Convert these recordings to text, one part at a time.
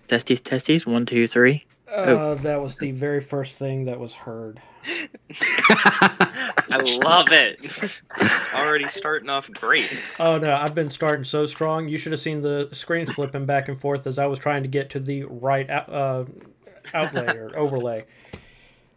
Testes, testes. 1, 2, 3. Oh, That was the very first thing that was heard. I love it. It's already starting off great. Oh no, I've been starting so strong. You should have seen the screens flipping back and forth as I was trying to get to the right outlay or overlay.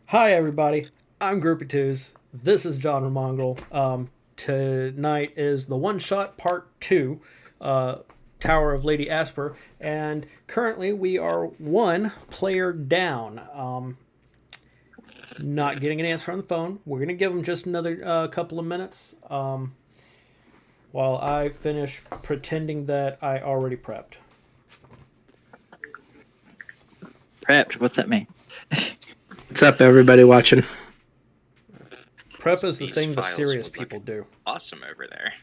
Hi everybody, I'm Groupie Twos. This is John Ramongrel. Tonight is the OneShot Part 2, Tower of Lady Asper, and currently we are one player down. Not getting an answer on the phone. We're going to give them just another couple of minutes while I finish pretending that I already prepped. prepped. What's that mean? What's up, everybody watching? Prep is the These thing the files serious look people do. Awesome over there.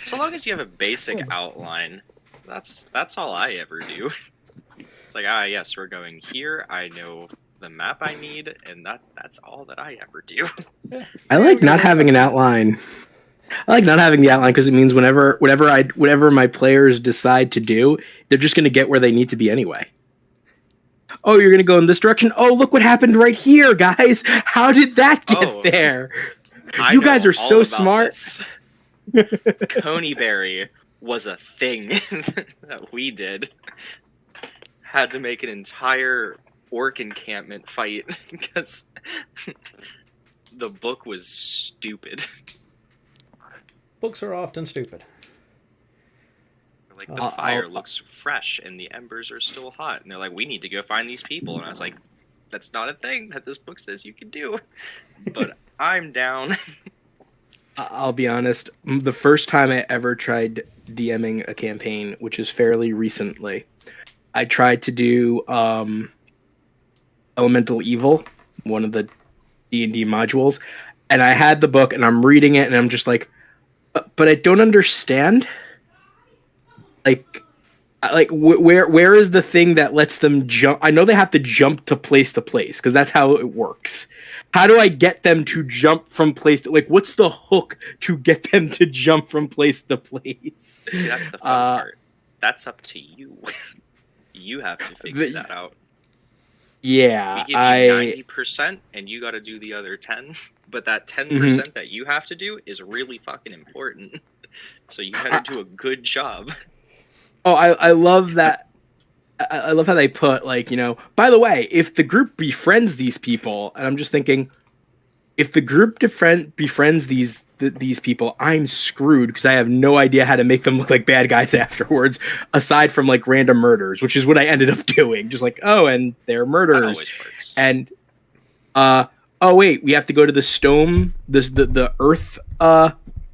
So long as you have a basic outline, that's all I ever do. It's like, yes, we're going here. I know the map I need, and that's all that I ever do. I like not having an outline. I like not having the outline because it means whatever my players decide to do, they're just going to get where they need to be anyway. Oh, you're going to go in this direction? Oh, look what happened right here, guys. How did that get there? You guys are so smart. Coneyberry was a thing that we did. Had to make an entire orc encampment fight because the book was stupid. Books are often stupid. Like, the fire looks fresh and the embers are still hot. And they're like, we need to go find these people. And I was like, that's not a thing that this book says you can do. But I'm down. I'll be honest. The first time I ever tried DMing a campaign, which is fairly recently, I tried to do Elemental Evil, one of the D&D modules. And I had the book and I'm reading it and I'm just like, but I don't understand. Where is the thing that lets them jump? I know they have to jump to place because that's how it works. How do I get them to jump from place to, what's the hook to get them to jump from place to place? See, that's the fun part. That's up to you. You have to figure that out. Yeah, we give you 90% and you got to do the other 10. But that 10% that you have to do is really fucking important. So you got to do a good job. Oh, I love that. I love how they put, by the way, if the group befriends these people, and I'm just thinking, if the group befriends these people, I'm screwed because I have no idea how to make them look like bad guys afterwards, aside from random murders, which is what I ended up doing. Just and they're murderers. That always works. And oh wait, we have to go to the stone, the earth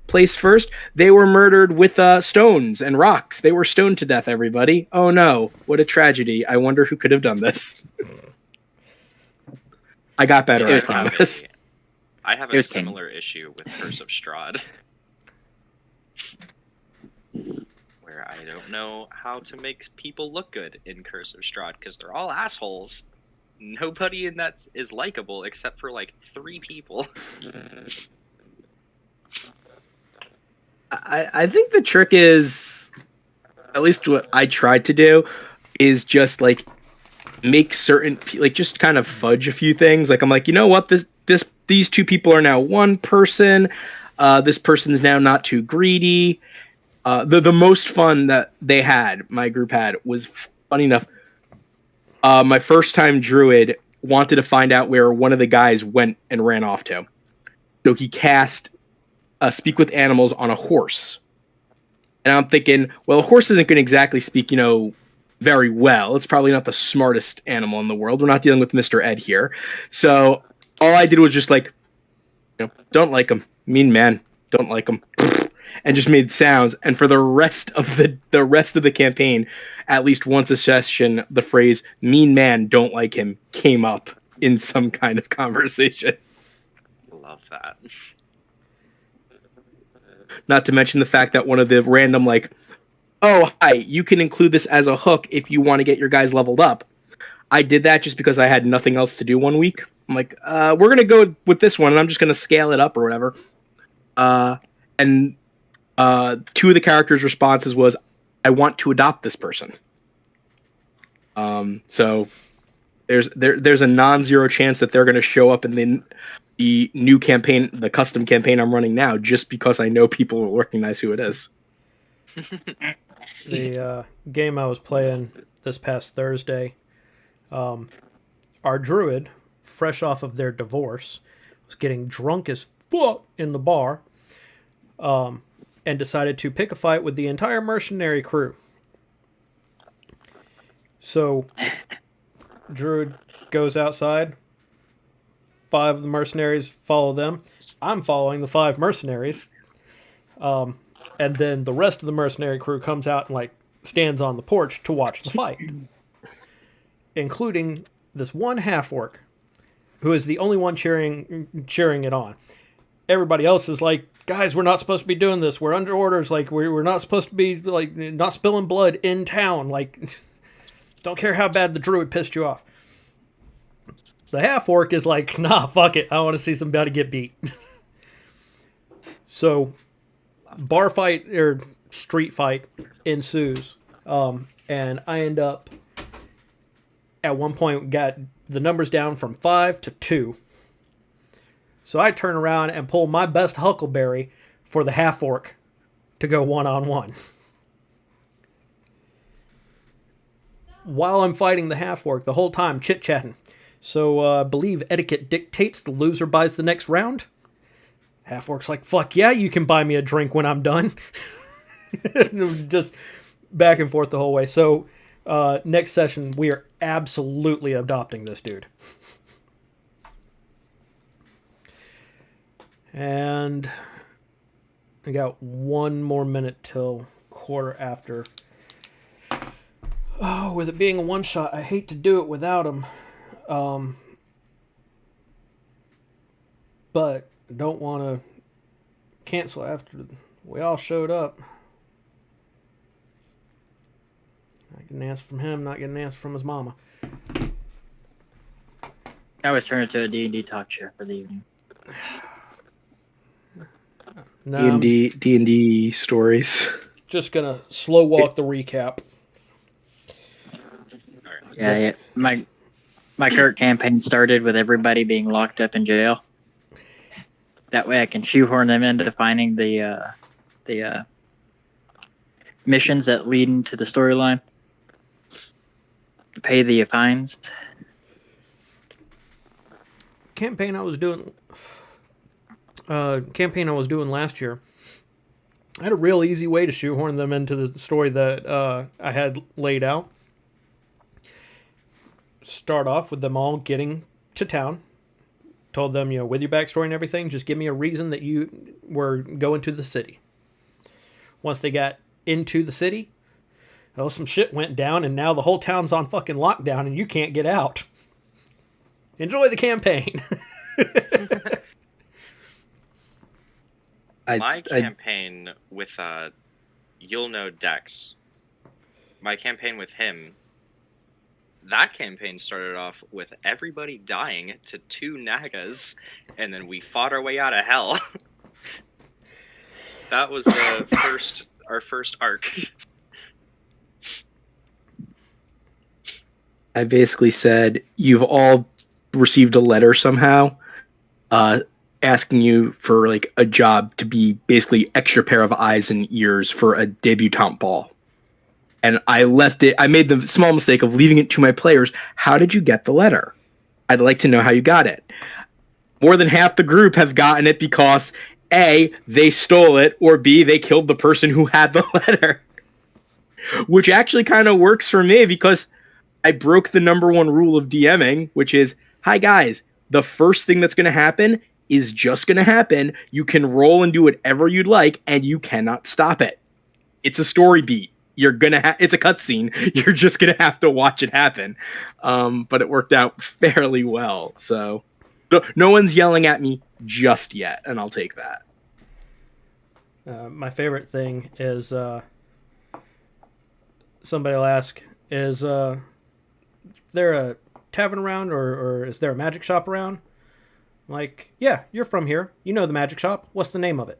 place first. They were murdered with stones and rocks. They were stoned to death, everybody. Oh no, what a tragedy. I wonder who could have done this. I got better, I promise. I have a similar issue with Curse of Strahd. Where I don't know how to make people look good in Curse of Strahd, because they're all assholes. Nobody in that is likable except for 3 people. I think the trick is, at least what I tried to do, is just make certain just kind of fudge a few things. I'm you know what, these 2 people are now one person. This person's now not too greedy. The most fun that my group had, was funny enough. My first time druid wanted to find out where one of the guys went and ran off to. So he cast Speak with Animals on a horse. And I'm thinking, well, a horse isn't going to exactly speak, very well. It's probably not the smartest animal in the world. We're not dealing with Mr. Ed here. So all I did was just don't like him. Mean man. Don't like him. And just made sounds. And for the rest of the campaign, at least once a session, the phrase "mean man, don't like him" came up in some kind of conversation. Love that. Not to mention the fact that one of the random oh, hi, you can include this as a hook if you want to get your guys leveled up. I did that just because I had nothing else to do one week. I'm we're going to go with this one, and I'm just going to scale it up or whatever. And two of the characters' responses was, "I want to adopt this person." So there's a non-zero chance that they're going to show up in the new campaign, the custom campaign I'm running now, just because I know people will recognize who it is. The game I was playing this past Thursday, our druid, fresh off of their divorce, was getting drunk as fuck in the bar, and decided to pick a fight with the entire mercenary crew. So, druid goes outside. 5 of the mercenaries follow them. I'm following the 5 mercenaries. And then the rest of the mercenary crew comes out and stands on the porch to watch the fight, including this one half-orc who is the only one cheering it on. Everybody else is like, guys, we're not supposed to be doing this. We're under orders. We're not supposed to be not spilling blood in town. Don't care how bad the druid pissed you off. The half-orc is like, nah, fuck it. I want to see somebody get beat. So, bar fight or street fight ensues, and I end up at one point got the numbers down from 5 to 2. So I turn around and pull my best Huckleberry for the half-orc to go one-on-one. While I'm fighting the half-orc, the whole time chit-chatting. So I believe etiquette dictates the loser buys the next round. Half-orc's like, fuck yeah, you can buy me a drink when I'm done. It was just back and forth the whole way. So next session, we are absolutely adopting this dude. And I got 1 more minute till 1:15. Oh, with it being a one-shot, I hate to do it without him. But I don't want to cancel after we all showed up. Not getting an answer from him, not getting an answer from his mama. I was turning to a D&D talk show for the evening. No, D&D stories. just gonna slow walk the recap. Yeah. My current campaign started with everybody being locked up in jail. That way I can shoehorn them into finding the missions that lead into the storyline. Pay the fines. Campaign I was doing last year, I had a real easy way to shoehorn them into the story that I had laid out. Start off with them all getting to town. Told them, with your backstory and everything, just give me a reason that you were going to the city. Once they got into the city, some shit went down, and now the whole town's on fucking lockdown, and you can't get out. Enjoy the campaign. My campaign with, you'll know Dex. My campaign with him, that campaign started off with everybody dying to 2 Nagas, and then we fought our way out of hell. That was our first arc. I basically said, you've all received a letter somehow asking you for a job to be basically extra pair of eyes and ears for a debutante ball. And I made the small mistake of leaving it to my players. How did you get the letter? I'd like to know how you got it. More than half the group have gotten it because A, they stole it, or B, they killed the person who had the letter. Which actually kind of works for me because I broke the number 1 rule of DMing, which is, hi guys, the first thing that's going to happen is just going to happen. You can roll and do whatever you'd like, and you cannot stop it. It's a story beat. It's a cutscene. You're just going to have to watch it happen. But it worked out fairly well. So no one's yelling at me just yet, and I'll take that. My favorite thing is somebody will ask, is there a tavern around or is there a magic shop around? I'm like, yeah, you're from here. You know the magic shop. What's the name of it?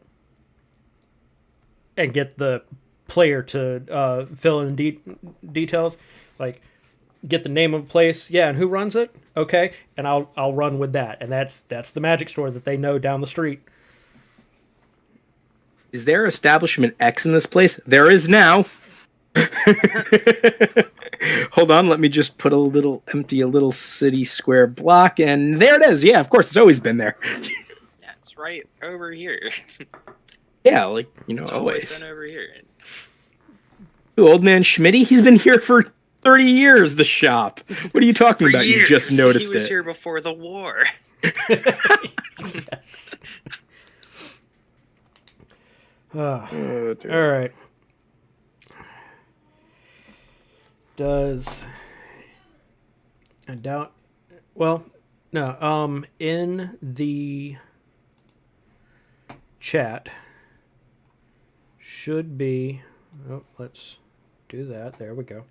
and get the player to fill in details, like get the name of a place, yeah, and who runs it, okay, and I'll run with that, and that's the magic store that they know down the street. Is there establishment X in this place? There is now. Hold on, let me just put a little city square block, and there it is. Yeah, of course, it's always been there. Yeah, it's right over here. Yeah, like, It's always been over here. Ooh, old man Schmitty, he's been here for 30 years, the shop. What are you talking about? Years. You just noticed He was it. here before the war. Yes. Oh, All right. Does I doubt? Well, no. In the chat should be. Oh, let's do that. There we go.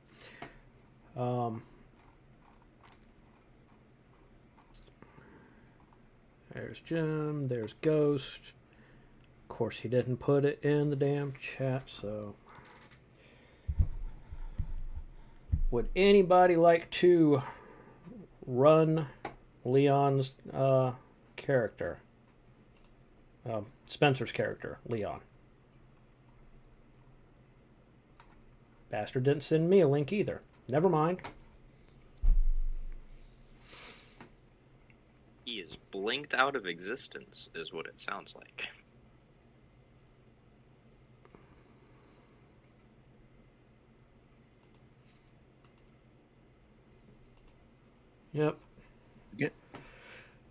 There's Jim. There's Ghost. Of course, he didn't put it in the damn chat, so. Would anybody like to run Leon's character? Spencer's character, Leon. Bastard didn't send me a link either. Never mind. He is blinked out of existence, is what it sounds like. Yep. Yeah.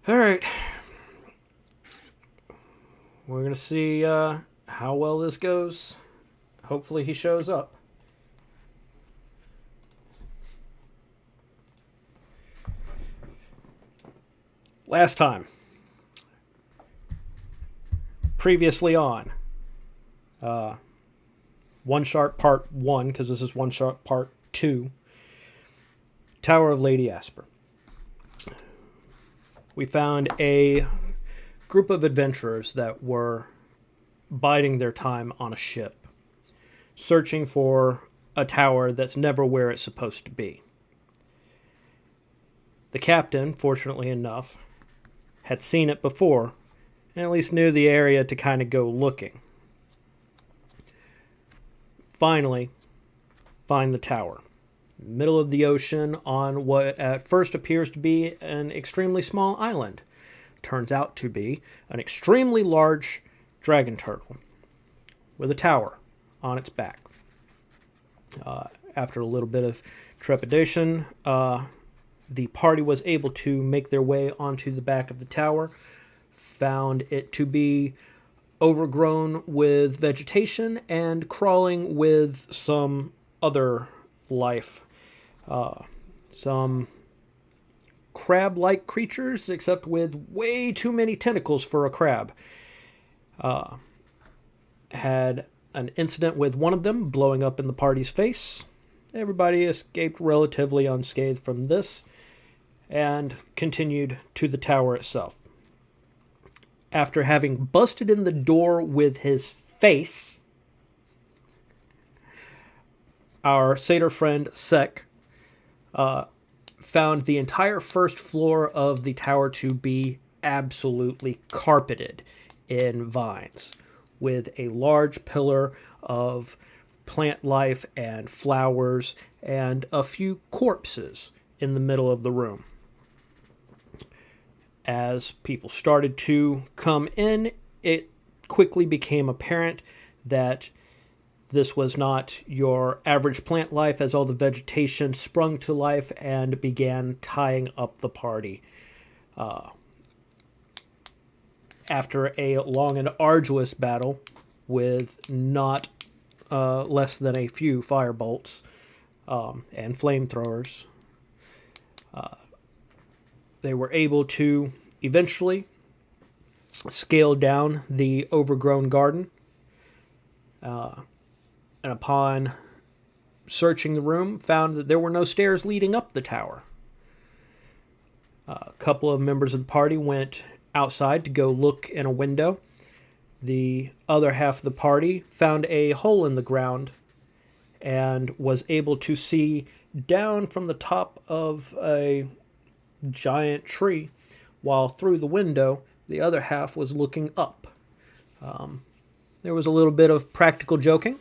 All right. We're going to see how well this goes. Hopefully he shows up. Last time. Previously on. OneShot Part 1, because this is OneShot Part 2. Tower of Lady Asper. We found a group of adventurers that were biding their time on a ship, searching for a tower that's never where it's supposed to be. The captain, fortunately enough, had seen it before, and at least knew the area to kind of go looking. Finally, find the tower. Middle of the ocean on what at first appears to be an extremely small island. Turns out to be an extremely large dragon turtle with a tower on its back. After a little bit of trepidation, the party was able to make their way onto the back of the tower, found it to be overgrown with vegetation and crawling with some other life. Some crab-like creatures, except with way too many tentacles for a crab. Had an incident with one of them blowing up in the party's face. Everybody escaped relatively unscathed from this and continued to the tower itself. After having busted in the door with his face, our satyr friend Sek found the entire first floor of the tower to be absolutely carpeted in vines, with a large pillar of plant life and flowers and a few corpses in the middle of the room. As people started to come in, it quickly became apparent that this was not your average plant life, as all the vegetation sprung to life and began tying up the party. After a long and arduous battle with not less than a few firebolts and flamethrowers, they were able to eventually scale down the overgrown garden. And upon searching the room, found that there were no stairs leading up the tower. A couple of members of the party went outside to go look in a window. The other half of the party found a hole in the ground and was able to see down from the top of a giant tree, while through the window, the other half was looking up. There was a little bit of practical joking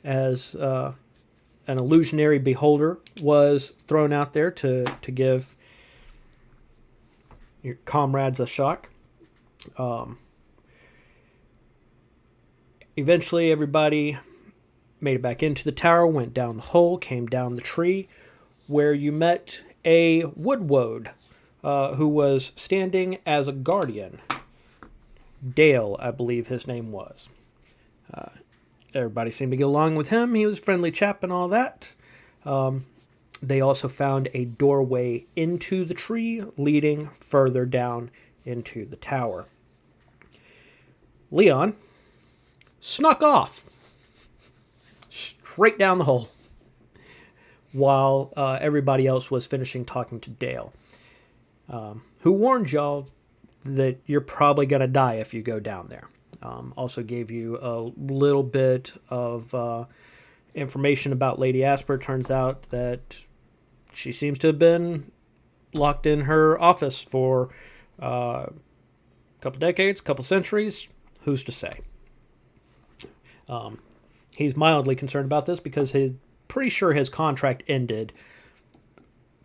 as an illusionary beholder was thrown out there to give your comrades a shock. Eventually, everybody made it back into the tower, went down the hole, came down the tree, where you met a woodwode who was standing as a guardian. Dale, I believe his name was. Everybody seemed to get along with him. He was a friendly chap and all that. They also found a doorway into the tree leading further down into the tower. Leon snuck off straight down the hole while everybody else was finishing talking to Dale, who warned y'all that you're probably going to die if you go down there. Also gave you a little bit of information about Lady Asper. Turns out that she seems to have been locked in her office for a couple decades, couple centuries. Who's to say? He's mildly concerned about this because he's pretty sure his contract ended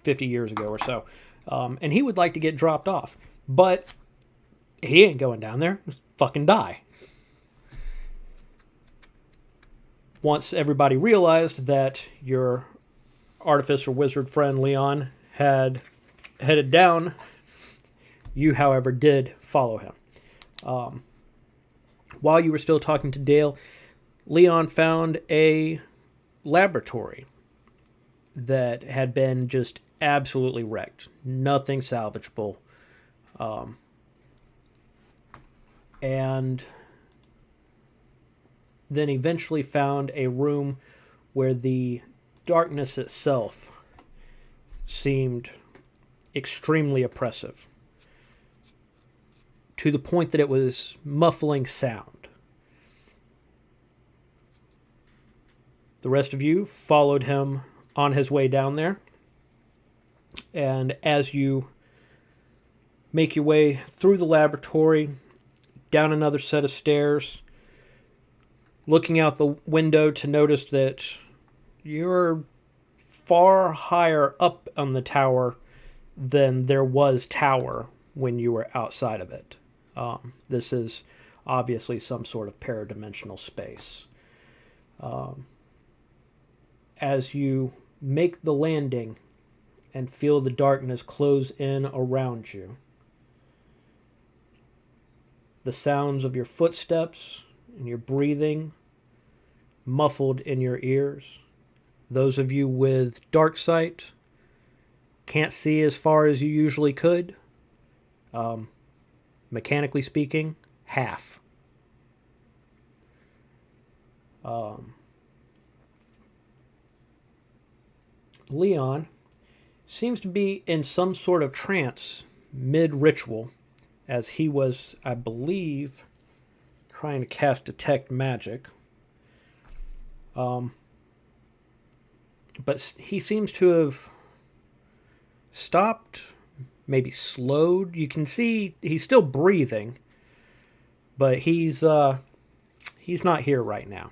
50 years ago or so. And he would like to get dropped off. But he ain't going down there. Just fucking die. Once everybody realized that your artificer wizard friend Leon had headed down, you, however, did follow him. While you were still talking to Dale, Leon found a laboratory that had been just absolutely wrecked. Nothing salvageable. And then eventually found a room where the darkness itself seemed extremely oppressive, to the point that it was muffling sound. The rest of you followed him on his way down there, and as you make your way through the laboratory, down another set of stairs, looking out the window to notice that you're far higher up on the tower than there was tower when you were outside of it. This is obviously some sort of paradimensional space. As you make the landing and feel the darkness close in around you, the sounds of your footsteps and your breathing muffled in your ears. Those of you with dark sight can't see as far as you usually could. Mechanically speaking, half. Leon seems to be in some sort of trance mid-ritual, as he was, I believe, trying to cast Detect Magic. But he seems to have stopped, maybe slowed. You can see he's still breathing, but he's not here right now.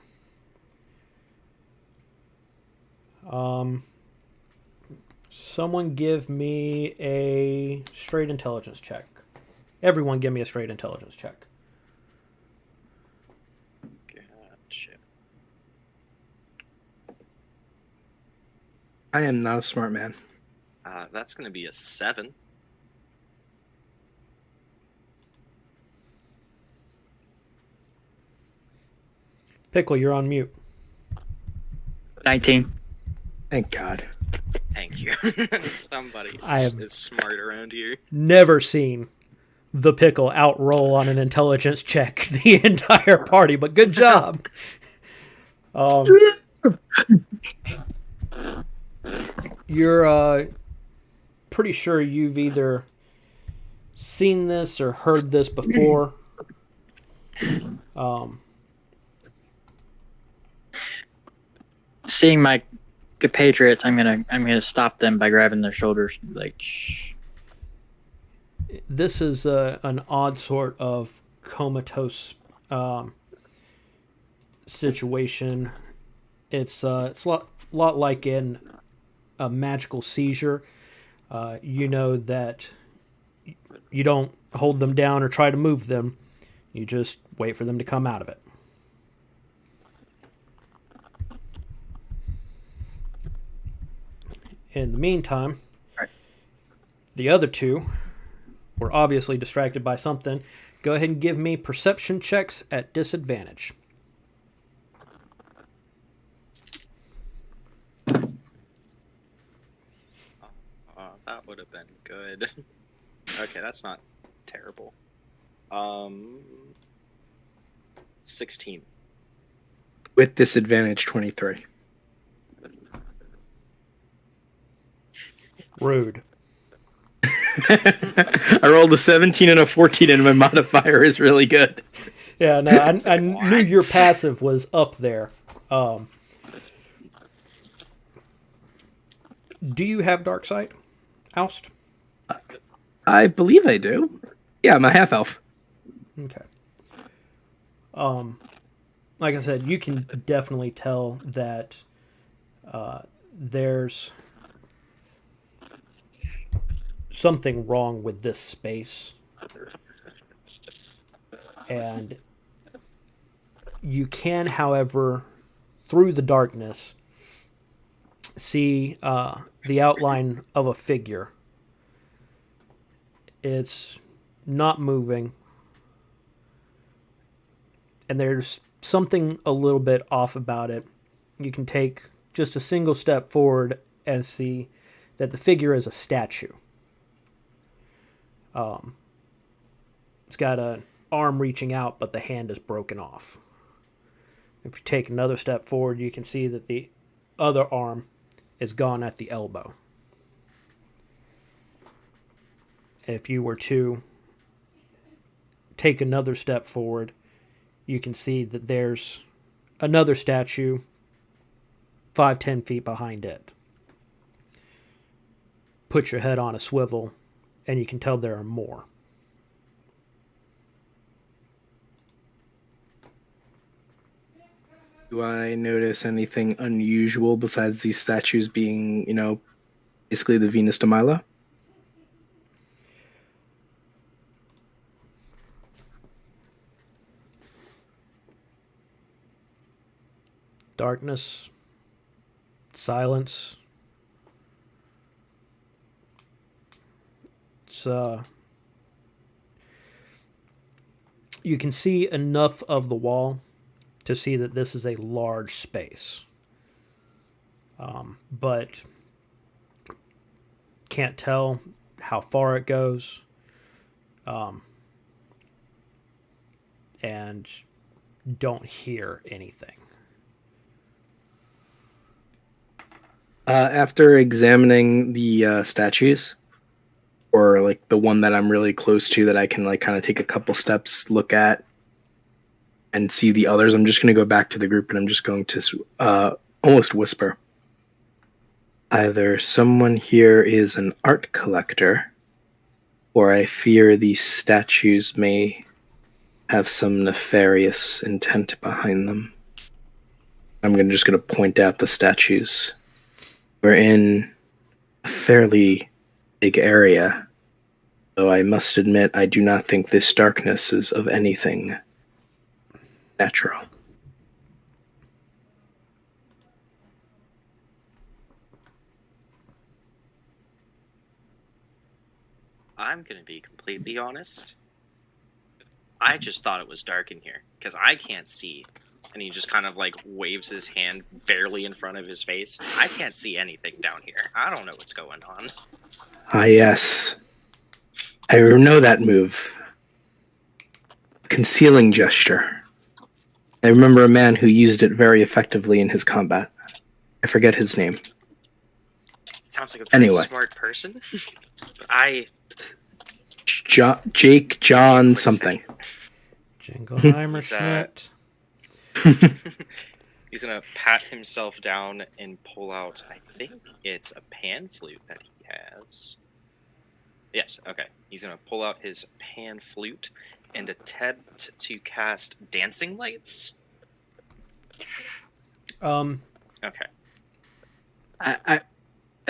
Someone give me a straight intelligence check. Everyone give me a straight intelligence check. Gotcha. I am not a smart man. That's going to be a 7. Pickle, you're on mute. 19. Thank God. Thank you. Somebody is smart around here. Never seen the Pickle outroll on an intelligence check the entire party, but good job. You're pretty sure you've either seen this or heard this before. Seeing my compatriots, I'm gonna stop them by grabbing their shoulders. Like, shh. This is an odd sort of comatose situation. It's a lot like in a magical seizure. You know that you don't hold them down or try to move them. You just wait for them to come out of it. In the meantime, the other two were obviously distracted by something. Go ahead and give me perception checks at disadvantage. That would have been good. Okay, that's not terrible. 16. With disadvantage, 23. Rude. I rolled a 17 and a 14, and my modifier is really good. Yeah, no, I knew your passive was up there. Do you have Dark Sight, Oust? I believe I do. Yeah, I'm a half elf. Okay. Like I said, you can definitely tell that there's something wrong with this space. And you can, however, through the darkness, see the outline of a figure. It's not moving. And there's something a little bit off about it. You can take just a single step forward and see that the figure is a statue. It's got an arm reaching out, but the hand is broken off. If you take another step forward, you can see that the other arm is gone at the elbow. If you were to take another step forward, you can see that there's another statue 5-10 feet behind it. Put your head on a swivel, and you can tell there are more. Do I notice anything unusual besides these statues being, basically the Venus de Milo? Darkness, silence. It's you can see enough of the wall to see that this is a large space, but can't tell how far it goes, and don't hear anything. After examining the statues, or like the one that I'm really close to that I can like kind of take a couple steps, look at, and see the others, I'm just going to go back to the group and I'm just going to almost whisper. Either someone here is an art collector, or I fear these statues may have some nefarious intent behind them. I'm just going to point out the statues. We're in a fairly big area, though I must admit I do not think this darkness is of anything natural. I'm gonna be completely honest. I just thought it was dark in here because I can't see. And he just kind of like waves his hand barely in front of his face. I can't see anything down here. I don't know what's going on. Ah, yes. I know that move. Concealing gesture. I remember a man who used it very effectively in his combat. I forget his name. Sounds like a very Anyway. smart person. But Jake John something. Jingleheimer Schmidt. He's gonna pat himself down and pull out, I think it's a pan flute that he has. Yes, okay. He's gonna pull out his pan flute and attempt to cast dancing lights. Okay. I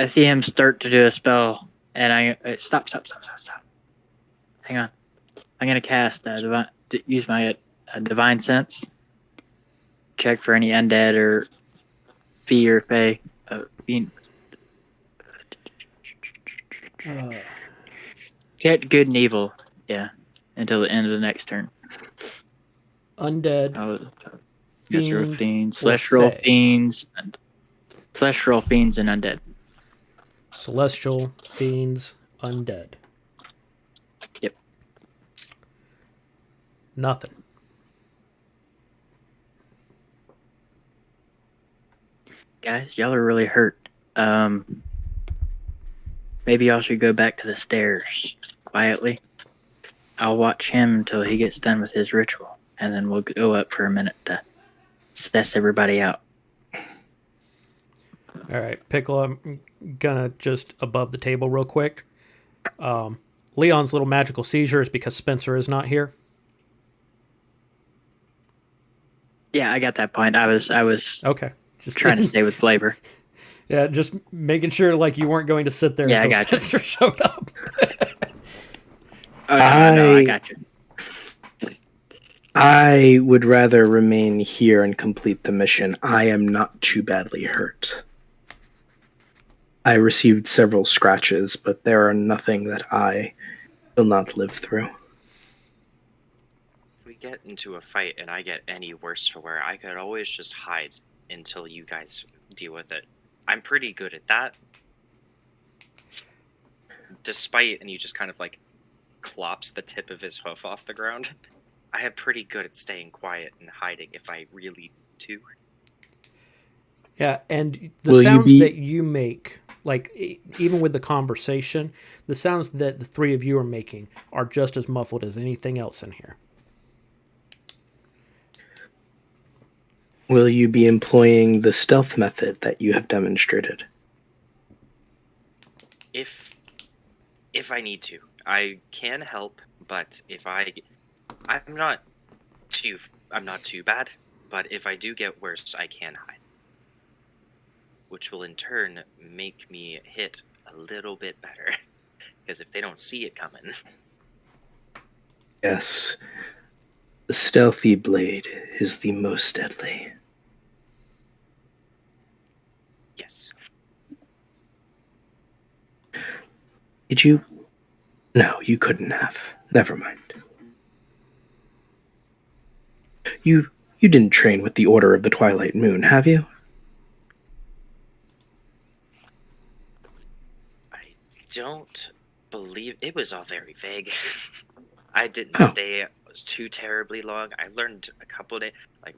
see him start to do a spell, and stop. Hang on. I'm gonna cast use my divine sense. Check for any undead or fey or fae. Get good and evil. Yeah, until the end of the next turn. Undead. Fiends, celestial fiends, and undead. Celestial, fiends, undead. Yep. Nothing. Guys, y'all are really hurt. Maybe y'all should go back to the stairs quietly. I'll watch him until he gets done with his ritual, and then we'll go up for a minute to assess everybody out. All right, Pickle, I'm gonna just above the table real quick. Leon's little magical seizure is because Spencer is not here. Yeah, I got that point. I was Okay. Just trying to stay with flavor. Yeah, just making sure like you weren't going to sit there Yeah, I until gotcha. Spencer showed up. Oh, no, I got you. I would rather remain here and complete the mission. I am not too badly hurt. I received several scratches, but there are nothing that I will not live through. If we get into a fight and I get any worse for wear, I could always just hide until you guys deal with it. I'm pretty good at that. Despite, and you just kind of like clops the tip of his hoof off the ground. I am pretty good at staying quiet and hiding if I really need to. Yeah, and the Will sounds that you make, like even with the conversation, the sounds that the three of you are making are just as muffled as anything else in here. Will you be employing the stealth method that you have demonstrated? If I need to, I can help, but I'm not too bad, but if I do get worse, I can hide. Which will in turn make me hit a little bit better. Because if they don't see it coming. Yes. The stealthy blade is the most deadly. Yes. Did you? No, you couldn't have. Never mind. You didn't train with the Order of the Twilight Moon, have you? I don't believe it was all very vague. I didn't Oh. stay too terribly long. I learned a couple of days. Like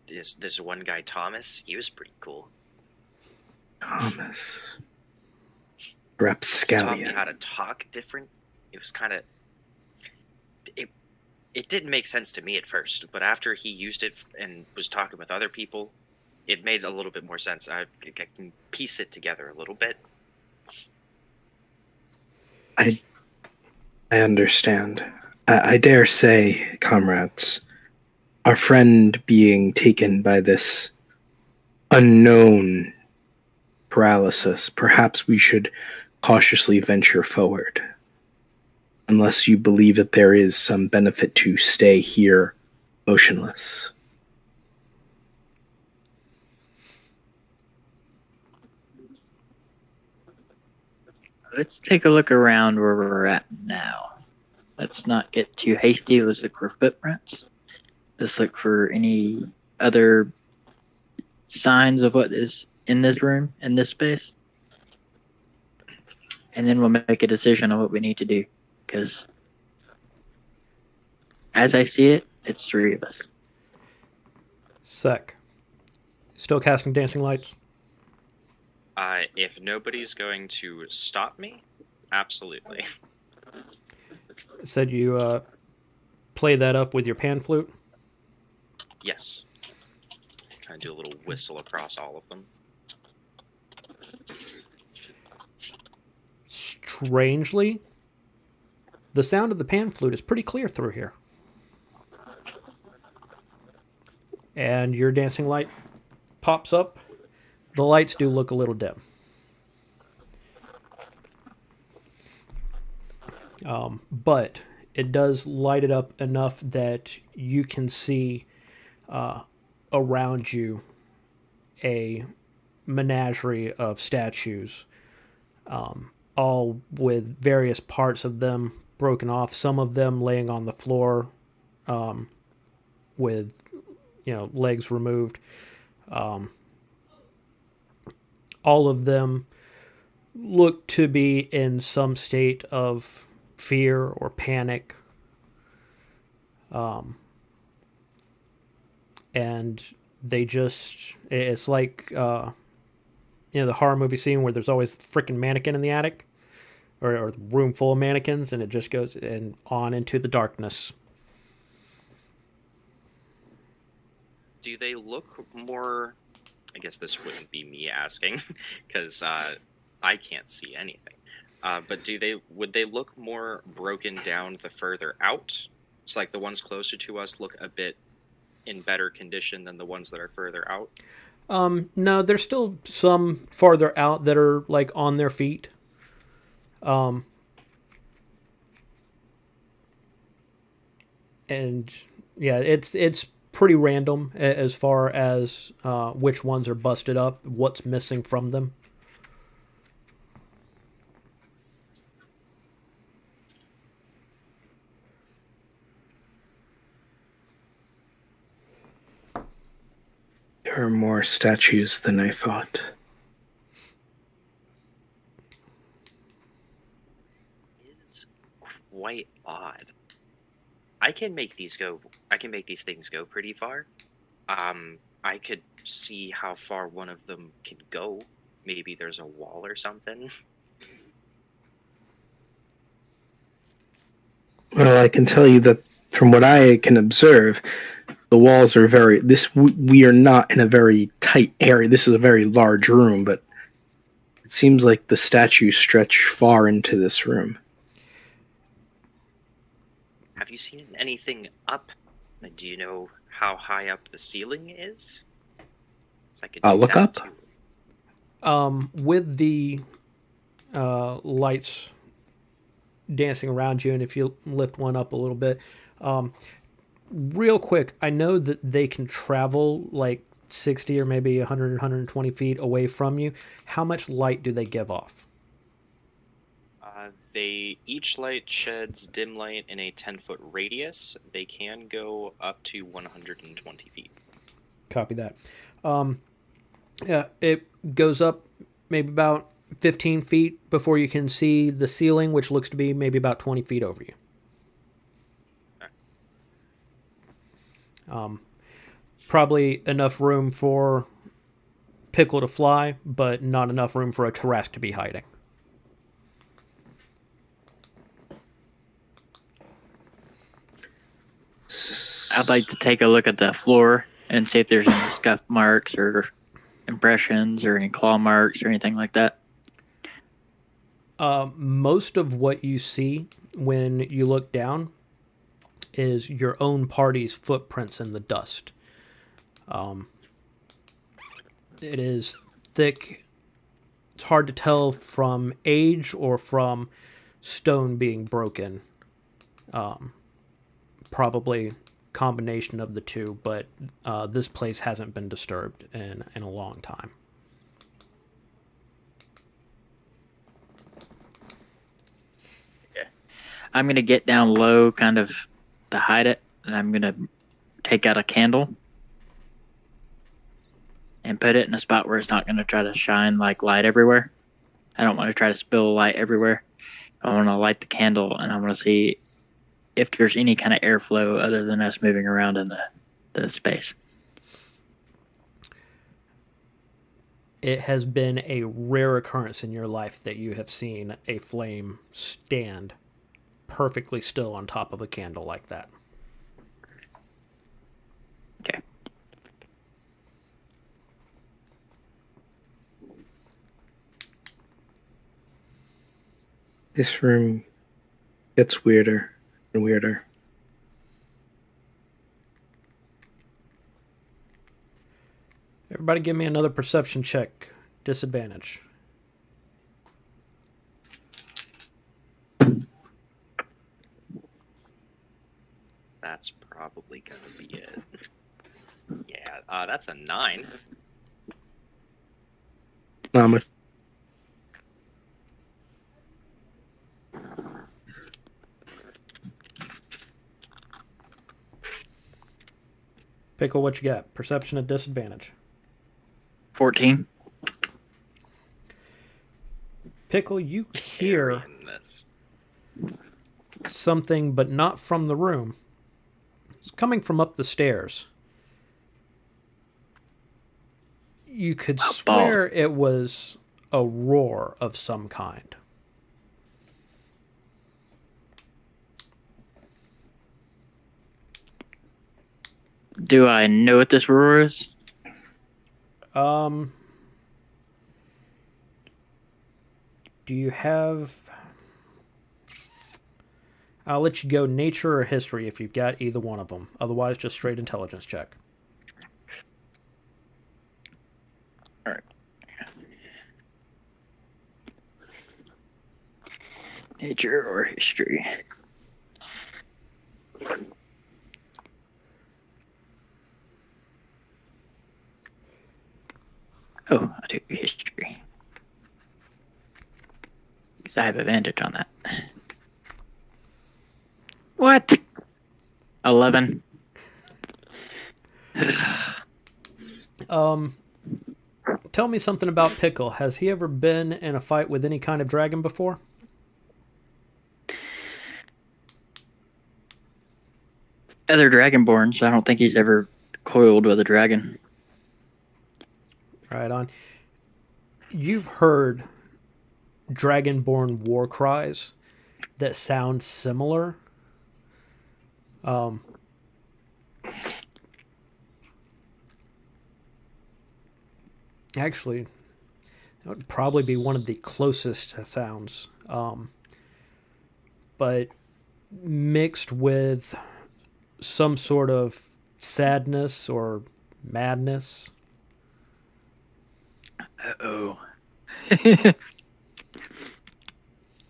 this one guy Thomas, he was pretty cool. Thomas. He taught me Rapscallion. how to talk different. It was kind of it didn't make sense to me at first, but after he used it and was talking with other people, it made a little bit more sense. I can piece it together a little bit. I understand. I dare say, comrades, our friend being taken by this unknown paralysis, perhaps we should cautiously venture forward. Unless you believe that there is some benefit to stay here motionless. Let's take a look around where we're at now. Let's not get too hasty. Let's look for footprints. Let's look for any other signs of what is in this room, in this space. And then we'll make a decision on what we need to do. Because as I see it, it's three of us. Sec. Still casting dancing lights? If nobody's going to stop me, absolutely. Said you play that up with your pan flute? Yes. Kind of do a little whistle across all of them. Strangely, the sound of the pan flute is pretty clear through here. And your dancing light pops up. The lights do look a little dim. But it does light it up enough that you can see around you a menagerie of statues, all with various parts of them broken off, some of them laying on the floor with legs removed. All of them look to be in some state of fear or panic. And they just, it's like, the horror movie scene where there's always a freaking mannequin in the attic or the room full of mannequins, and it just goes on into the darkness. Do they look more... I guess this wouldn't be me asking, because I can't see anything. But would they look more broken down the further out? It's like the ones closer to us look a bit in better condition than the ones that are further out? No, there's still some farther out that are like on their feet. And yeah, it's pretty random as far as which ones are busted up, what's missing from them. There are more statues than I thought. It's quite odd. I can make these things go pretty far. I could see how far one of them can go. Maybe there's a wall or something. Well, I can tell you that from what I can observe, the walls are we are not in a very tight area. This is a very large room, but it seems like the statues stretch far into this room. Have you seen anything up? Do you know how high up the ceiling is? So I could do Look that up. too. With the lights dancing around you, and if you lift one up a little bit, real quick, I know that they can travel like 60 or maybe 100, 120 feet away from you. How much light do they give off? Each light sheds dim light in a 10-foot radius. They can go up to 120 feet. Copy that. Yeah, it goes up maybe about 15 feet before you can see the ceiling, which looks to be maybe about 20 feet over you. Okay. Probably enough room for Pickle to fly, but not enough room for a Tarrasque to be hiding. I'd like to take a look at the floor and see if there's any scuff marks or impressions or any claw marks or anything like that. Most of what you see when you look down is your own party's footprints in the dust. It is thick. It's hard to tell from age or from stone being broken. Probably combination of the two, but this place hasn't been disturbed in a long time. Okay. I'm going to get down low kind of to hide it, and I'm going to take out a candle and put it in a spot where it's not going to try to shine like light everywhere. I don't want to try to spill light everywhere. I want to light the candle, and I want to see if there's any kind of airflow other than us moving around in the space. It has been a rare occurrence in your life that you have seen a flame stand perfectly still on top of a candle like that. This room gets weirder and weirder. Everybody give me another perception check. Disadvantage. That's probably gonna be it. Yeah, that's a 9. Um, Pickle, what you got? Perception at disadvantage. 14. Pickle, you hear Carrying this. something, but not from the room. It's coming from up the stairs. You could A swear it was a roar of some kind. Do I know what this roar is? Do you have... I'll let you go nature or history if you've got either one of them. Otherwise, just straight intelligence check. Alright. Nature or history? Oh, I'll take history. Because I have advantage on that. What? 11. Tell me something about Pickle. Has he ever been in a fight with any kind of dragon before? Other dragonborns, I don't think he's ever coiled with a dragon. Right on. You've heard dragonborn war cries that sound similar. Actually, that would probably be one of the closest sounds. But mixed with some sort of sadness or madness. Uh-oh.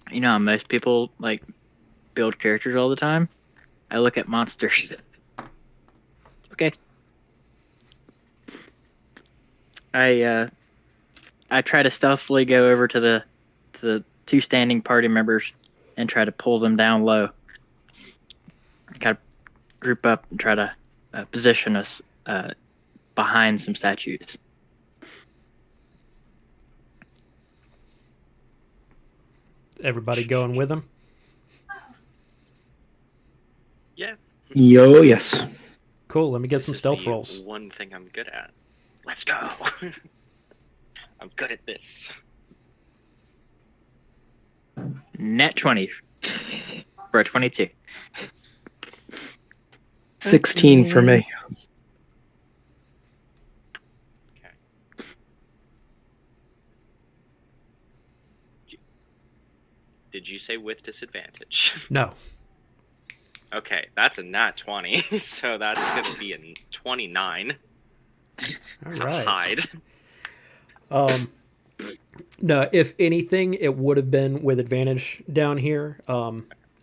You know how most people, like, build characters all the time? I look at monsters. Okay. I try to stealthily go over to the two standing party members and try to pull them down low. Kind of group up and try to position us behind some statues. Everybody going with him? Yeah. Yo, yes. Cool, let me get This some is stealth the rolls. one thing I'm good at. Let's go. I'm good at this. Net 20 for a 22. 16 for me. Okay. Did you say with disadvantage? No. Okay, that's a nat 20, so that's going to be a 29 All to right. hide. No, if anything, it would have been with advantage down here.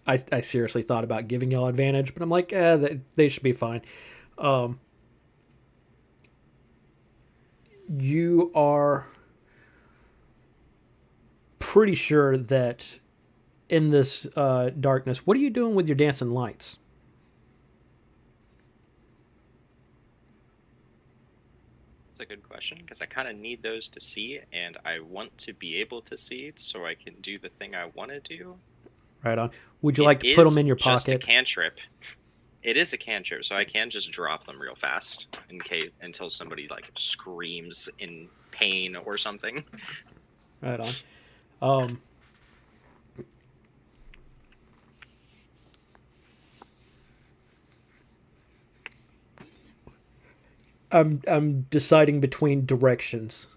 I seriously thought about giving y'all advantage, but I'm like, they should be fine. You are pretty sure that in this darkness, what are you doing with your dancing lights? That's a good question, because I kind of need those to see, and I want to be able to see so I can do the thing I want to do. Right on. Would you like to put them in your Just a pocket? cantrip. It is a cantrip, so I can just drop them real fast in case until somebody like screams in pain or something. Right on. I'm deciding between directions.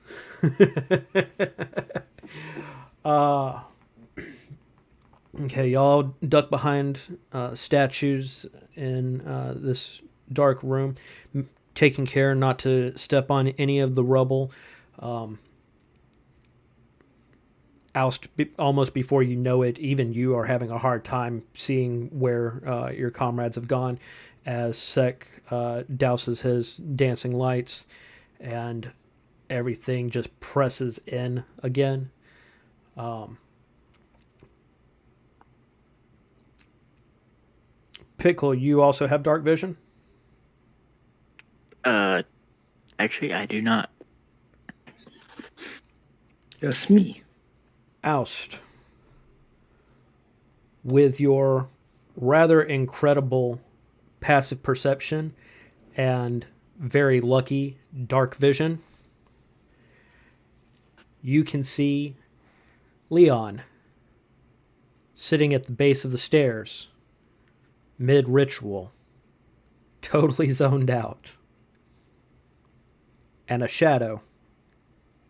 Okay, y'all duck behind statues in this dark room, taking care not to step on any of the rubble. Almost before you know it, even you are having a hard time seeing where your comrades have gone as Sek douses his dancing lights and everything just presses in again. Pickle, you also have dark vision? Actually, I do not. Just me. Oust, with your rather incredible passive perception and very lucky dark vision, you can see Leon sitting at the base of the stairs, mid-ritual, totally zoned out, and a shadow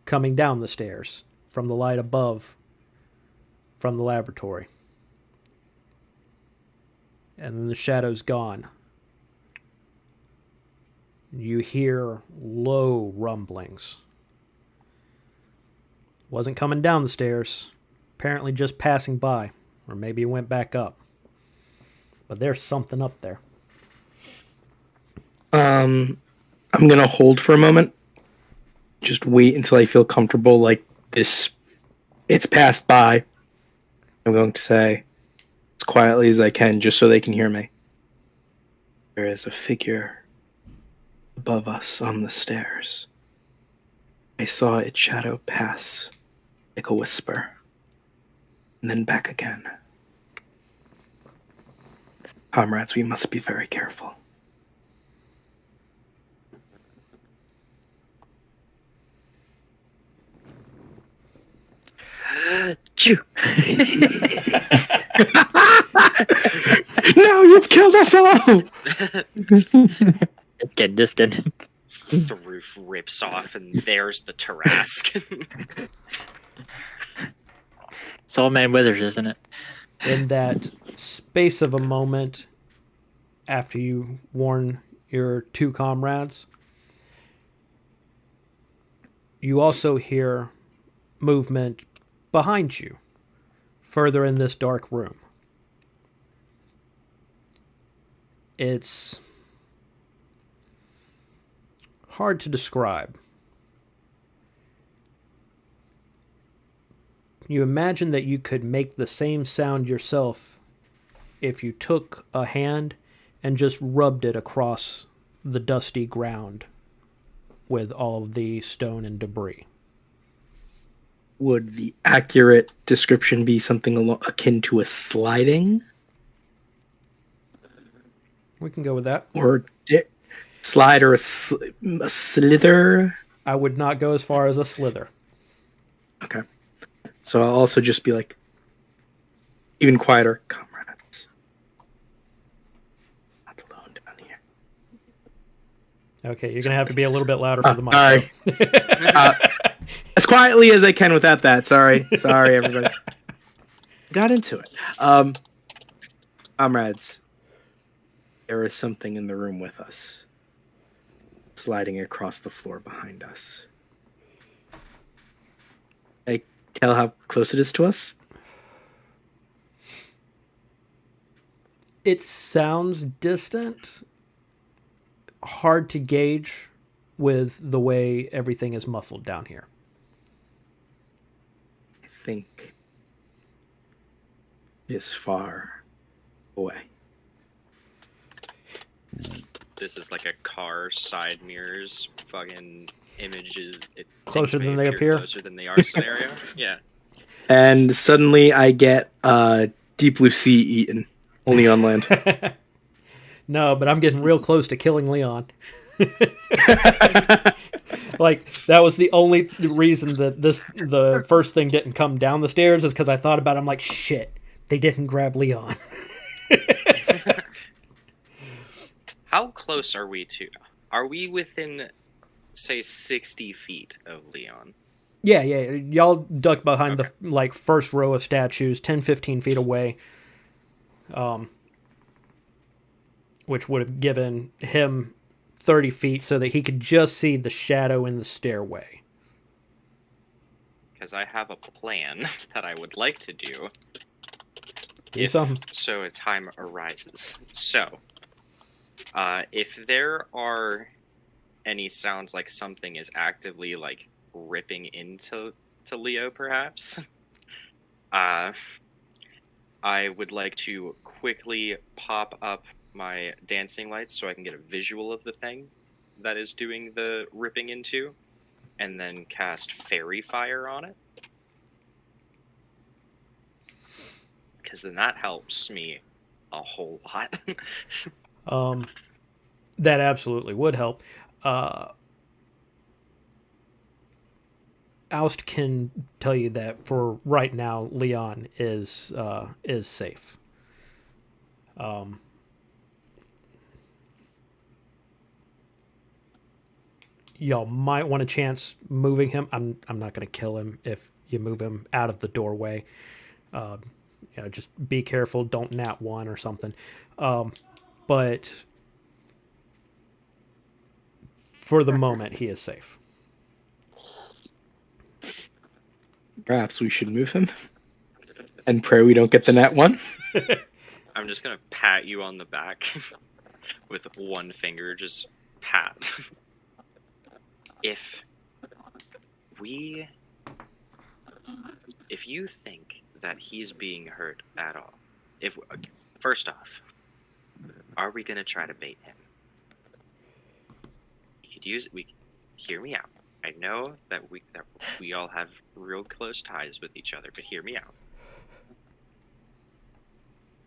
coming down the stairs from the light above from the laboratory. And then the shadow's gone. You hear low rumblings. Wasn't coming down the stairs. Apparently just passing by. Or maybe it went back up. But there's something up there. I'm gonna hold for a moment. Just wait until I feel comfortable, like this. It's passed by. I'm going to say as quietly as I can, just so they can hear me. There is a figure above us on the stairs. I saw its shadow pass like a whisper, and then back again. Comrades, we must be very careful. Chew. Now you've killed us all! Just kidding. The roof rips off, and there's the Tarrasque. It's all Man Withers, isn't it? In that space of a moment, after you warn your two comrades, you also hear movement behind you, further in this dark room. It's hard to describe. You imagine that you could make the same sound yourself if you took a hand and just rubbed it across the dusty ground with all of the stone and debris. Would the accurate description be something akin to a sliding? We can go with that. Or slide or a slither? I would not go as far as a slither. Okay. So I'll also just be like, even quieter, comrades. Not alone down here. Okay, you're going to have to be a little bit louder for the mic. Sorry. As quietly as I can without that. Sorry, everybody. Got into it. Comrades, there is something in the room with us, sliding across the floor behind us. I tell how close it is to us? It sounds distant, hard to gauge with the way everything is muffled down here. I think it is far away. This is like a car side mirrors fucking images. Closer than they appear. Closer than they are scenario. Yeah. And suddenly I get Deep Blue Sea eaten, only on land. No, but I'm getting real close to killing Leon. Like, that was the only reason that the first thing didn't come down the stairs is because I thought about it. I'm like, shit, they didn't grab Leon. How close are we to? Are we within, say, 60 feet of Leon? Yeah, yeah. Y'all duck behind the like first row of statues, 10, 15 feet away, which would have given him 30 feet so that he could just see the shadow in the stairway. Because I have a plan that I would like to do Do if something. so a time arises. So, if there are any sounds like something is actively like ripping into Leo, perhaps, I would like to quickly pop up my dancing lights so I can get a visual of the thing that is doing the ripping into, and then cast fairy fire on it. Because then that helps me a whole lot. That absolutely would help. Oust can tell you that for right now, Leon is safe. Y'all might want a chance moving him. I'm not going to kill him if you move him out of the doorway. Just be careful. Don't nat one or something. But for the moment, he is safe. Perhaps we should move him and pray we don't get the nat one. I'm just gonna pat you on the back with one finger, just pat. If you think that he's being hurt at all, first off, are we gonna try to bait him? Hear me out. I know that we all have real close ties with each other, but hear me out.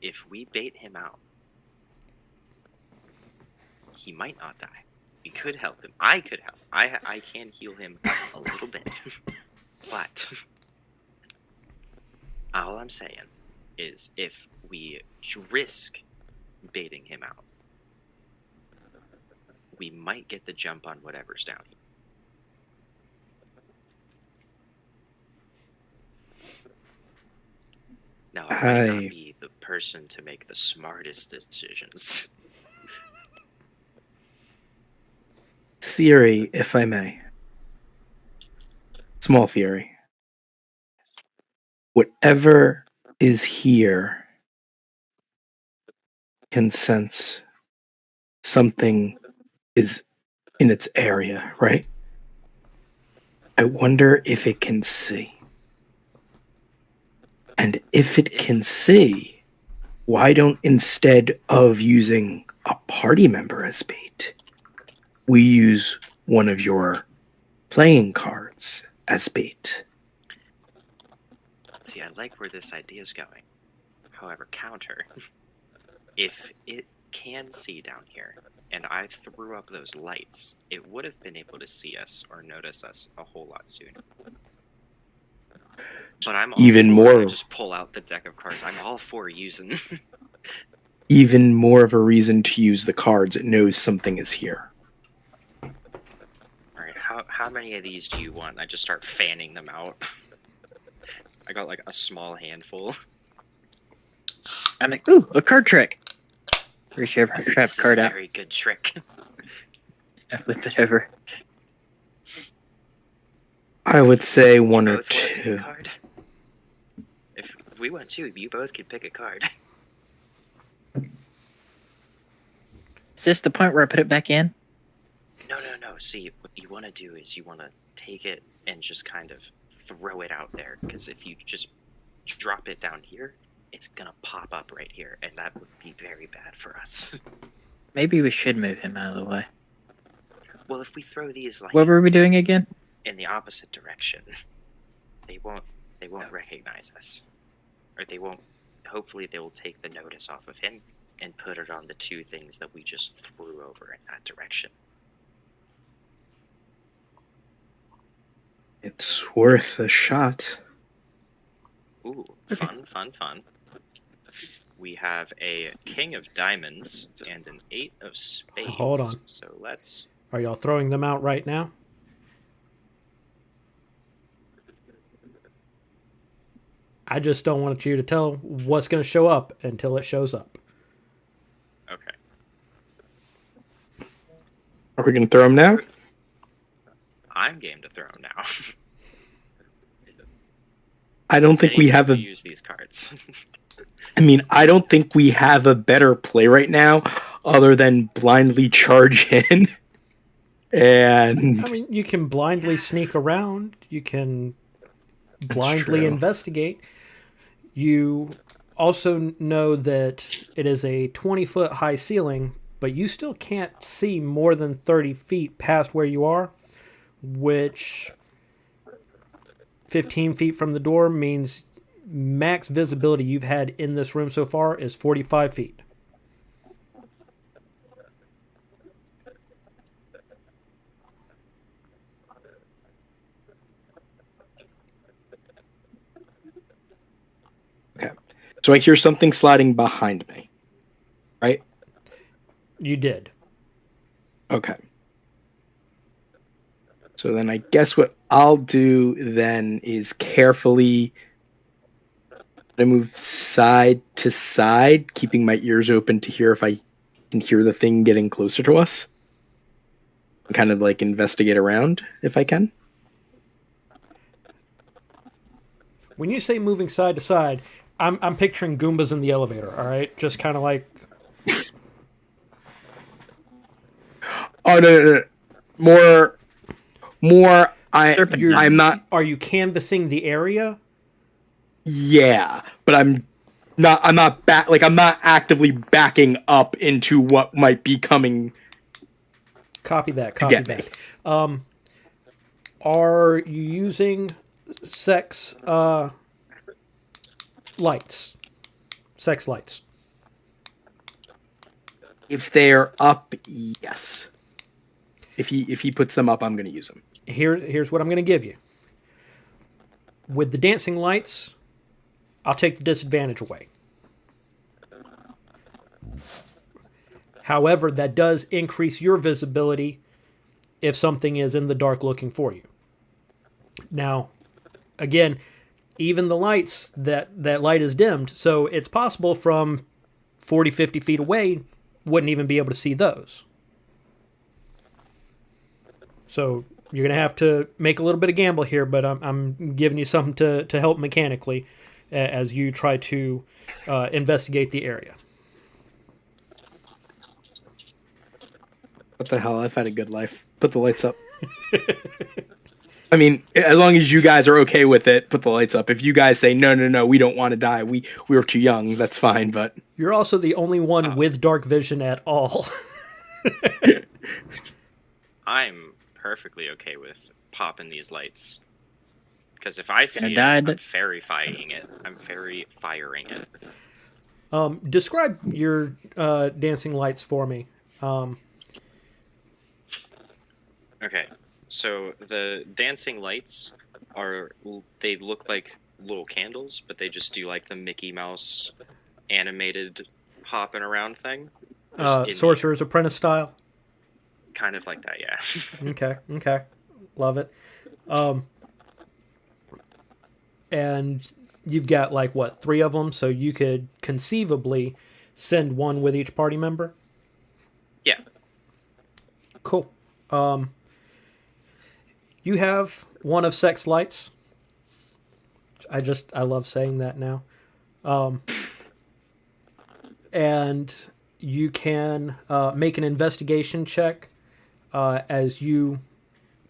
If we bait him out, he might not die. We could help him. I could help. I can heal him a little bit. But all I'm saying is if we risk baiting him out, we might get the jump on whatever's down here. Now, I might not be the person to make the smartest decisions. Theory, if I may. Small theory. Whatever is here can sense something is in its area, right? I wonder if it can see. And if it can see, why don't, instead of using a party member as bait, we use one of your playing cards as bait? See, I like where this idea is going. However, counter. If it can see down here, and I threw up those lights, it would have been able to see us or notice us a whole lot sooner. But I'm all even for more. I just pull out the deck of cards. I'm all for using. Even more of a reason to use the cards. It knows something is here. All right, how many of these do you want? I just start fanning them out. I got like a small handful. I'm like, ooh, a card trick. Reach over, grab This card is a out. very good trick. I flipped it over. I would say one You or both wanna pick a two. card? If we want to, you both could pick a card. Is this the point where I put it back in? No. See, what you want to do is you want to take it and just kind of throw it out there. Because if you just drop it down here, it's going to pop up right here. And that would be very bad for us. Maybe we should move him out of the way. Well, if we throw these like What were we doing again? in the opposite direction, they won't recognize us. Or they won't. Hopefully they will take the notice off of him and put it on the two things that we just threw over in that direction. It's worth a shot. Ooh, fun. We have a king of diamonds and an 8 of spades. Hold on. So let's... Are y'all throwing them out right now? I just don't want you to tell what's going to show up until it shows up. Okay. Are we going to throw them now? I'm game to throw now. I don't think we have to a. use these cards. I mean, I don't think we have a better play right now, other than blindly charge in. And I mean, you can blindly sneak around. You can blindly true. investigate. You also know that it is a 20-foot high ceiling, but you still can't see more than 30 feet past where you are, which 15 feet from the door means max visibility you've had in this room so far is 45 feet. okay, so I hear something sliding behind me, right? You did. Okay. So then I guess what I'll do then is carefully move side to side, keeping my ears open to hear if I can hear the thing getting closer to us. And kind of like investigate around if I can. When you say moving side to side, I'm picturing Goombas in the elevator, all right? Just kind of like... Oh, no. More, I'm not... Are you canvassing the area? Yeah, but I'm not I'm not actively backing up into what might be coming. Copy that. Get me. Are you using sex lights? Sex lights. If they're up, yes. If he puts them up, I'm going to use them. Here's what I'm going to give you. With the dancing lights, I'll take the disadvantage away. However, that does increase your visibility if something is in the dark looking for you. Now, again, even the lights, that light is dimmed, so it's possible from 40, 50 feet away, wouldn't even be able to see those. So you're going to have to make a little bit of gamble here, but I'm giving you something to help mechanically as you try to investigate the area. What the hell? I've had a good life. Put the lights up. I mean, as long as you guys are okay with it, put the lights up. If you guys say, no, we don't want to die, we were too young, that's fine, but... You're also the only one with dark vision at all. I'm perfectly okay with popping these lights. Because if I see it, died. I'm fairy firing it. I'm fairy firing it. Describe your dancing lights for me. Okay, so the dancing lights they look like little candles, but they just do like the Mickey Mouse animated hopping around thing. Sorcerer's Apprentice style? Kind of like that, yeah. Okay. Love it. And you've got like, what, 3 of them? So you could conceivably send one with each party member? Yeah. Cool. You have one of sex lights. I love saying that now. And you can make an investigation check as you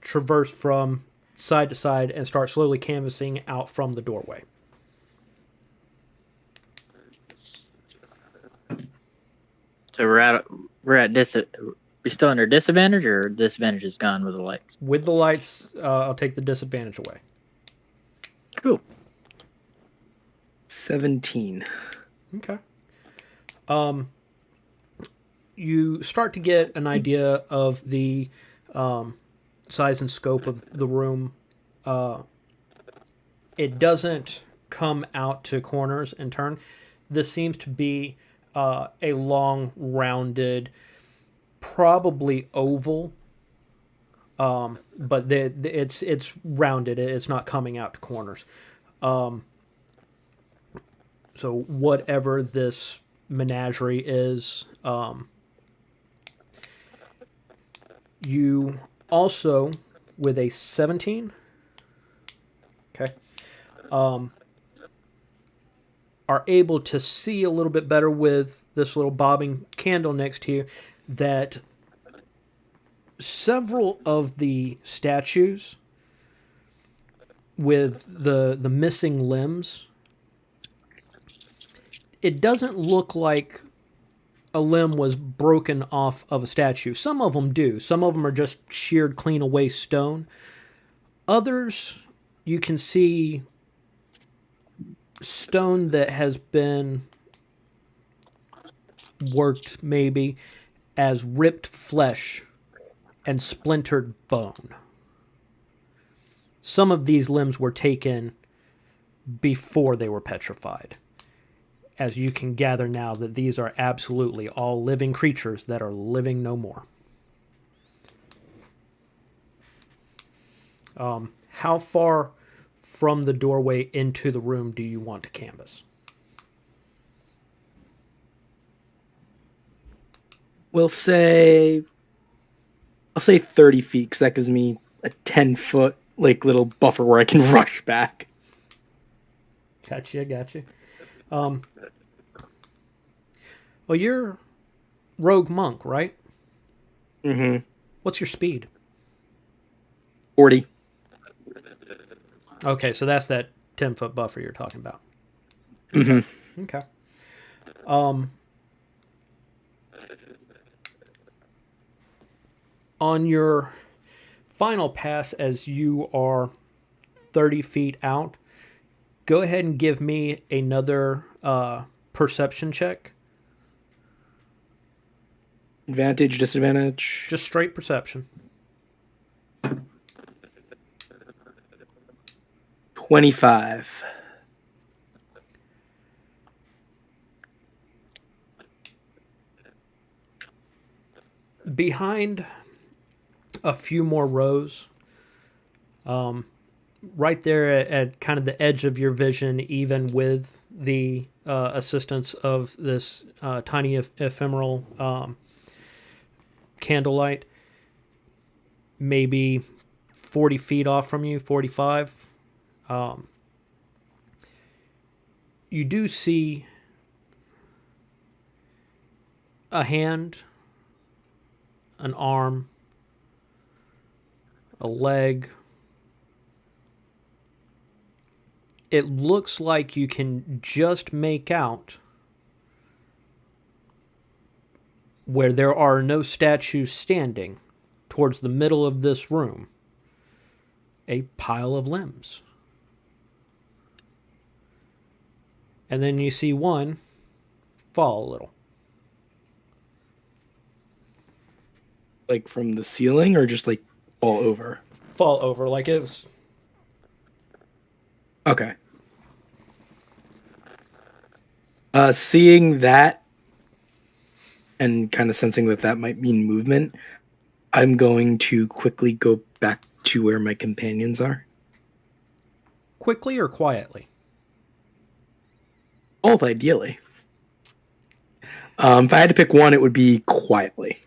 traverse from side to side and start slowly canvassing out from the doorway. So we still under disadvantage, or disadvantage is gone with the lights? With the lights, I'll take the disadvantage away. Cool. 17. Okay. You start to get an idea of the size and scope of the room. It doesn't come out to corners and turn. This seems to be a long, rounded, probably oval, but it's rounded. It's not coming out to corners. So whatever this menagerie is, you also, with a 17, okay, are able to see a little bit better with this little bobbing candle next to you that several of the statues with the missing limbs, it doesn't look like a limb was broken off of a statue. Some of them do. Some of them are just sheared clean away stone. Others, you can see stone that has been worked maybe as ripped flesh and splintered bone. Some of these limbs were taken before they were petrified. As you can gather now that these are absolutely all living creatures that are living no more. How far from the doorway into the room do you want to canvas? I'll say 30 feet, because that gives me a 10-foot like little buffer where I can rush back. Gotcha. Well, you're rogue monk, right? Mm-hmm. What's your speed? 40. Okay, so that's that 10-foot buffer you're talking about. Mm-hmm. Okay. On your final pass, as you are 30 feet out, go ahead and give me another perception check. Advantage, disadvantage. Just straight perception. 25. Behind a few more rows, right there at kind of the edge of your vision, even with the assistance of this tiny ephemeral candlelight, maybe 40 feet off from you, 45. You do see a hand, an arm, a leg. It looks like you can just make out where there are no statues standing towards the middle of this room, a pile of limbs. And then you see one fall a little. Like from the ceiling, or just like fall over? Fall over like it was. Okay. Seeing that and kind of sensing that might mean movement, I'm going to quickly go back to where my companions are. Quickly or quietly? Both, ideally. If I had to pick one, it would be quietly.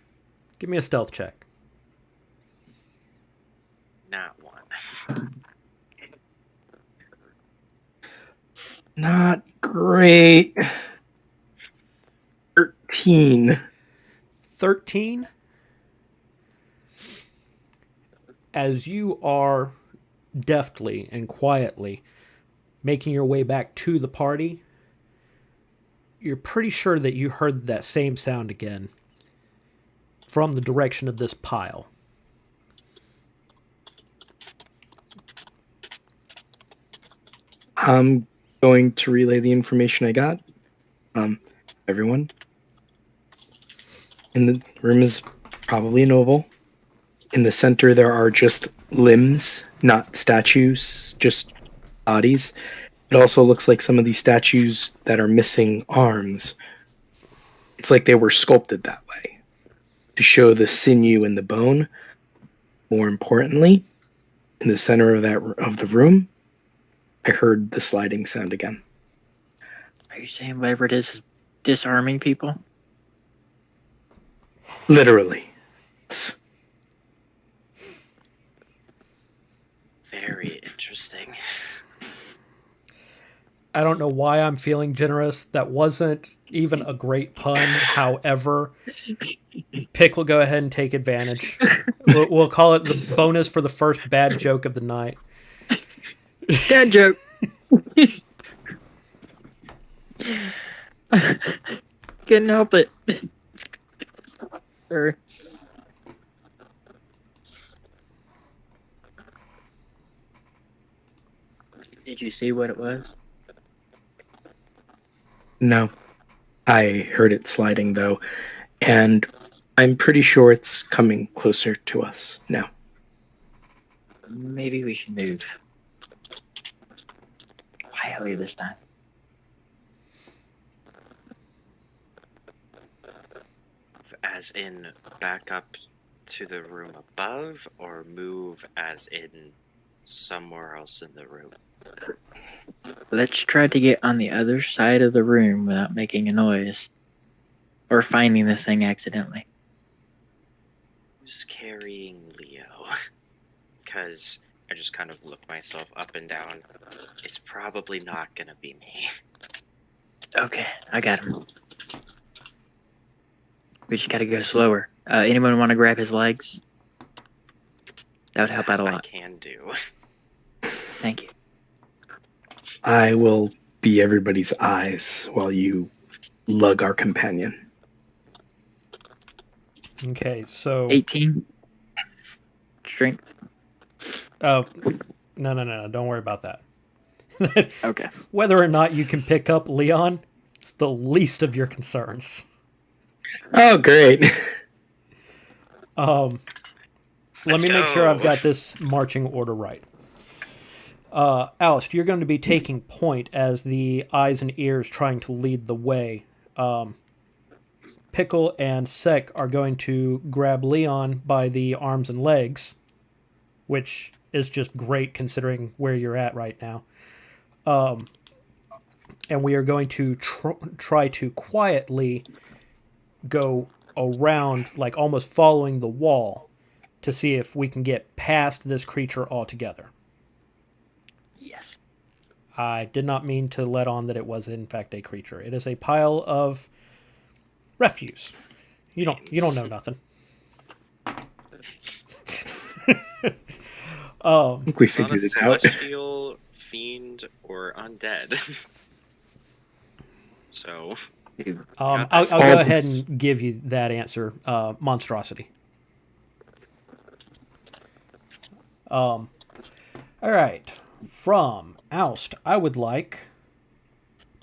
Give me a stealth check. Not one. Not great. 13. 13. As you are deftly and quietly making your way back to the party, you're pretty sure that you heard that same sound again from the direction of this pile. I'm going to relay the information I got. Everyone in the room is probably an oval. In the center, there are just limbs, not statues, just bodies. It also looks like some of these statues that are missing arms. It's like they were sculpted that way to show the sinew and the bone. More importantly, in the center of the room, I heard the sliding sound again. Are you saying whatever it is disarming people? Literally. Very interesting. I don't know why I'm feeling generous. That wasn't even a great pun. However, Pick will go ahead and take advantage. We'll call it the bonus for the first bad joke of the night. Dad joke. Couldn't help it. Sorry. Did you see what it was? No. I heard it sliding, though, and I'm pretty sure it's coming closer to us now. Maybe we should move. Quietly this time. As in back up to the room above, or move as in somewhere else in the room? Let's try to get on the other side of the room without making a noise. Or finding this thing accidentally. Who's carrying Leo? Because I just kind of look myself up and down. It's probably not gonna be me. Okay, I got him. We just gotta go slower. Anyone want to grab his legs? That would help out a I lot. can do. Thank you. I will be everybody's eyes while you lug our companion. Okay, so 18 strength. no, don't worry about that. Okay. Whether or not you can pick up Leon, it's the least of your concerns. Oh, great. Let Let's me make sure go. I've got this marching order right. Alice, you're going to be taking point as the eyes and ears trying to lead the way. Pickle and Sek are going to grab Leon by the arms and legs, which is just great considering where you're at right now. And we are going to try to quietly go around, like almost following the wall, to see if we can get past this creature altogether. Yes. I did not mean to let on that it was in fact a creature. It is a pile of refuse. You don't know nothing. I think we It's not a figured it out. celestial, fiend, or undead. So, I'll go ahead and give you that answer. Monstrosity. All right. From Oust, I would like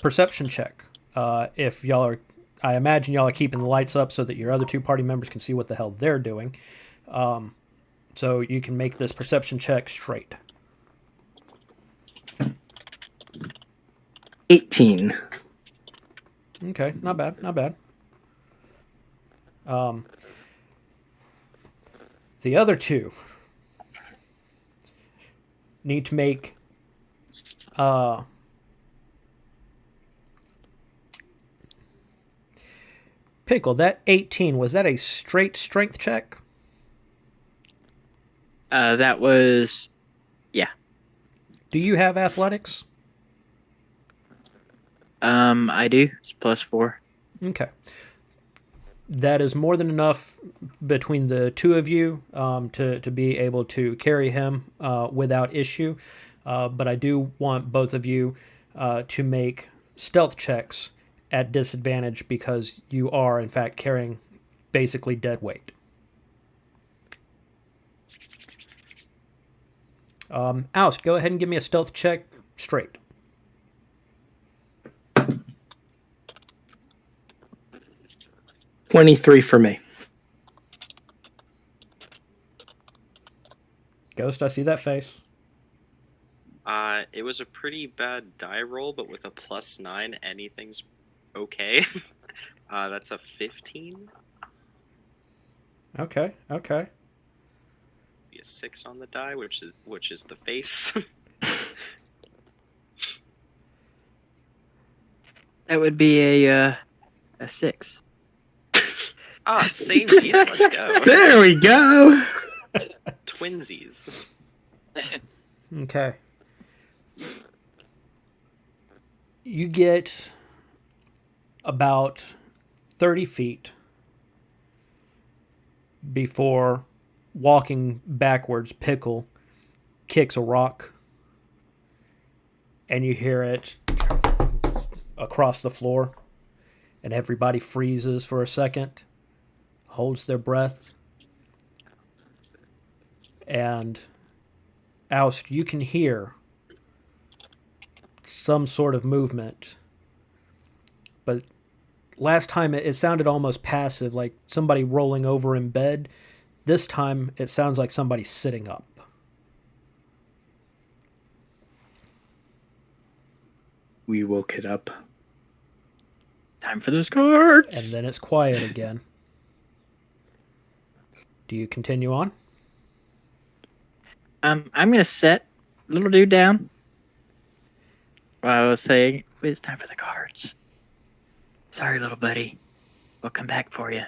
perception check. If y'all are, I imagine y'all are keeping the lights up so that your other two party members can see what the hell they're doing. So you can make this perception check straight. 18. Okay, not bad, not bad. The other two need to make Pickle, that 18, was that a straight strength check? That was... Yeah. Do you have athletics? I do. It's +4. Okay. That is more than enough between the two of you to be able to carry him without issue. But I do want both of you to make stealth checks at disadvantage because you are, in fact, carrying basically dead weight. Oust, go ahead and give me a stealth check straight. $23 for me. Ghost, I see that face. it was a pretty bad die roll, but with a +9, anything's okay. That's a 15. Okay. Be a 6 on the die, which is the face. That would be a 6. Ah, samesies. Let's go. There we go. Twinsies. Okay. You get about 30 feet before walking backwards, Pickle kicks a rock and you hear it across the floor and everybody freezes for a second, holds their breath, and Oust, you can hear some sort of movement, but last time it sounded almost passive, like somebody rolling over in bed. This time it sounds like somebody sitting up. We woke it up. Time for those cards. And then it's quiet again. Do you continue on? I'm gonna set little dude down. I was saying it's time for the cards. Sorry, little buddy. We'll come back for you.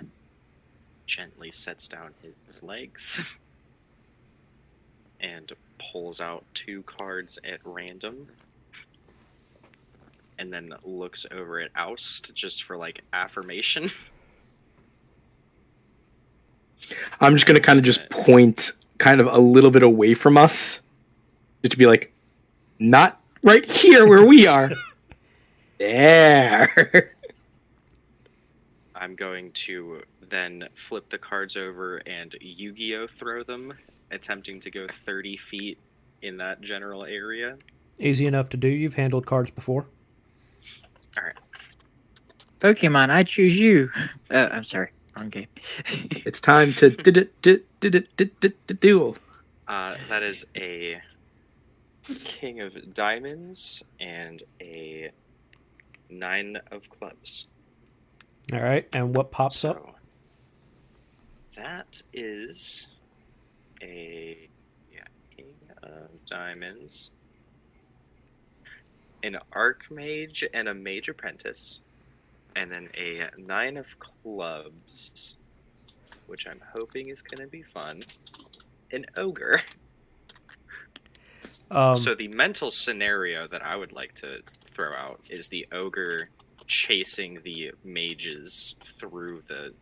Gently sets down his legs and pulls out 2 cards at random. And then looks over at Oust just for like affirmation. I'm just gonna kind of just point kind of a little bit away from us, just to be like, not right here where we are. There. I'm going to then flip the cards over and Yu-Gi-Oh throw them, attempting to go 30 feet in that general area. Easy enough to do. You've handled cards before. All right. Pokemon, I choose you. I'm sorry, wrong game. It's time to duel. That is a King of Diamonds and a 9 of Clubs. All right. And what pops up? So that is a King of Diamonds, an Archmage and a Mage Apprentice, and then a 9 of Clubs, which I'm hoping is going to be fun, an Ogre. So the mental scenario that I would like to throw out is the Ogre chasing the mages through the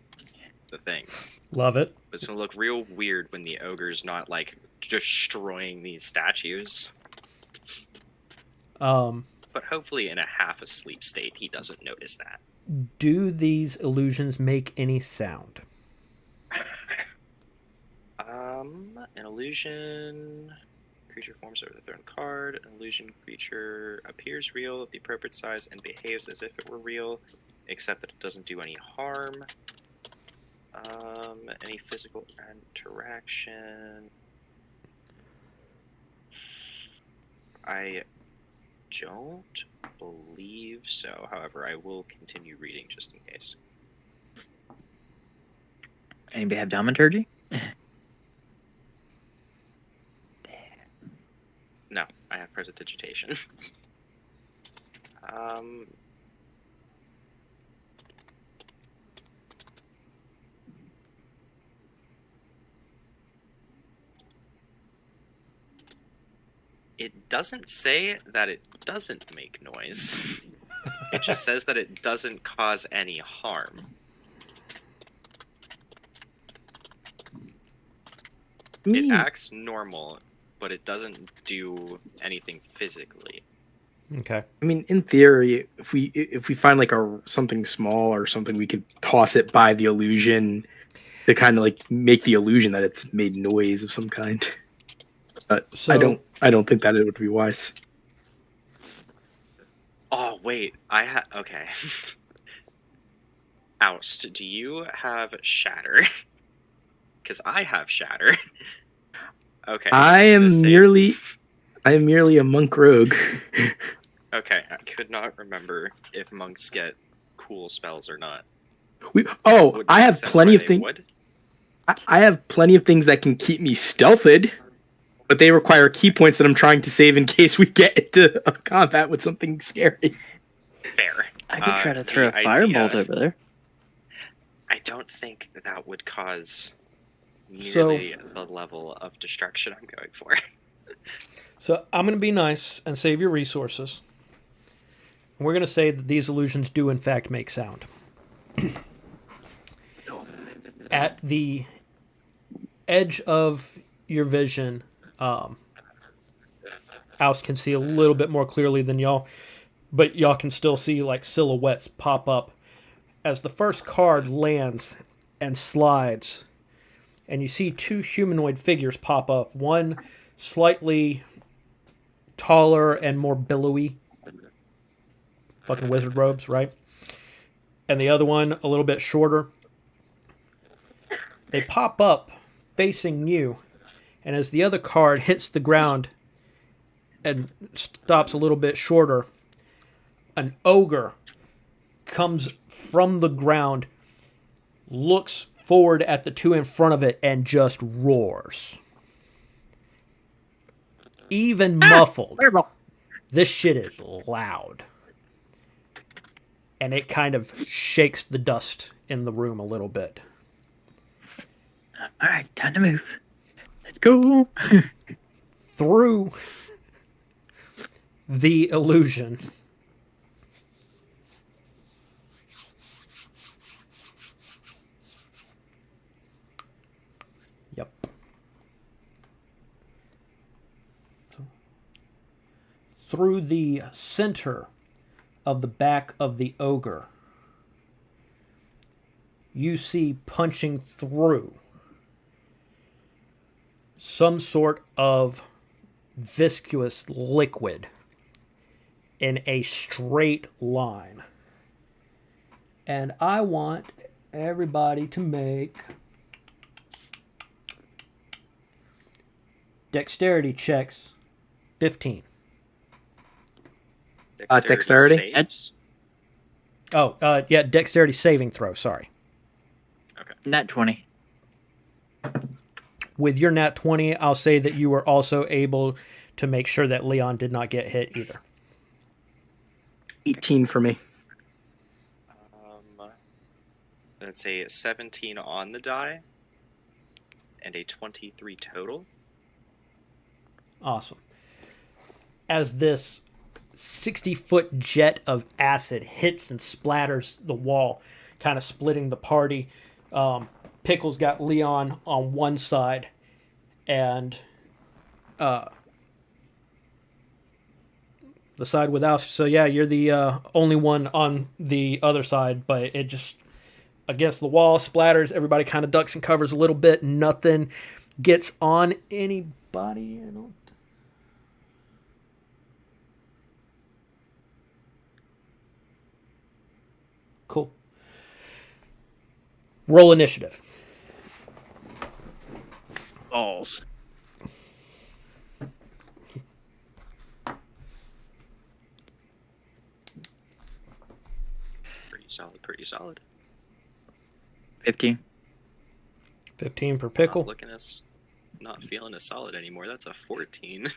thing. Love it. It's going to look real weird when the Ogre's not, like, destroying these statues. But hopefully in a half-asleep state, he doesn't notice that. Do these illusions make any sound? An illusion creature forms over the thrown card. An illusion creature appears real of the appropriate size and behaves as if it were real, except that it doesn't do any harm. Any physical interaction. I don't believe so. However, I will continue reading just in case. Anybody have Domaturgy? No, I have Prestidigitation. It doesn't say that it doesn't make noise. It just says that it doesn't cause any harm. It acts normal, but it doesn't do anything physically. Okay. I mean, in theory, if we find like something small or something, we could toss it by the illusion to kind of like make the illusion that it's made noise of some kind. But So, I don't think that it would be wise. Oh, wait. Okay. Oust, do you have Shatter? Because I have Shatter. Okay. I am merely a monk rogue. Okay, I could not remember if monks get cool spells or not. I have plenty of things. I have plenty of things that can keep me stealthed, but they require key points that I'm trying to save in case we get into a combat with something scary. Fair. I could try to The throw a idea- firebolt over there. I don't think that would cause So- nearly the level of destruction I'm going for. So I'm going to be nice and save your resources. And we're going to say that these illusions do in fact make sound. At the edge of your vision, Oust can see a little bit more clearly than y'all, but y'all can still see like silhouettes pop up as the first card lands and slides, and you see two humanoid figures pop up. One slightly taller and more billowy. Fucking wizard robes, right? And the other one a little bit shorter. They pop up facing you, and as the other card hits the ground and stops a little bit shorter, an ogre comes from the ground, looks forward at the two in front of it, and just roars. Even muffled. Firebolt. This shit is loud. And it kind of shakes the dust in the room a little bit. All right, time to move. Let's go. Through the illusion, yep. Through the center of the back of the ogre, you see punching through some sort of viscous liquid in a straight line. And I want everybody to make dexterity checks 15. Dexterity? Saves? Oh, yeah, dexterity saving throw, sorry. Nat 20. With your nat 20, I'll say that you were also able to make sure that Leon did not get hit either. 18 for me. Let's say 17 on the die and a 23 total. Awesome. As this 60-foot jet of acid hits and splatters the wall, kind of splitting the party, Pickle's got Leon on one side, and the side without. So yeah, you're the only one on the other side, but it just against the wall splatters. Everybody kind of ducks and covers a little bit. Nothing gets on anybody. I don't. Cool. Roll initiative. Balls. Pretty solid. 15. 15 for Pickle. Not feeling as solid anymore. That's a 14.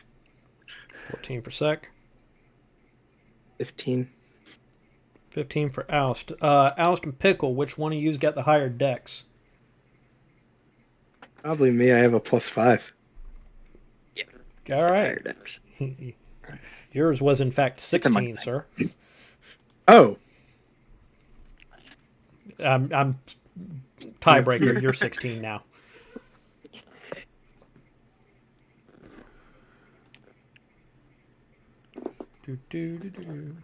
14 for Sec. 15. 15 for Oust. Oust and Pickle, which one of you's got the higher dex? Probably me. I have a +5. All right. Yours was, in fact, 16, sir. Oh. I'm tiebreaker. You're 16 now. Do.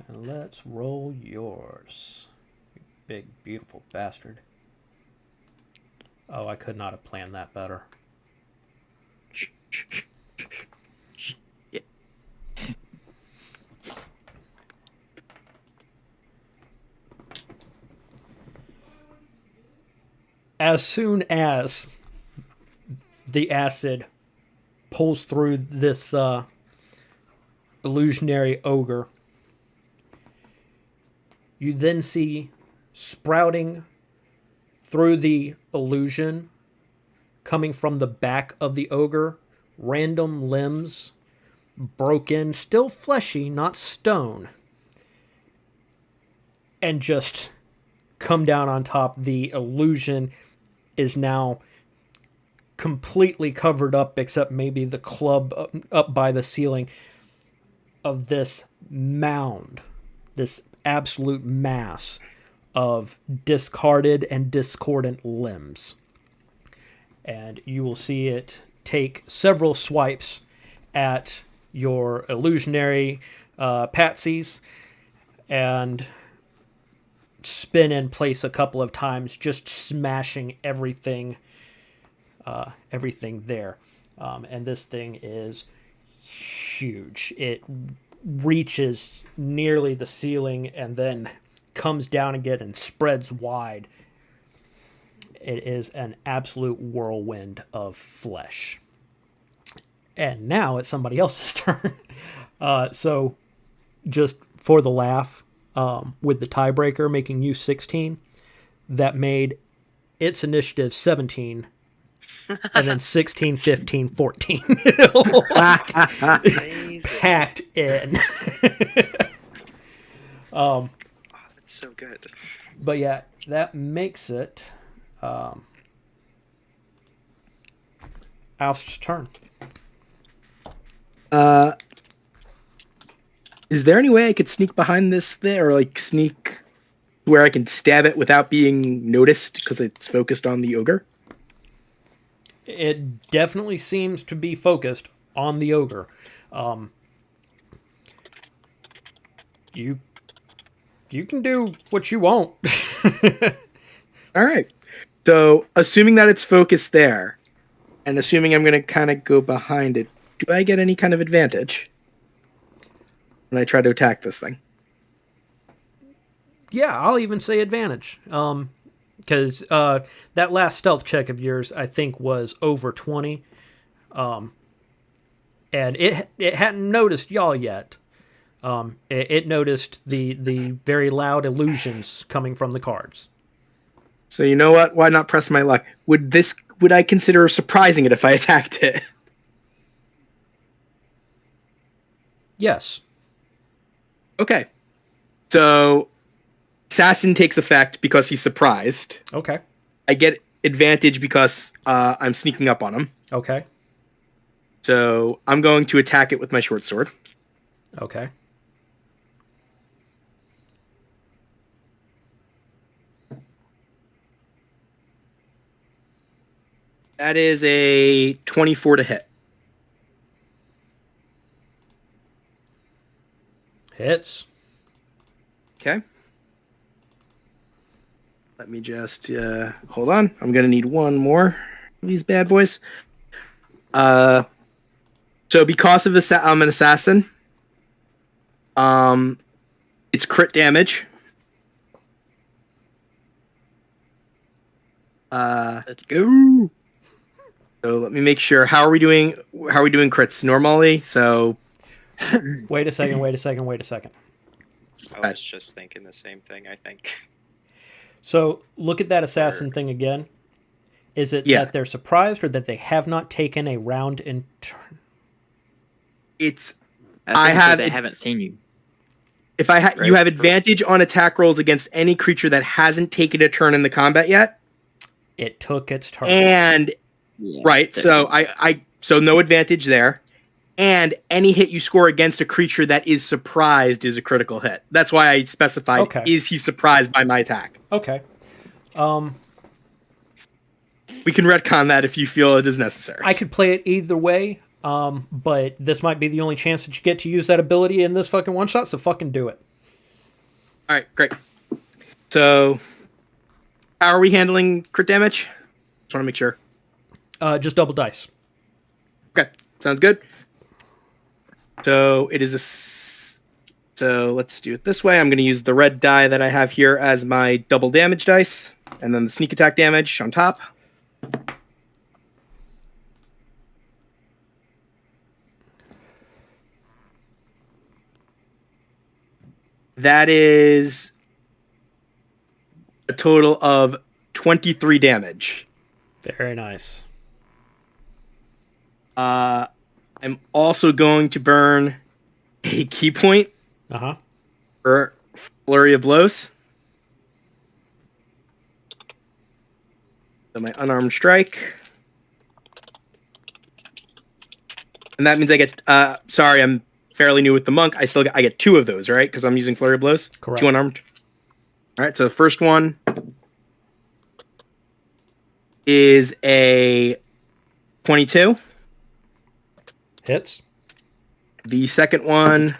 And let's roll yours. You big, beautiful bastard. Oh, I could not have planned that better. As soon as the acid pulls through this illusionary ogre, you then see sprouting through the illusion coming from the back of the ogre, random limbs, broken, still fleshy, not stone, and just come down on top. The illusion is now completely covered up, except maybe the club up by the ceiling, of this mound, this absolute mass of discarded and discordant limbs. And you will see it take several swipes at your illusionary patsies and spin in place a couple of times, just smashing everything there. And this thing is huge. It reaches nearly the ceiling and then comes down again and spreads wide. It is an absolute whirlwind of flesh. And now it's somebody else's turn. So just for the laugh, with the tiebreaker making you 16, that made its initiative 17, and then 16, 15, 14. Amazing. Packed in. That's so good. But yeah, that makes it Alf's turn. Is there any way I could sneak behind this thing, or like sneak where I can stab it without being noticed because it's focused on the ogre? It definitely seems to be focused on the ogre. You can do what you want. All right. So, assuming that it's focused there, and assuming I'm going to kind of go behind it, do I get any kind of advantage when I try to attack this thing? Yeah, I'll even say advantage. Because that last stealth check of yours, I think, was over 20. And it hadn't noticed y'all yet. It noticed the very loud illusions coming from the cards. So you know what? Why not press my luck? Would I consider surprising it if I attacked it? Yes. Okay. So assassin takes effect because he's surprised. Okay. I get advantage because I'm sneaking up on him. Okay. So I'm going to attack it with my short sword. Okay. That is a 24 to hit. Hits. Okay. Let me just hold on. I'm gonna need one more of these bad boys. So because of I'm an assassin, it's crit damage. Let's go. So let me make sure. How are we doing crits normally? So Wait a second. I was just thinking the same thing, I think. So look at that assassin thing again. Is it Yeah. that they're surprised or that they have not taken a round in turn? it's I think have that they it- haven't seen you. if I you have advantage on attack rolls against any creature that hasn't taken a turn in the combat yet. It took its turn. And Yeah, right, so so no advantage there. And any hit you score against a creature that is surprised is a critical hit. That's why I specified, Okay. Is he surprised by my attack? Okay. We can retcon that if you feel it is necessary. I could play it either way, but this might be the only chance that you get to use that ability in this fucking one shot, so fucking do it. All right, great. So, how are we handling crit damage? Just want to make sure. Just double dice. Okay, sounds good. So it is so let's do it this way. I'm going to use the red die that I have here as my double damage dice, and then the sneak attack damage on top. That is a total of 23 damage. Very nice. I'm also going to burn a key point for Flurry of Blows. So my unarmed strike. And that means I get, sorry, I'm fairly new with the monk. I get 2 of those, right? Because I'm using Flurry of Blows. Correct. 2 unarmed. All right, so the first one is a 22. Hits. The second one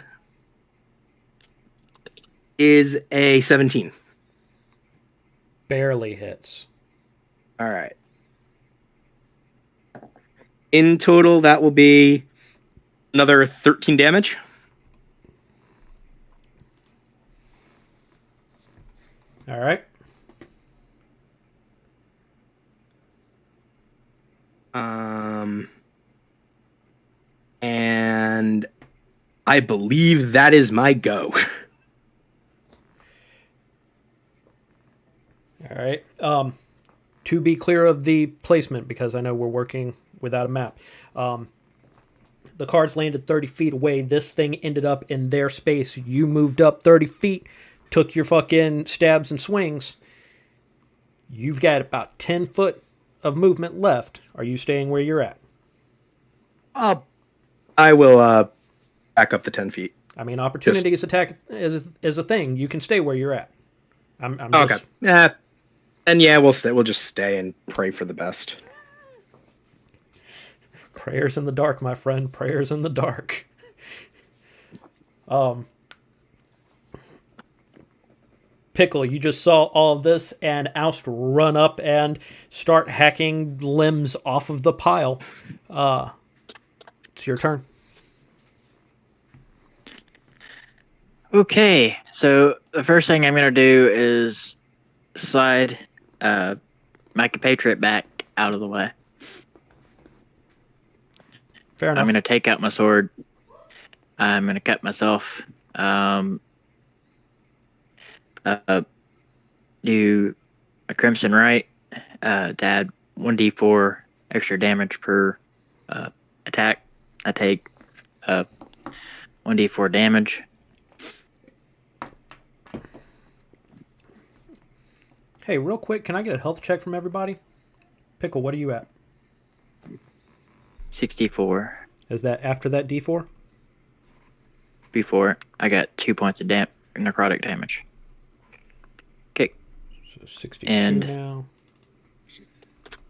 is a 17. Barely hits. All right. In total, that will be another 13 damage. All right. And I believe that is my go. All right. To be clear of the placement, because I know we're working without a map. The cards landed 30 feet away. This thing ended up in their space. You moved up 30 feet, took your fucking stabs and swings. You've got about 10 foot of movement left. Are you staying where you're at? I will back up the 10 feet. I mean, opportunity is a thing. You can stay where you're at. I'm Okay. just... Yeah. And yeah, we'll stay. We'll just stay and pray for the best. Prayers in the dark, my friend. Prayers in the dark. Pickle, you just saw all of this, and Oust run up and start hacking limbs off of the pile. It's your turn. Okay, so the first thing I'm going to do is slide my compatriot back out of the way. Fair enough. I'm going to take out my sword. I'm going to cut myself. Do a Crimson Right. To add 1d4 extra damage per attack. I take 1d4 damage. Hey, real quick, can I get a health check from everybody? Pickle, what are you at? 64. Is that after that D4? Before I got 2 points of necrotic damage. Okay. So 62 And now.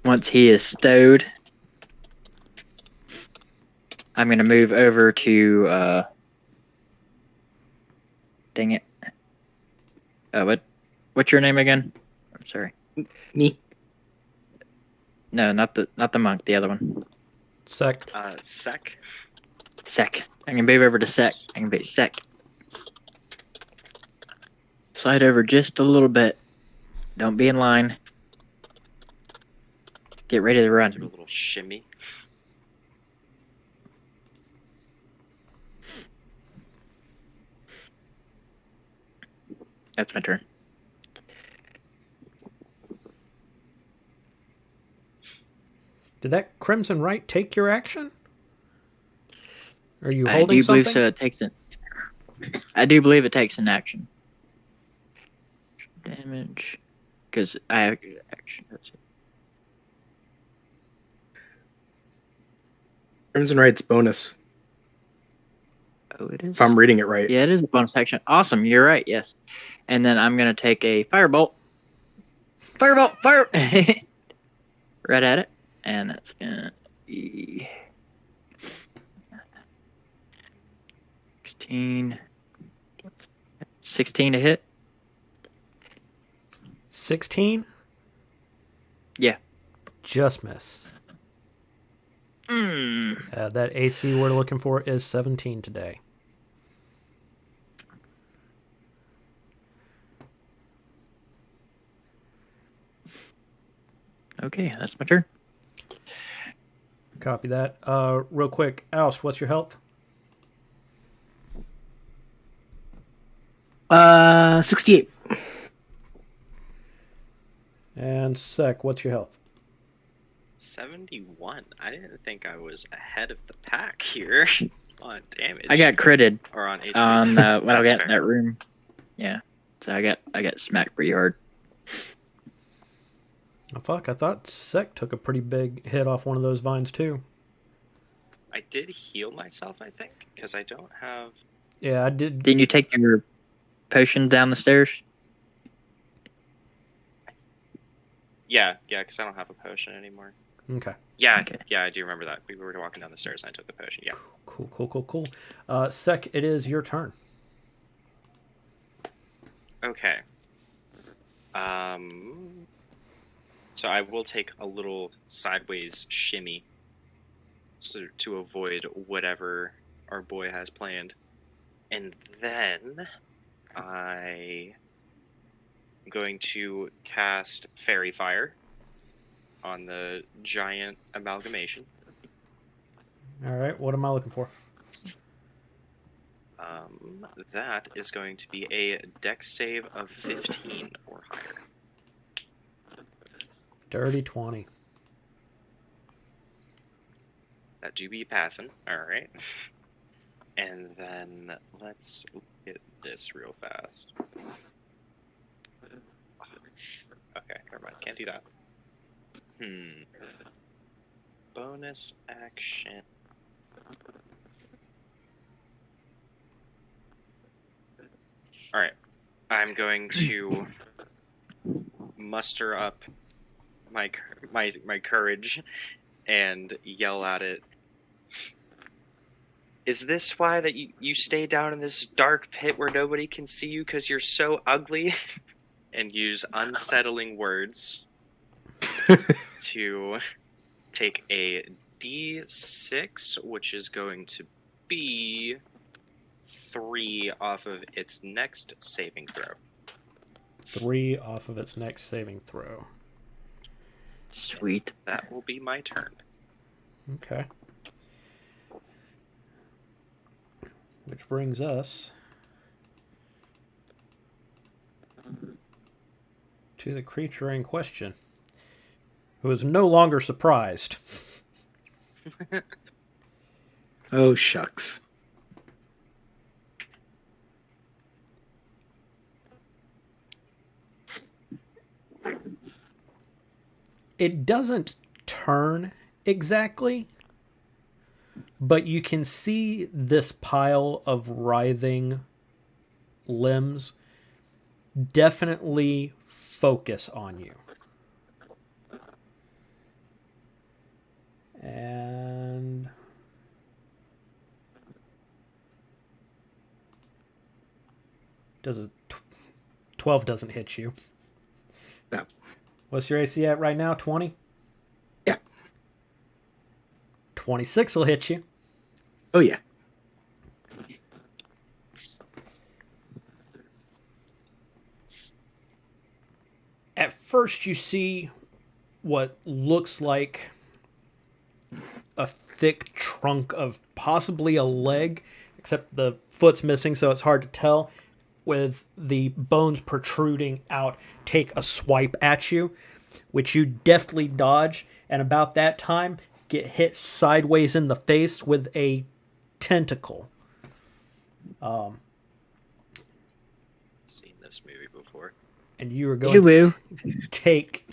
once he is stowed, I'm going to move over to, dang it. What's your name again? I'm sorry. Me. No, not the monk, the other one. Sec. Sec. Sec. I can move over to Sec. I can be Sec. Slide over just a little bit. Don't be in line. Get ready to Do a run. little shimmy. That's my turn. Did that Crimson Right take your action? Are you I holding do something? believe so. It takes an. I do believe it takes an action. Damage, because I have action. That's it. Crimson Right's bonus. Oh, it is. If I'm reading it right. Yeah, it is a bonus action. Awesome. You're right. Yes. And then I'm gonna take a firebolt. Firebolt. Fire. Right at it, and that's gonna be 16 to hit. 16? Yeah. Just miss. That AC we're looking for is 17 today. Okay, that's my turn. Copy that. Real quick, Oust, what's your health? 68. And Sec, what's your health? 71. I didn't think I was ahead of the pack here on damage. I got critted or on HP. on when I That's got in fair. that room. Yeah, so I got smacked pretty hard. Oh, fuck, I thought Sec took a pretty big hit off one of those vines too. I did heal myself, I think, because I don't have. Yeah, I did. Didn't you take your potion down the stairs? Yeah, because I don't have a potion anymore. Okay. Yeah, Okay. yeah, I do remember that. We were walking down the stairs and I took the potion. Yeah. Cool. Sec, it is your turn. Okay. So I will take a little sideways shimmy to avoid whatever our boy has planned. And then I'm going to cast Fairy Fire on the giant amalgamation. All right, what am I looking for? That is going to be a dex save of 15 or higher. Dirty 20. That do be passing. All right. And then let's look at this real fast. Okay, never mind. Can't do that. Bonus action. All right. I'm going to muster up my courage and yell at it. Is this why that you stay down in this dark pit where nobody can see you because you're so ugly? And use unsettling words to take a D6, which is going to be 3 off of its next saving throw. 3 off of its next saving throw. Sweet. That will be my turn. Okay. Which brings us to the creature in question, who is no longer surprised. Oh, shucks. It doesn't turn exactly, but you can see this pile of writhing limbs definitely focus on you. And does a 12 doesn't hit you. No. What's your AC at right now? 20? Yeah. 26 will hit you. Oh, yeah. At first, you see what looks like a thick trunk of possibly a leg, except the foot's missing, so it's hard to tell, with the bones protruding out, take a swipe at you, which you deftly dodge, and about that time, get hit sideways in the face with a tentacle. Seen this movie before. And you are going Ew. to take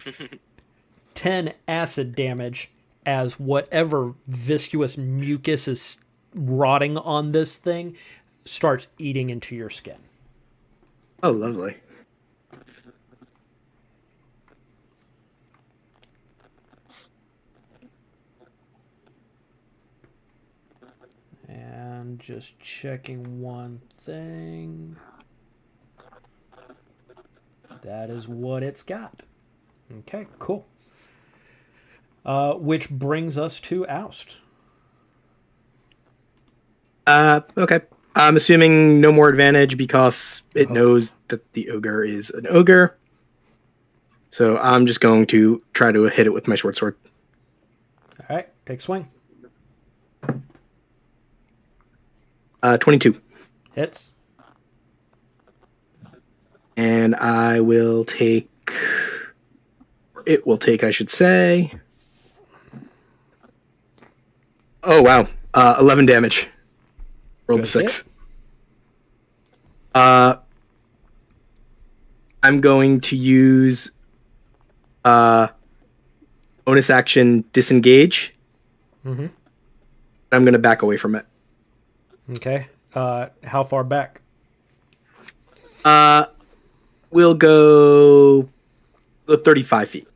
10 acid damage as whatever viscous mucus is rotting on this thing starts eating into your skin. Oh, lovely. And just checking one thing. That is what it's got. Okay, cool. Which brings us to Oust. Okay. I'm assuming no more advantage because it knows that the ogre is an ogre. So I'm just going to try to hit it with my short sword. All right, take swing. 22. Hits. And I will take... It will take, I should say... Oh wow. 11 damage. Rolled a Good 6. hit. I'm going to use bonus action disengage. Mm-hmm. I'm going to back away from it. Okay. How far back? We'll go 35 feet.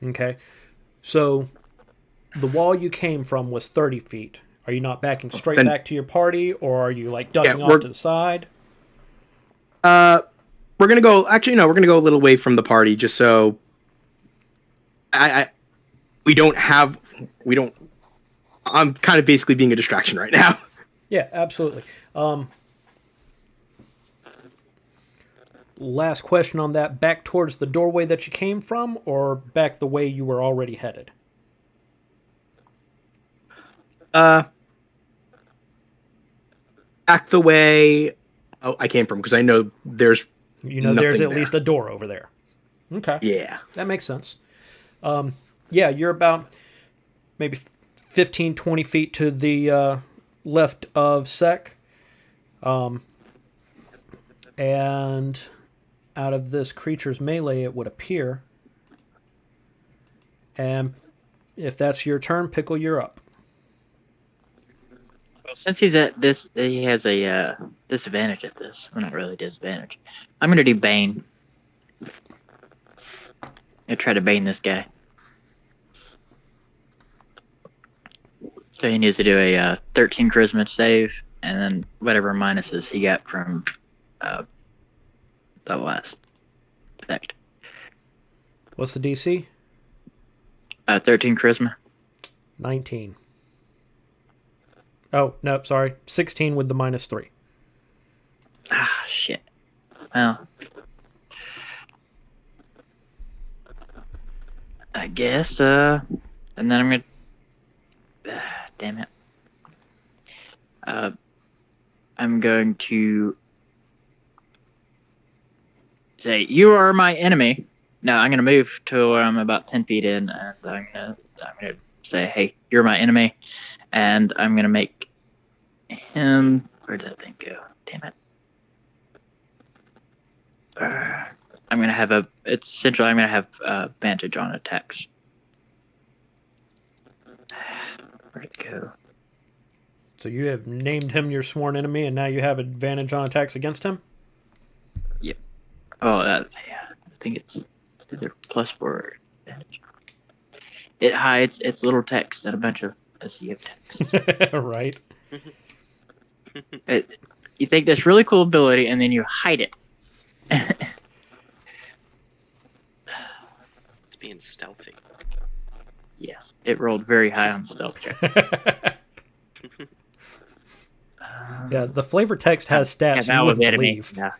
Okay. So the wall you came from was 30 feet. Are you not backing straight Then- back to your party, or are you like ducking Yeah, off we're- to the side? We're going to go, actually, no, we're going to go a little way from the party just so we don't, I'm kind of basically being a distraction right now. Yeah, absolutely. Last question on that. Back towards the doorway that you came from, or back the way you were already headed? Back the way I came from because I know there's You know, there's nothing at there. least a door over there. Okay. Yeah. That makes sense. Yeah, you're about maybe 15, 20 feet to the left of Sec. And out of this creature's melee, it would appear. And if that's your turn, Pickle, you're up. Well, since he's at this, he has a disadvantage at this. Well, not really disadvantage. I'm gonna do Bane. I'll try to Bane this guy. So he needs to do a 13 charisma save, and then whatever minuses he got from the last effect. What's the DC? 13 charisma. 19. Oh, no, sorry. 16 with the -3. Ah, shit. Well, I guess, and then I'm gonna. Damn it. I'm going to say, "You are my enemy." No, I'm gonna move to where I'm about 10 feet in, and I'm gonna say, "Hey, you're my enemy," and I'm gonna make him. Where did that thing go? Damn it. I'm gonna have I'm gonna have advantage on attacks. Where'd it go? So you have named him your sworn enemy, and now you have advantage on attacks against him? Yep. Oh, yeah. I think it's either +4 advantage. It hides its little text and a bunch of SEO text. Right. You take this really cool ability and then you hide it. It's being stealthy. Yes, it rolled very high on stealth check. Yeah, the flavor text has stats that you was wouldn't enemy. believe. Yeah.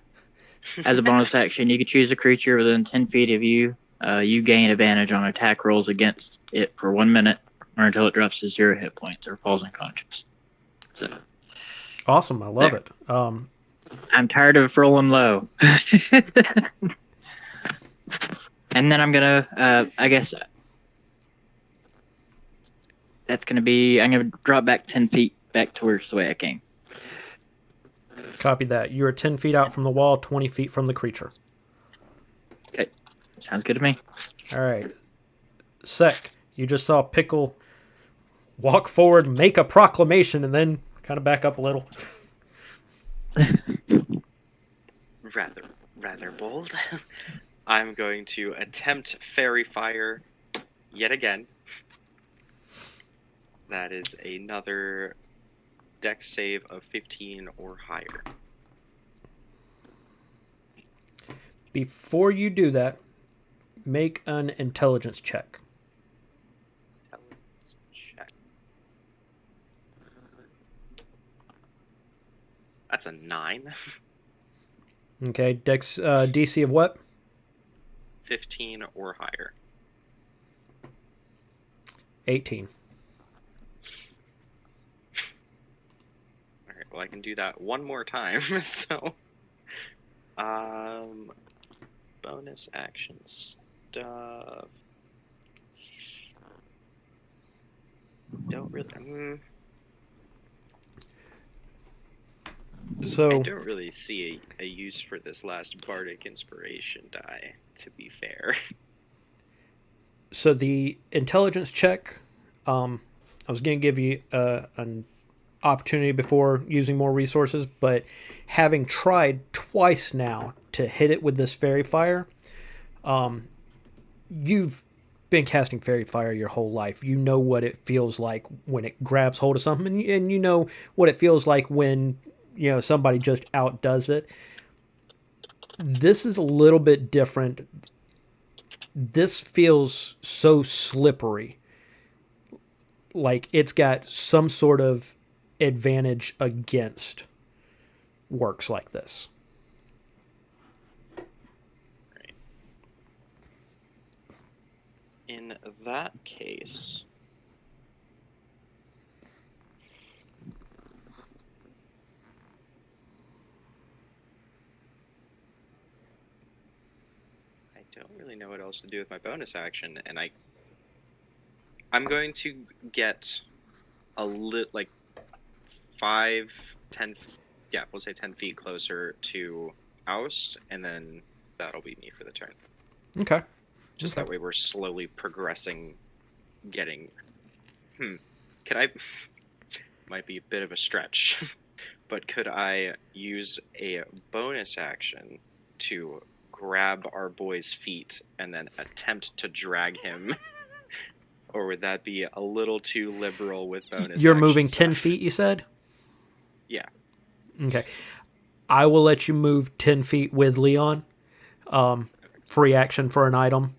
As a bonus action, you can choose a creature within 10 feet of you. You gain advantage on attack rolls against it for 1 minute or until it drops to 0 hit points or falls unconscious. So Awesome, I love it. I'm tired of rolling low. And then I'm gonna, I guess, that's gonna be. I'm gonna drop back 10 feet back towards the way I came. Copy that. You are 10 feet out from the wall, 20 feet from the creature. Okay, sounds good to me. All right. Sec, you just saw Pickle walk forward, make a proclamation, and then kind of back up a little. Rather bold. I'm going to attempt fairy fire yet again. That is another dex save of 15 or higher. Before you do that, make an intelligence check. Intelligence check. That's a 9. Okay, Dex DC of what? 15 or higher. 18. Alright, well I can do that one more time, so bonus action stuff. don't really. I So don't really see a use for this last bardic inspiration die. To be fair. so the intelligence check, I was going to give you an opportunity before using more resources, but having tried twice now to hit it with this fairy fire, you've been casting fairy fire your whole life. You know what it feels like when it grabs hold of something, and you know what it feels like when somebody just outdoes it. This is a little bit different. This feels so slippery, like it's got some sort of advantage against works like this. Right. In that case, I don't really know what else to do with my bonus action, and I'm going to get a like 5, 10, yeah, we'll say 10 feet closer to Oust, and then that'll be me for the turn. Okay. Just that way we're slowly progressing, getting... Can I... Might be a bit of a stretch, but could I use a bonus action to grab our boy's feet and then attempt to drag him? Or would that be a little too liberal with bonus You're action moving stuff? 10 feet, you said? Yeah. Okay. I will let you move 10 feet with Leon. Free action for an item.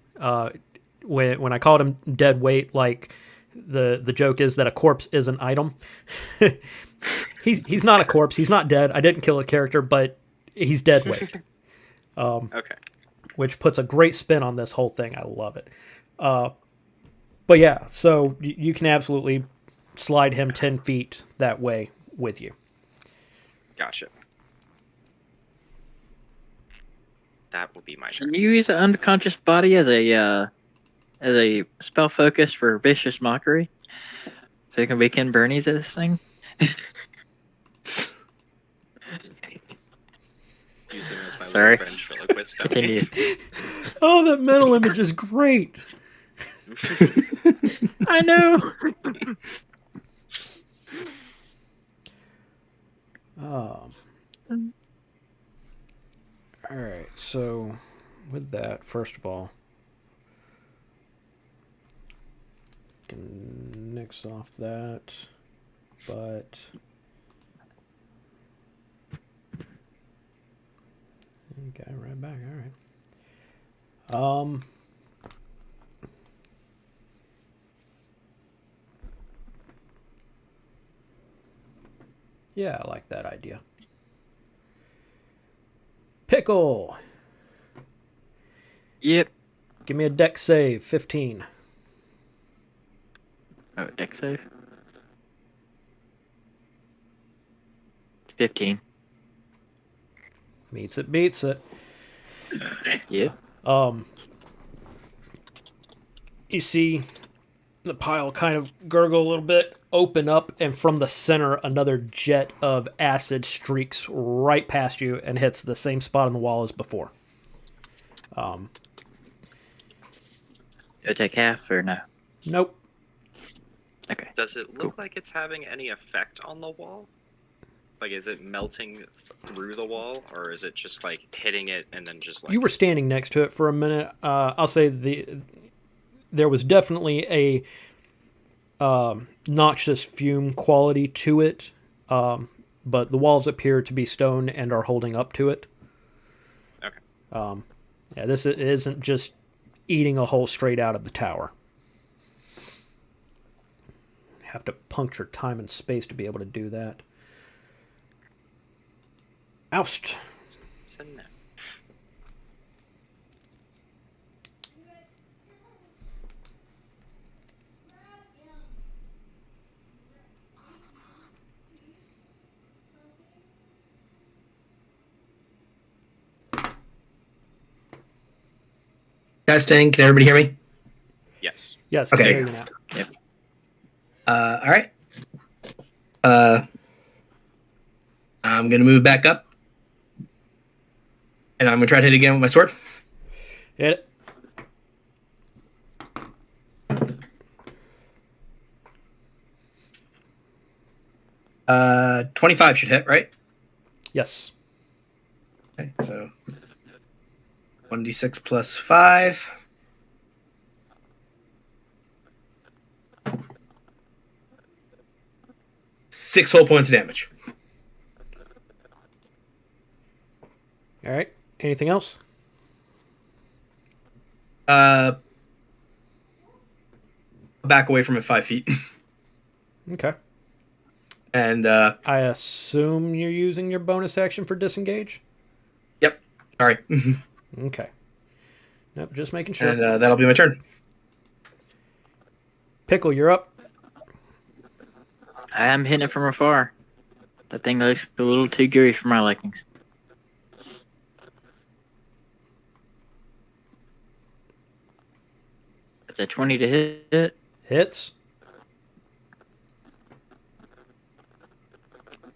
When I called him dead weight, like the joke is that a corpse is an item. He's not a corpse. He's not dead. I didn't kill a character, but he's dead weight. Okay. Which puts a great spin on this whole thing. I love it. But yeah, so you can absolutely slide him 10 feet that way with you. Gotcha. That will be my Can turn. you use an unconscious body as a spell focus for vicious mockery? So you can be Ken Bernie's at this thing? Use him as my Sorry. little ventriloquist dummy. Continue. Oh, that mental image is great. I know. All right, so with that, first of all, can nix off that, but got it right back. All right. Yeah, I like that idea. Pickle. Yep. Give me a deck save, 15. Oh, deck save. 15. Meets it, beats it. Yep. You see the pile kind of gurgle a little bit, open up, and from the center, another jet of acid streaks right past you and hits the same spot on the wall as before. Do I take half or no? Nope. Okay. Does it look like it's having any effect on the wall? Like, is it melting through the wall, or is it just, like, hitting it and then just, like... You were standing next to it for a minute. I'll say there was definitely a noxious fume quality to it, but the walls appear to be stone and are holding up to it. Okay. Yeah, this isn't just eating a hole straight out of the tower. Have to puncture time and space to be able to do that. Oust. So no. Testing. Can everybody hear me? Yes. Yes, Okay. I can hear you now. Yep. All right. I'm gonna move back up, and I'm gonna try to hit again with my sword. Hit it. 25 should hit, right? Yes. Okay, so 1d6 plus 5. Six whole points of damage. All right. Anything else? Back away from it 5 feet. Okay. And I assume you're using your bonus action for disengage? yep. Sorry. Okay. Nope, just making sure. And that'll be my turn. Pickle, you're up. I am hitting it from afar. That thing looks a little too gooey for my likings. It's a 20 to hit. Hits.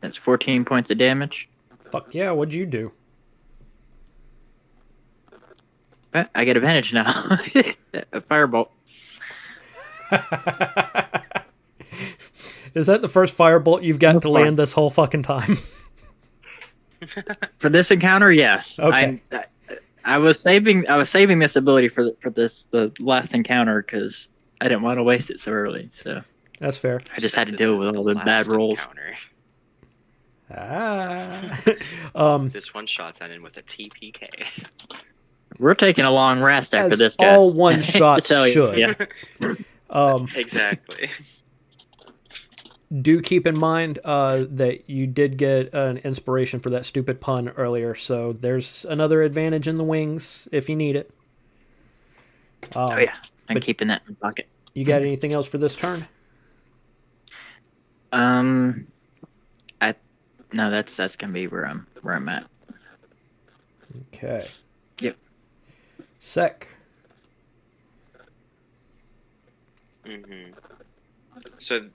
That's 14 points of damage. Fuck yeah, what'd you do? I get advantage now. A firebolt. Is that the first firebolt you've got to land this whole fucking time? For this encounter, yes. Okay. I was saving this ability for the last encounter because I didn't want to waste it so early. So That's fair. I just had to deal with all the bad rolls. Encounter. This one shot's ending with a TPK. We're taking a long rest after as this, guys. all one shots Tell you, should. yeah. Exactly. Do keep in mind that you did get an inspiration for that stupid pun earlier, so there's another advantage in the wings if you need it. Oh yeah, I'm but- keeping that in my pocket. You got anything else for this turn? No, that's gonna be where I'm at. Okay. Yep. Sec. Mm-hmm. So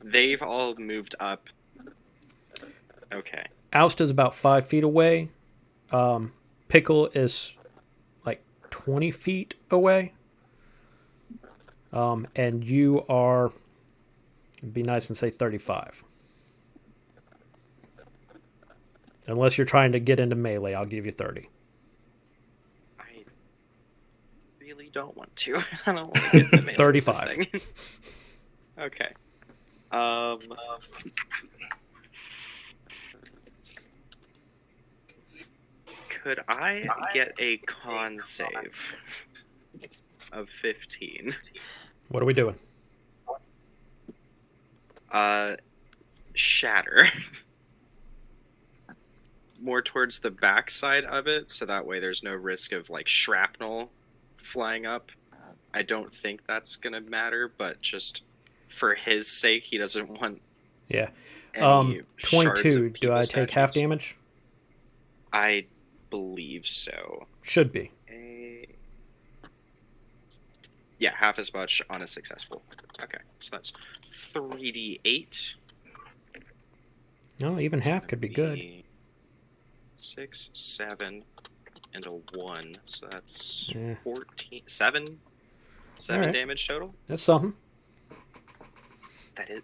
they've all moved up. Okay. Oust is about 5 feet away. Pickle is like 20 feet away. And you are, it'd be nice and say 35. Unless you're trying to get into melee, I'll give you 30. I really don't want to. I don't want to get the melee 35. with this thing. Okay. Could I get a con save of 15? What are we doing? Shatter. More towards the back side of it, so that way there's no risk of like shrapnel flying up. I don't think that's gonna matter, but just for his sake, he doesn't want. Yeah. Any shards 22. of Do I people take half statues. damage? I believe so. Should be. Yeah, half as much on a successful. Okay, so that's 3d8. No, even half could be good. 6, 7, and a 1. So that's Yeah. 14. 7 Alright. damage total. That's something.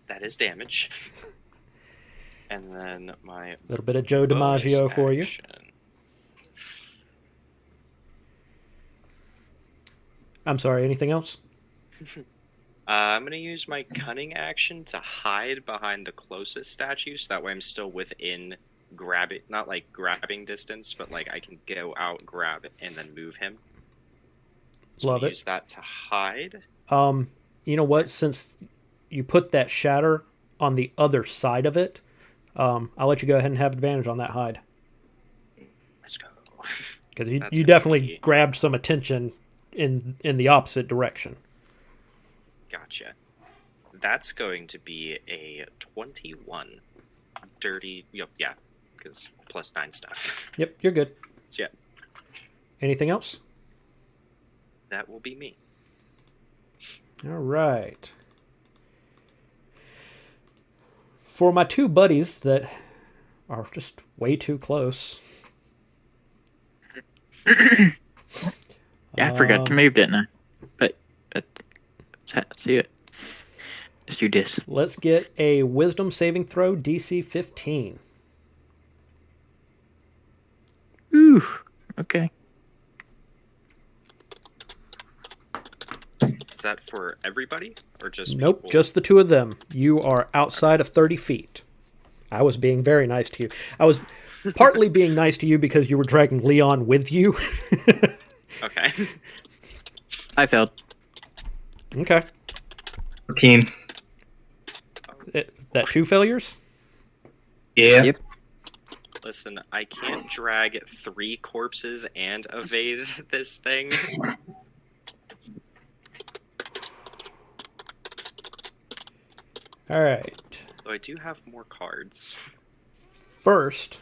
That is damage. And then my A little bit of Joe bonus DiMaggio for you. action. I'm sorry, anything else? I'm going to use my cunning action to hide behind the closest statue, so that way I'm still within not like grabbing distance, but like I can go out, grab it, and then move him. So Love it. Use that to hide. You know what? Since you put that shatter on the other side of it, I'll let you go ahead and have advantage on that hide. Let's go. Because That's you gonna definitely be- grabbed some attention in the opposite direction. Gotcha. That's going to be a 21. Dirty. Yep, yeah, because +9 stuff. Yep, you're good. So yeah, Anything else? that will be me. All right. For my two buddies that are just way too close. Yeah, I forgot to move, didn't I? But let's see it. Let's do this. Let's get a wisdom saving throw, DC 15. Ooh, okay. Is that for everybody or just Nope, people? just the two of them. You are outside of 30 feet. I was being very nice to you. I was partly being nice to you because you were dragging Leon with you. Okay. I failed. Okay. 14. That two failures? Yeah. Yep. Listen, I can't drag 3 corpses and evade this thing. All right. Though I do have more cards. First,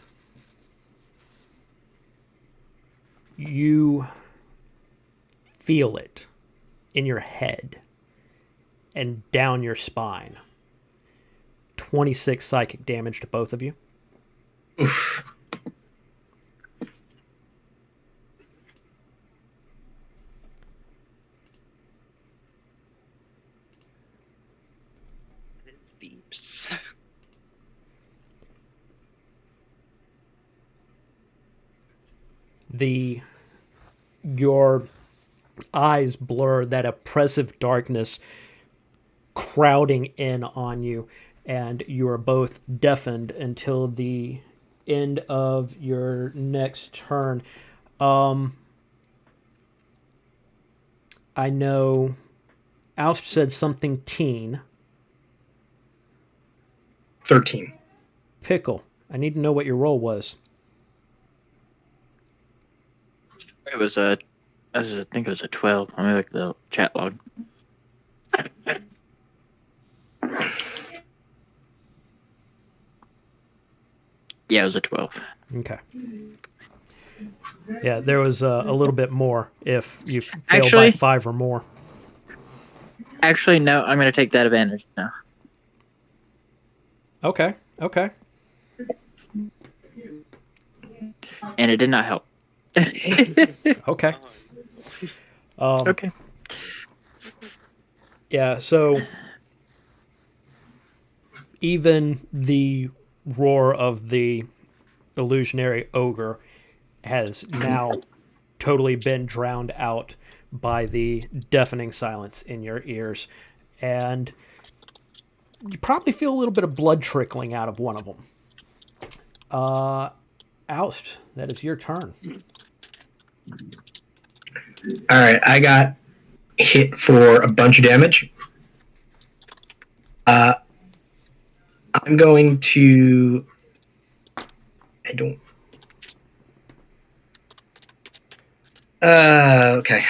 you feel it in your head and down your spine. 26 psychic damage to both of you. Oof. It is deeps. Your eyes blur, that oppressive darkness crowding in on you, and you are both deafened until the end of your next turn. I know Oust said something teen. 13. Pickle, I need to know what your roll was. It was I think it was a 12. Let me look at the chat log. Yeah, it was a 12. Okay. Yeah, there was a little bit more if you failed by Actually- 5 or more. Actually, no, I'm going to take that advantage now. Okay. And it did not help. Okay. Okay. Yeah, so even the roar of the illusionary ogre has now totally been drowned out by the deafening silence in your ears. And you probably feel a little bit of blood trickling out of one of them. Oust, that is your turn. All right, I got hit for a bunch of damage. I'm going to. I don't. Okay.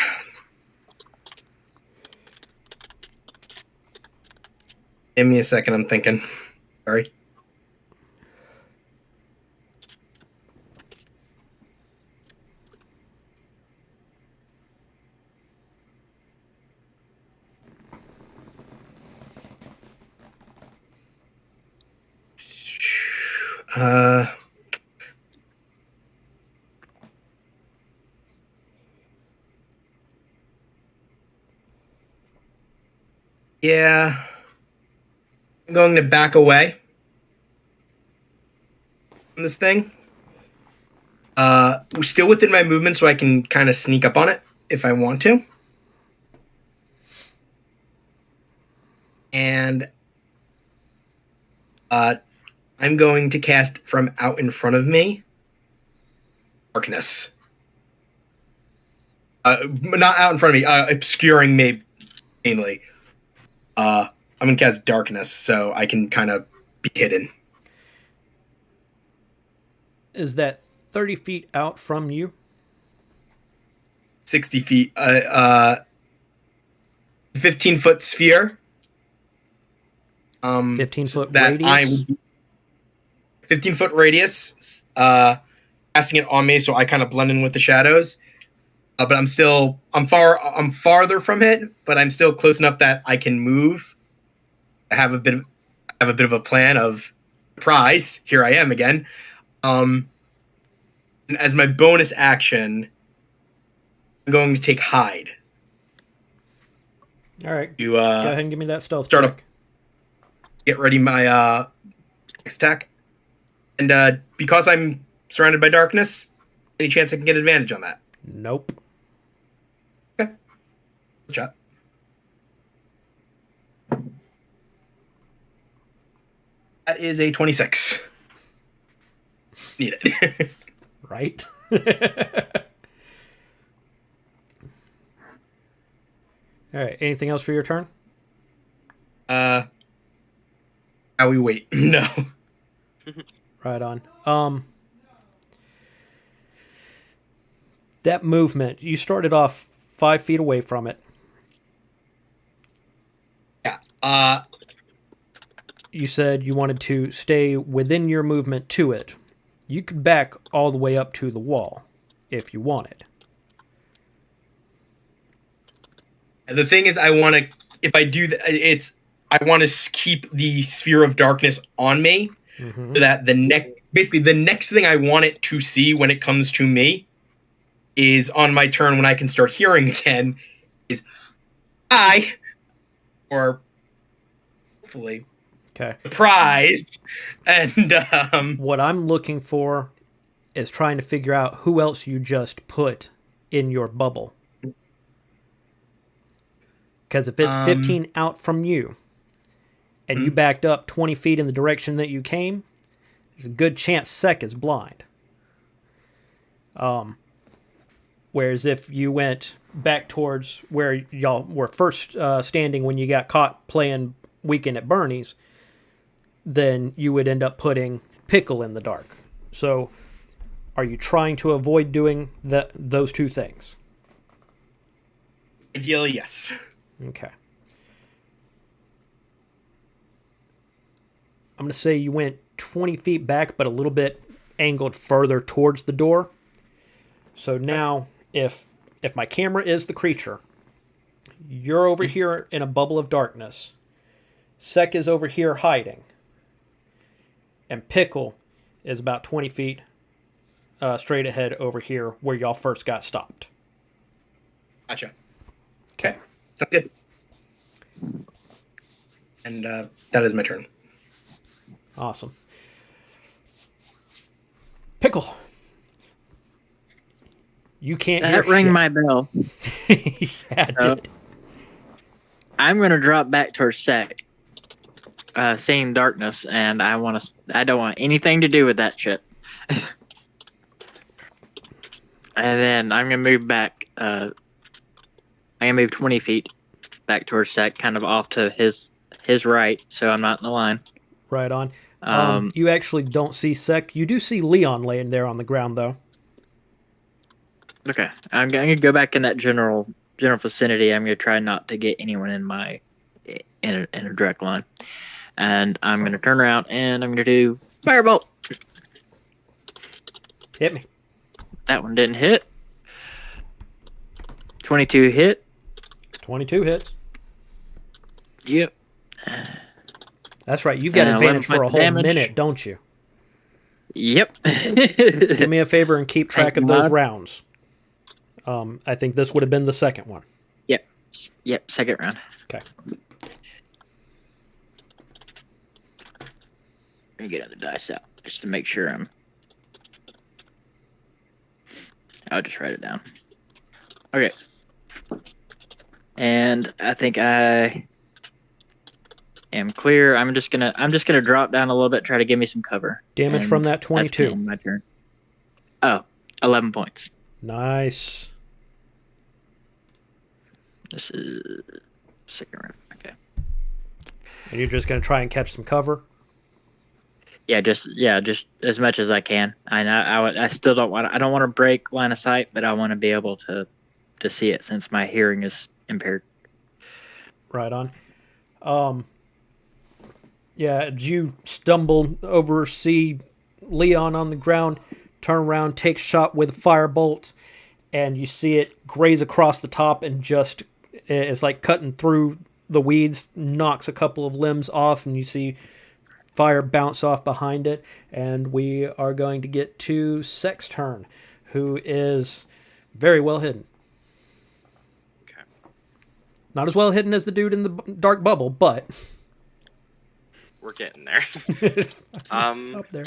Give me a second. I'm thinking. Sorry. Yeah. I'm going to back away from this thing. We're still within my movement, so I can kind of sneak up on it if I want to. And I'm going to cast from out in front of me darkness. Not out in front of me, obscuring me mainly. I'm going to cast darkness so I can kind of be hidden. Is that 30 feet out from you? 60 feet. 15-foot sphere. 15-foot that radius? I would 15-foot radius. Casting it on me so I kind of blend in with the shadows. But I'm farther from it, but I'm still close enough that I can move. I have a bit of have a bit of a plan of surprise. Here I am again. And as my bonus action, I'm going to take hide. All right. To Go ahead and give me that stealth start check. get ready my next attack. And because I'm surrounded by darkness, any chance I can get advantage on that? Nope. Okay. Good shot. That is a 26. Need it. Right? All right. Anything else for your turn? How we wait? No. Right on. That movement, you started off 5 feet away from it. Yeah. You said you wanted to stay within your movement to it. You could back all the way up to the wall if you wanted. The thing is, I want to. If I do that, I want to keep the sphere of darkness on me, so that the next thing I want it to see when it comes to me is on my turn when I can start hearing again. Is or hopefully, okay, surprised, and what I'm looking for is trying to figure out who else you just put in your bubble. Because if it's 15 out from you, and you backed up 20 feet in the direction that you came, there's a good chance Sek is blind. Whereas if you went back towards where y'all were first standing when you got caught playing Weekend at Bernie's, then you would end up putting Pickle in the dark. So, are you trying to avoid doing those two things? ideally, yes. Okay. I'm going to say you went 20 feet back, but a little bit angled further towards the door. So now, if my camera is the creature, you're over here in a bubble of darkness. Sek is over here hiding. And Pickle is about 20 feet straight ahead over here where y'all first got stopped. Gotcha. Okay. Sounds good. And that is my turn. Awesome. Pickle. You can't hear That rang shit. my bell. Yeah, it So- did. I'm gonna drop back towards Sek, seeing darkness, and I don't want anything to do with that shit. And then I'm gonna move back. I'm gonna move 20 feet back towards Sek, kind of off to his right, so I'm not in the line. Right on. You actually don't see Sek. You do see Leon laying there on the ground, though. Okay, I'm gonna go back in that general vicinity. I'm gonna try not to get anyone in a direct line, and I'm gonna turn around and I'm gonna do firebolt. Hit me. That one didn't hit. 22 hit. 22 hits. Yep. That's right. You've got And advantage 11 for a points whole of damage. minute, don't you? Yep. Do me a favor and keep track Thank of you, those Bob. rounds. I think this would have been the second one. Yep. Second round. Okay. Let me get the dice out just to make sure I'll just write it down. Okay. And I think I am clear. I'm just gonna drop down a little bit, try to give me some cover. Damage And from that that's 22. been my turn. Oh, 11 points. Nice. This is second round. Okay. And you're just going to try and catch some cover? Yeah, just as much as I can. I still don't want. I don't want to break line of sight, but I want to be able to see it since my hearing is impaired. Right on. Yeah, as you stumble over, see Leon on the ground, turn around, take shot with a firebolt, and you see it graze across the top and just, it's like cutting through the weeds, knocks a couple of limbs off, and you see fire bounce off behind it, and we are going to get to Sex turn, who is very well hidden. Okay. Not as well hidden as the dude in the dark bubble, but We're getting there. up there.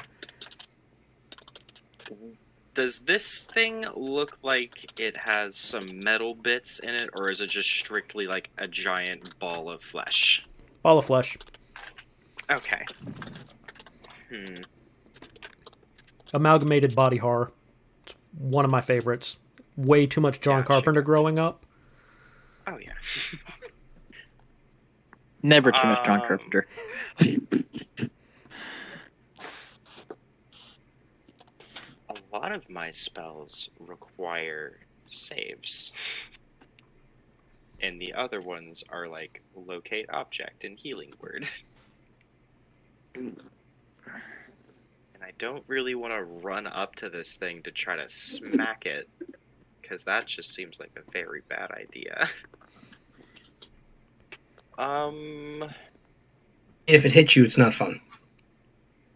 Does this thing look like it has some metal bits in it, or is it just strictly like a giant ball of flesh? Ball of flesh. Okay. Amalgamated body horror. It's one of my favorites. Way too much John Gotcha. Carpenter growing up. Oh yeah. Never too much John Carpenter. A lot of my spells require saves. And the other ones are like locate object and healing word. And I don't really want to run up to this thing to try to smack it, because that just seems like a very bad idea. If it hits you, it's not fun.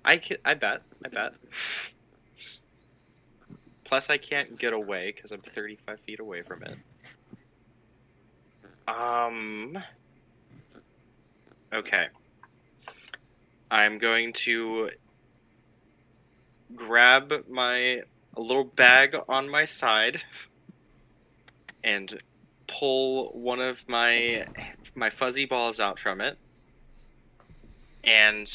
I bet. Plus, I can't get away because I'm 35 feet away from it. Okay. I'm going to grab a little bag on my side and pull one of my fuzzy balls out from it. And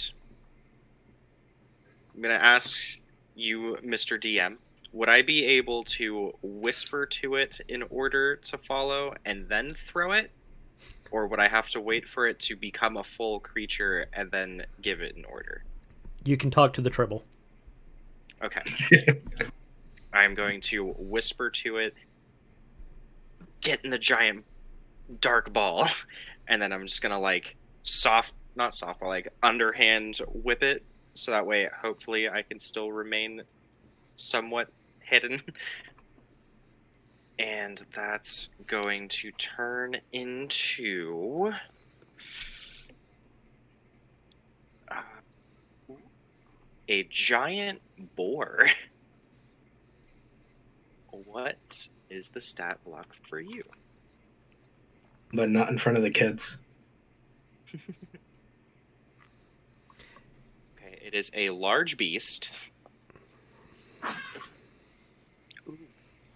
I'm going to ask you, Mr. DM, would I be able to whisper to it in order to follow and then throw it? Or would I have to wait for it to become a full creature and then give it an order? You can talk to the Tribble. Okay. I'm going to whisper to it, get in the giant dark ball, and then I'm just going to like underhand whip it, so that way hopefully I can still remain somewhat hidden. And that's going to turn into a giant boar. What is the stat block for you? But not in front of the kids. Okay, it is a large beast. Ooh.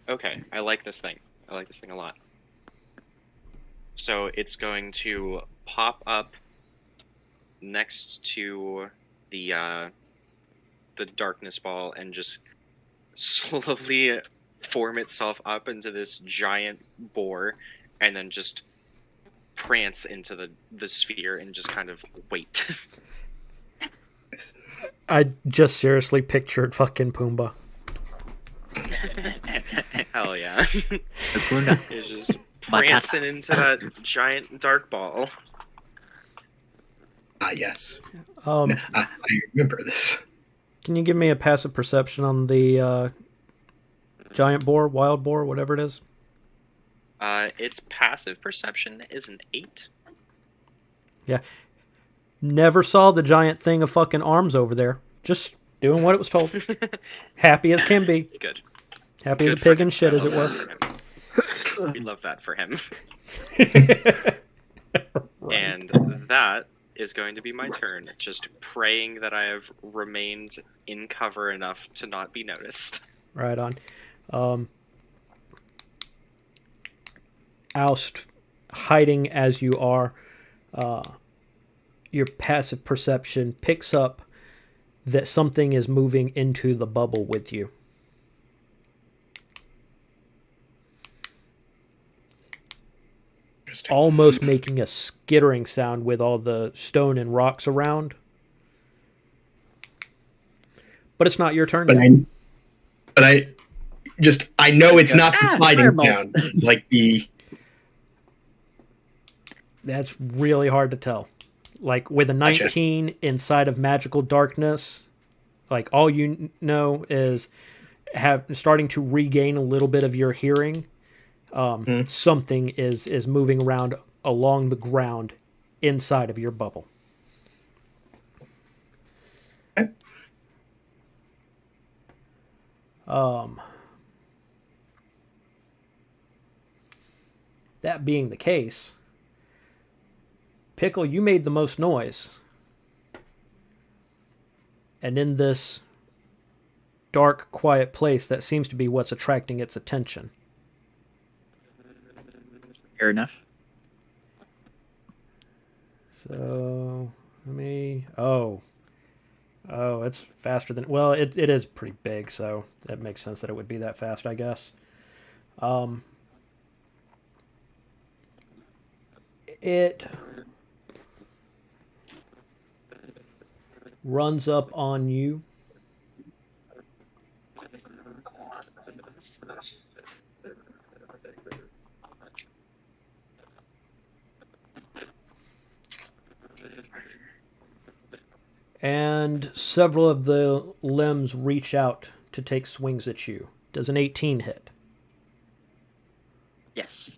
Okay, I like this thing. I like this thing a lot. So it's going to pop up next to the darkness ball and just slowly form itself up into this giant boar, and then just prance into the sphere and just kind of wait. I just seriously pictured fucking Pumbaa. Hell yeah. Hakuna It's just Matata. prancing into that giant dark ball. Ah, yes. Um, I remember this. Can you give me a passive perception on the giant boar, wild boar, whatever it is? Its passive perception is an 8. Yeah. Never saw the giant thing of fucking arms over there. Just doing what it was told. Happy as can be. Good. Happy Good as a for pig him. and shit, I as it love were. that for him. We love that for him. And that is going to be my turn. Just praying that I have remained in cover enough to not be noticed. Right on. Oust, hiding as you are, your passive perception picks up that something is moving into the bubble with you. Almost making a skittering sound with all the stone and rocks around. But it's not your turn yet. I know it's not the sliding fireball. sound. Like the... That's really hard to tell. Like with a 19 inside of magical darkness, like all you know is starting to regain a little bit of your hearing. Something is moving around along the ground inside of your bubble. That being the case, Pickle, you made the most noise. And in this dark, quiet place, that seems to be what's attracting its attention. Fair enough. So, let me... Oh, it's faster than... Well, it is pretty big, so that makes sense that it would be that fast, I guess. It runs up on you. And several of the limbs reach out to take swings at you. Does an 18 hit? Yes.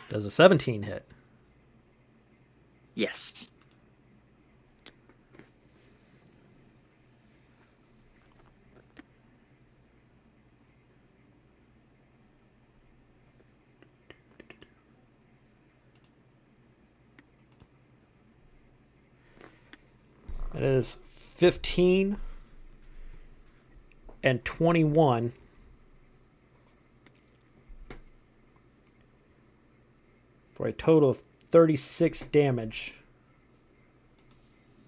Does a 17 hit? Yes. It is 15 and 21. For a total of 36 damage.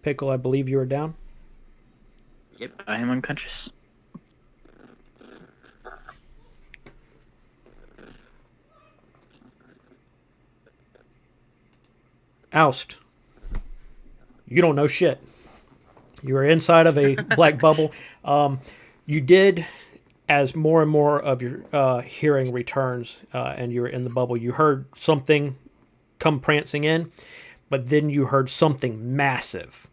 Pickle, I believe you are down. Yep, I am unconscious. Oust. You don't know shit. You are inside of a black bubble. You did, as more and more of your hearing returns and you're in the bubble, you heard something come prancing in, but then you heard something massive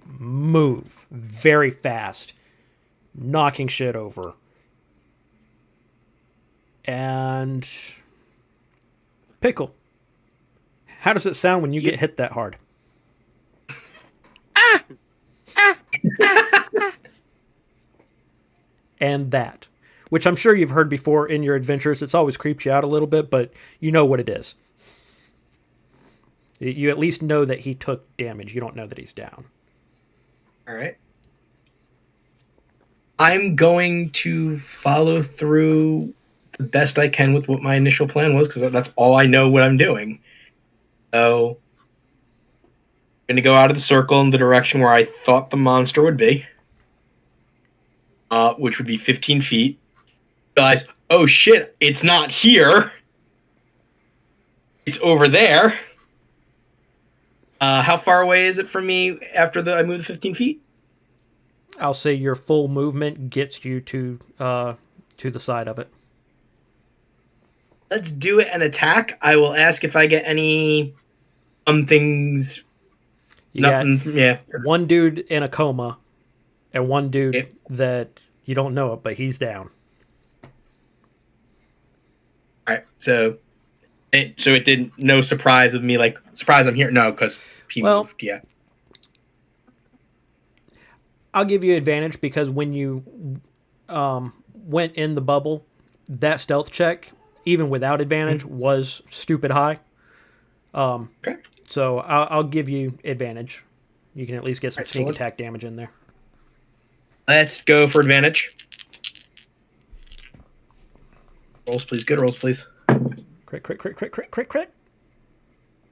move very fast, knocking shit over. And Pickle, how does it sound when you get hit that hard? And that, which I'm sure you've heard before in your adventures. It's always creeped you out a little bit, but you know what it is. You at least know that he took damage. You don't know that he's down. All right. I'm going to follow through the best I can with what my initial plan was, because that's all I know what I'm doing. So I'm going to go out of the circle in the direction where I thought the monster would be, which would be 15 feet. Realize, oh shit, it's not here. It's over there. How far away is it from me after I move the 15 feet? I'll say your full movement gets you to the side of it. Let's do it and attack. I will ask if I get any things. Nothing. Yeah. One dude in a coma, and one dude that you don't know it, but he's down. All right. So it didn't. No surprise of me. Like surprise, I'm here. No, because he moved. Yeah. I'll give you advantage because when you went in the bubble, that stealth check, even without advantage, was stupid high. Okay. So I'll give you advantage. You can at least get some sneak Excellent. attack damage in there. Let's go for advantage. Rolls, please. Good rolls, please. Crit.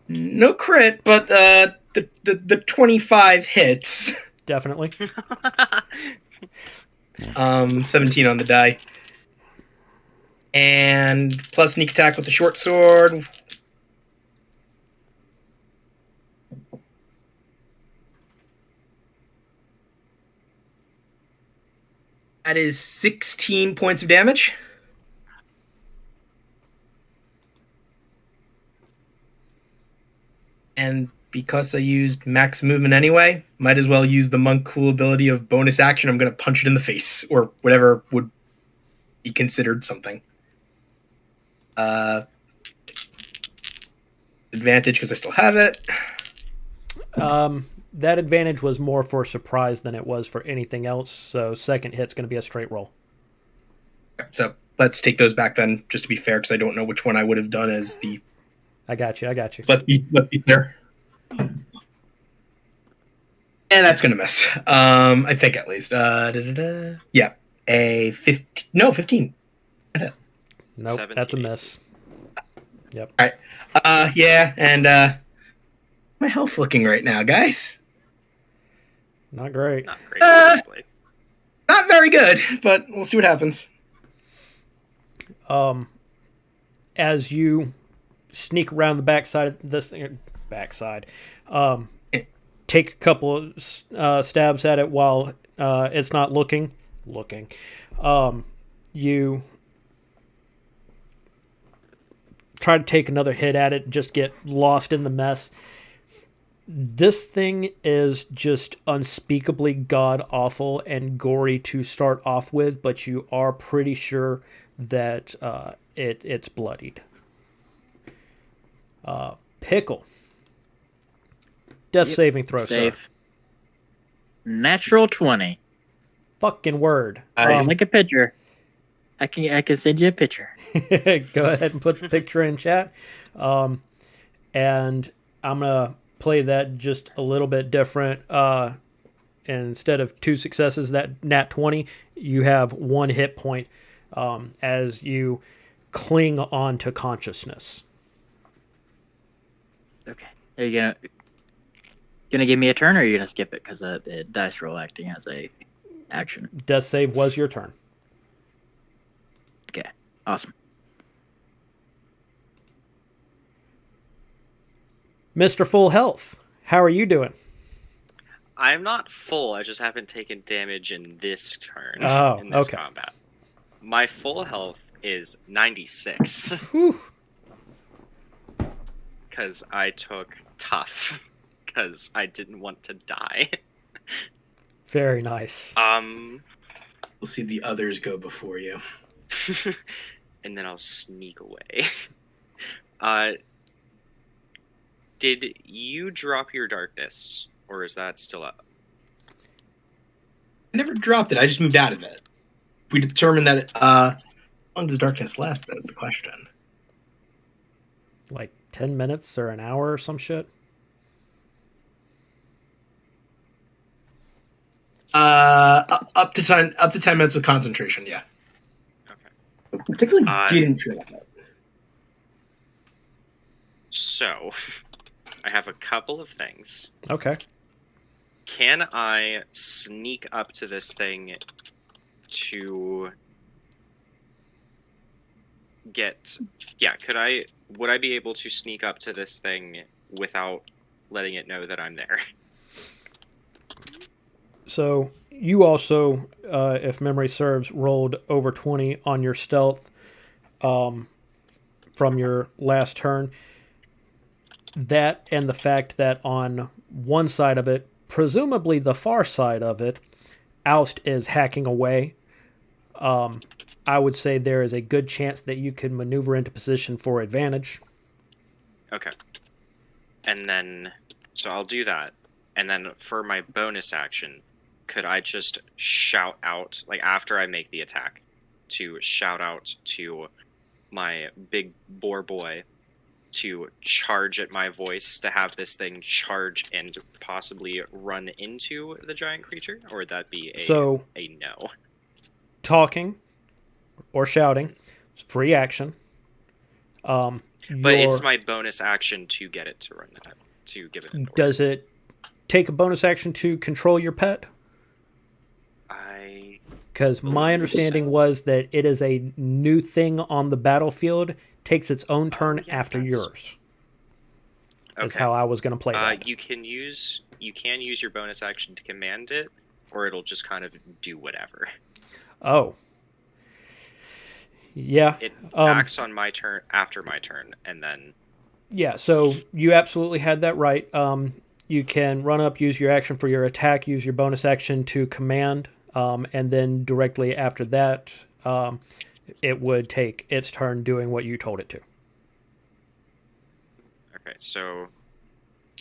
No crit, but the 25 hits. Definitely. 17 on the die. And plus sneak attack with the short sword. That is 16 points of damage. And because I used max movement anyway, might as well use the monk cool ability of bonus action. I'm going to punch it in the face, or whatever would be considered something. Advantage because I still have it. that advantage was more for surprise than it was for anything else. So second hit's going to be a straight roll. So let's take those back then, just to be fair, because I don't know which one I would have done as the. I got you. Let's be fair. And that's gonna miss. I think at least. Yeah, a 15. No, 15. Nope, 17 that's a AC. miss. Yep. All right. Yeah, and my health looking right now, guys. Not great. Not great. Probably. Not very good, but we'll see what happens. As you sneak around the backside of this thing, take a couple of stabs at it while it's not looking. You try to take another hit at it, just get lost in the mess. This thing is just unspeakably god-awful and gory to start off with, but you are pretty sure that it's bloodied. Pickle. Death saving throw, sir. Safe. Natural 20. Fucking word. Like a picture. I can send you a picture. Go ahead and put the picture in chat. And I'm going to play that just a little bit different. Instead of 2 successes, that nat 20, you have 1 hit point as you cling on to consciousness. Okay. Are you gonna give me a turn, or are you gonna skip it because the dice roll acting as a action? Death save was your turn. Okay. Awesome. Mr. Full Health, how are you doing? I'm not full. I just haven't taken damage in this turn. Oh, in this okay. combat. My full health is 96 Whew. because I took tough because I didn't want to die. Very nice. We'll see the others go before you. And then I'll sneak away. Did you drop your darkness, or is that still up? I never dropped it. I just moved out of it. We determined that how long does darkness last? That is the question. Like 10 minutes or an hour or some shit? Up to 10 minutes with concentration. Yeah. Okay. Particularly didn't try that. So, I have a couple of things. Okay. Can I sneak up to this thing to get... Yeah, would I be able to sneak up to this thing without letting it know that I'm there? So you also, if memory serves, rolled over 20 on your stealth from your last turn. That and the fact that on one side of it, presumably the far side of it, Oust is hacking away. I would say there is a good chance that you could maneuver into position for advantage. Okay. And then, so I'll do that. And then for my bonus action, could I just shout out, like after I make the attack, to shout out to my big boar boy to charge at my voice, to have this thing charge and possibly run into the giant creature? Or would that be a no? Talking or shouting is free action. But it's my bonus action to get it to run that, to give it an order. Does it take a bonus action to control your pet? Because my understanding was that it is a new thing on the battlefield, takes its own turn after yours. That's how I was going to play that. You can use your bonus action to command it, or it'll just kind of do whatever. Oh. Yeah. It acts on my turn, after my turn, and then... Yeah, so you absolutely had that right. You can run up, use your action for your attack, use your bonus action to command, and then directly after that, it would take its turn doing what you told it to. Okay, so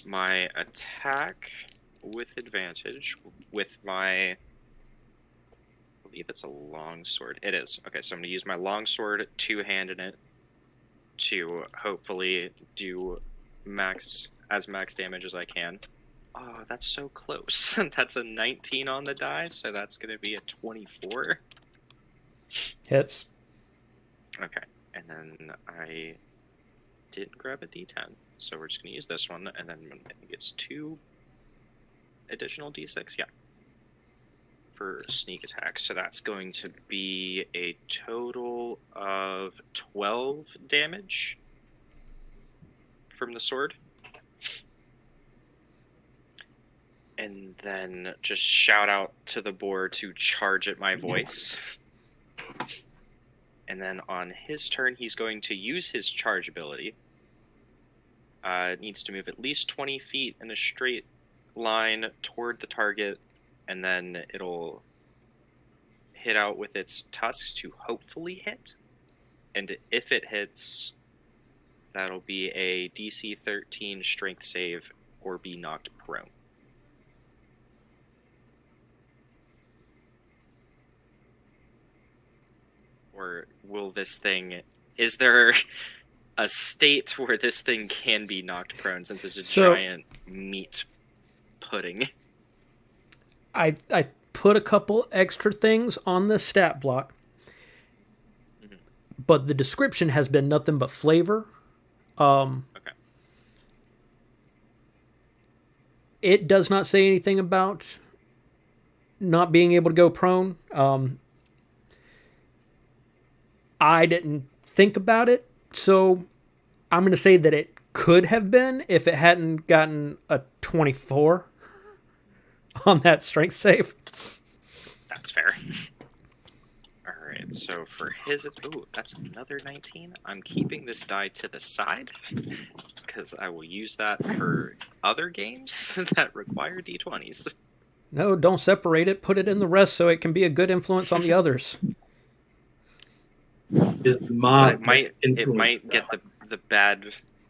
my attack with advantage with my... I believe it's a longsword. It is. Okay, so I'm going to use my longsword, two-handed it, to hopefully do max damage as I can. Oh, that's so close. That's a 19 on the die, so that's going to be a 24. Hits. Okay, and then I didn't grab a D10, so we're just going to use this one, and then I think it's 2 additional D6, yeah, for sneak attack. So that's going to be a total of 12 damage from the sword. And then just shout out to the boar to charge at my voice. And then on his turn, he's going to use his charge ability. It needs to move at least 20 feet in a straight line toward the target, and then it'll hit out with its tusks to hopefully hit. And if it hits, that'll be a DC 13 strength save or be knocked prone. Or will this thing... Is there a state where this thing can be knocked prone since it's a giant meat pudding? I put a couple extra things on the stat block, but the description has been nothing but flavor. Okay. It does not say anything about not being able to go prone. I didn't think about it, so I'm going to say that it could have been if it hadn't gotten a 24 on that strength save. That's fair. Alright, so for his... Ooh, that's another 19. I'm keeping this die to the side, because I will use that for other games that require d20s. No, don't separate it. Put it in the rest so it can be a good influence on the others. Is the mod It might get the bad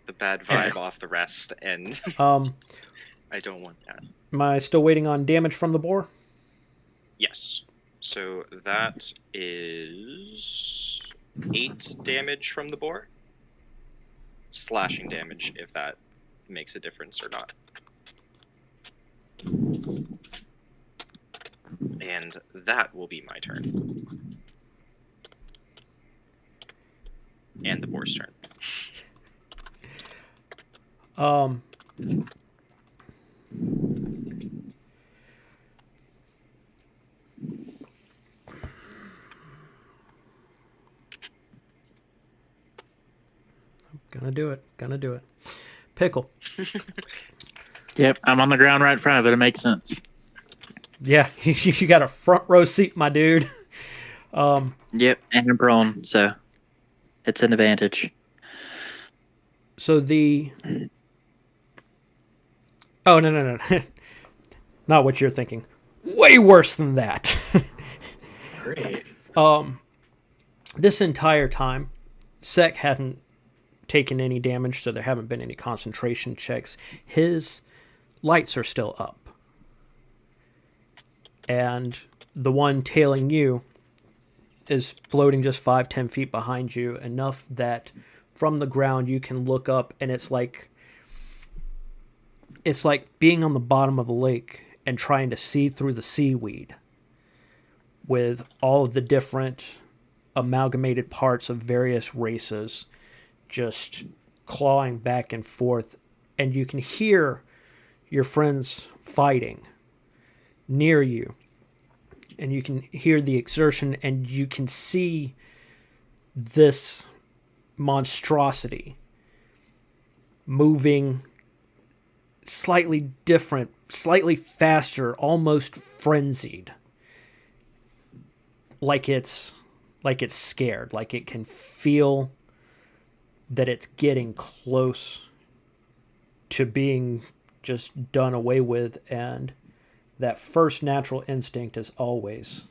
vibe off the rest, and I don't want that. Am I still waiting on damage from the boar? Yes. So that is 8 damage from the boar. Slashing damage, if that makes a difference or not. And that will be my turn. And the boar's turn. Gonna do it. Pickle. Yep, I'm on the ground right in front of it. It makes sense. Yeah, you got a front row seat, my dude. Yep, and I'm prone, so it's an advantage. So the... Oh, no. Not what you're thinking. Way worse than that. Great. This entire time, Sek hadn't taken any damage, so there haven't been any concentration checks. His lights are still up. And the one tailing you is floating just 5-10 feet behind you, enough that from the ground you can look up, and it's like being on the bottom of the lake and trying to see through the seaweed with all of the different amalgamated parts of various races just clawing back and forth, and you can hear your friends fighting near you, and you can hear the exertion, and you can see this monstrosity moving slightly different, slightly faster, almost frenzied, like it's scared, like it can feel that it's getting close to being just done away with, and that first natural instinct is always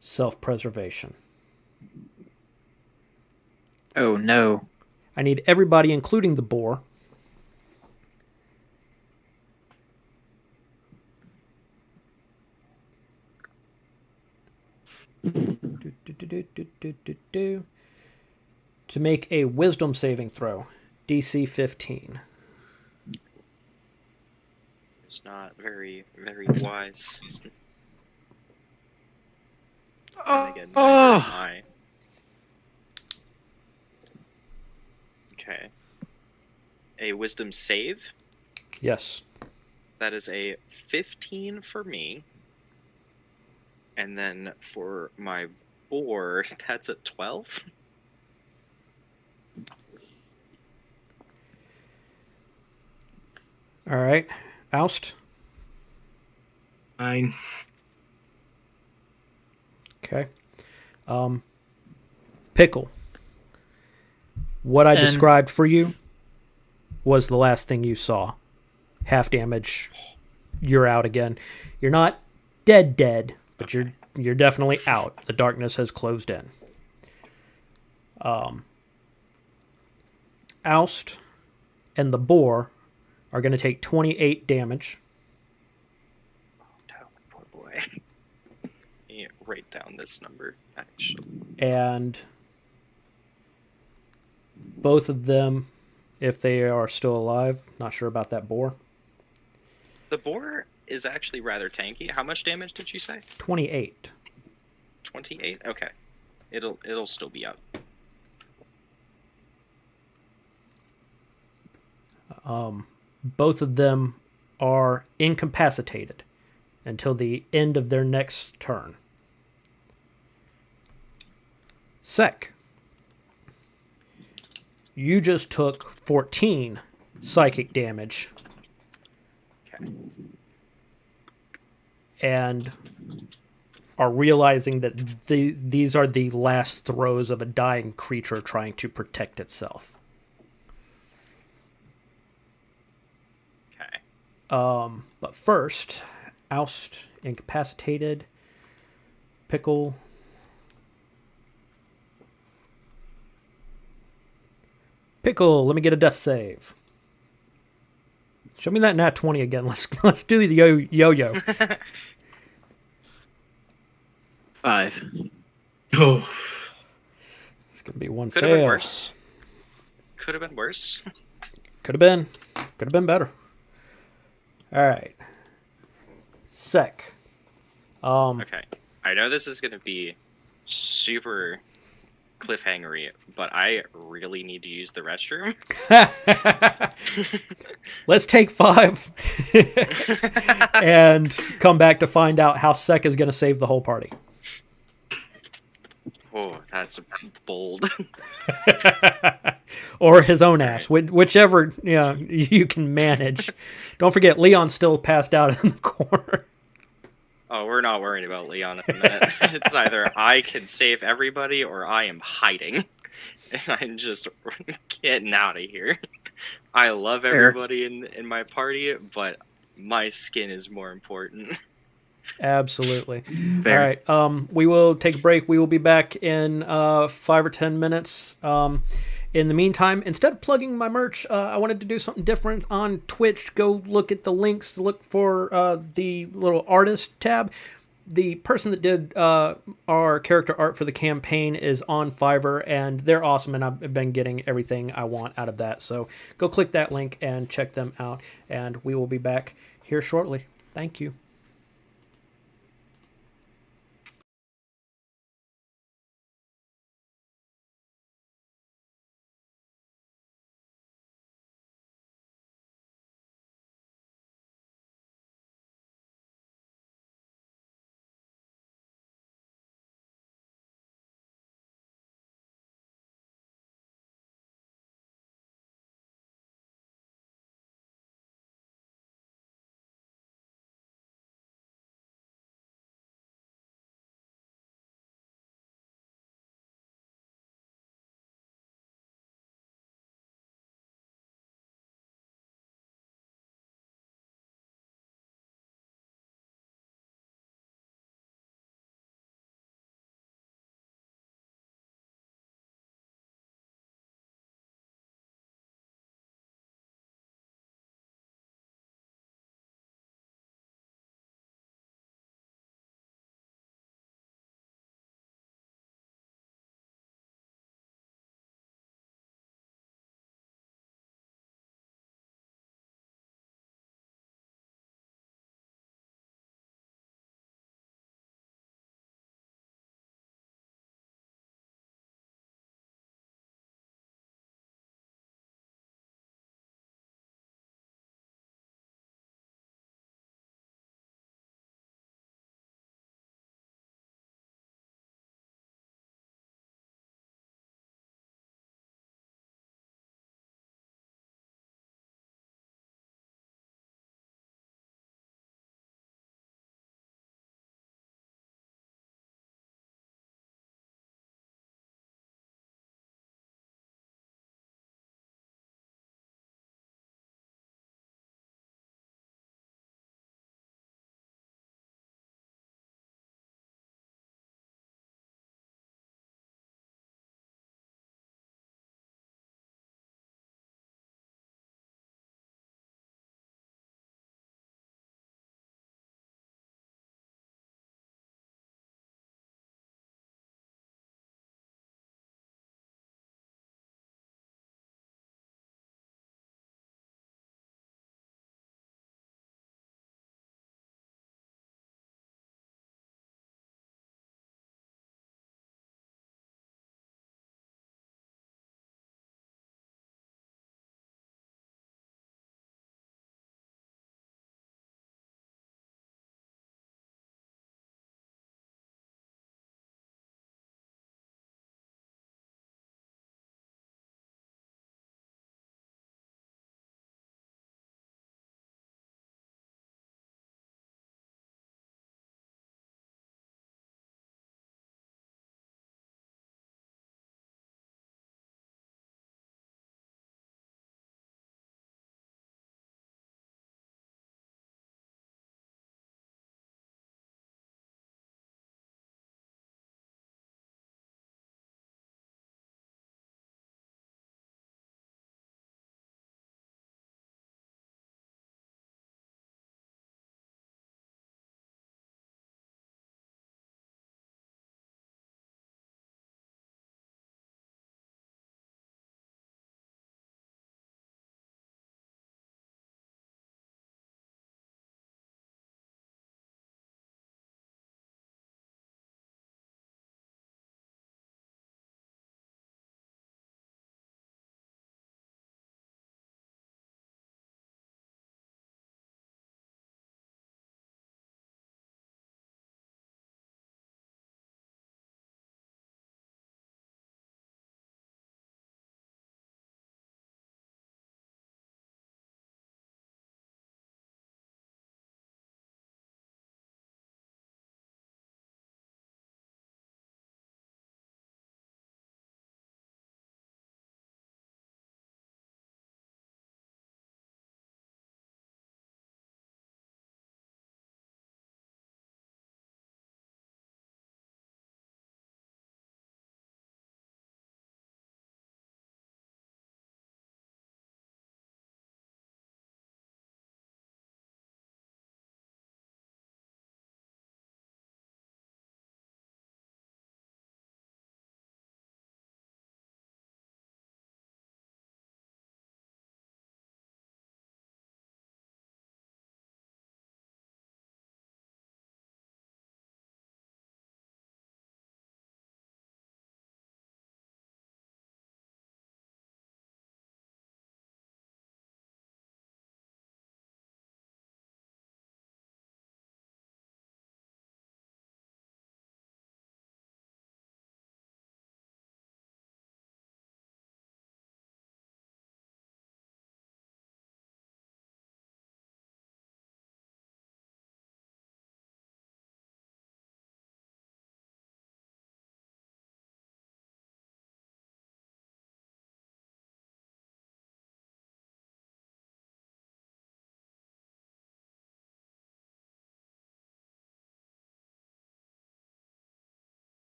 self-preservation. Oh no. I need everybody, including the boar, To make a wisdom saving throw, DC 15. It's not very, very wise. And again, neither am I. Okay. A wisdom save. Yes. That is a 15 for me. And then for my boar, that's a 12. All right. Oust. 9. Okay. Pickle. What I And- described for you was the last thing you saw. Half damage. You're out again. You're not dead, but you're definitely out. The darkness has closed in. Oust and the boar are going to take 28 damage. Oh, poor boy. Yeah, write down this number, actually. And both of them, if they are still alive, not sure about that boar. The boar is actually rather tanky. How much damage did you say? 28. 28? Okay. It'll still be up. Both of them are incapacitated until the end of their next turn. Sek, you just took 14 psychic damage Okay. and are realizing that these are the last throes of a dying creature trying to protect itself. Okay. But first, Oust incapacitated. Pickle. Pickle, let me get a death save. Show me that nat 20 again. Let's do the yo-yo. 5. Oh, It's gonna be one Could have been fail. worse. Could have been worse. Could have been better. All right. Sek. Okay. I know this is gonna be super cliffhangery, but I really need to use the restroom. Let's take 5 and come back to find out how Sek is going to save the whole party. Oh, that's bold. Or his own ass, whichever you can manage. Don't forget, Leon's still passed out in the corner. Oh, we're not worried about Leon at the minute. It's either I can save everybody or I am hiding. And I'm just getting out of here. I love everybody in my party, but my skin is more important. Absolutely. Fair. All right. We will take a break. We will be back in 5 or 10 minutes. In the meantime, instead of plugging my merch, I wanted to do something different on Twitch. Go look at the links. Look for the little artist tab. The person that did our character art for the campaign is on Fiverr, and they're awesome, and I've been getting everything I want out of that. So go click that link and check them out, and we will be back here shortly. Thank you.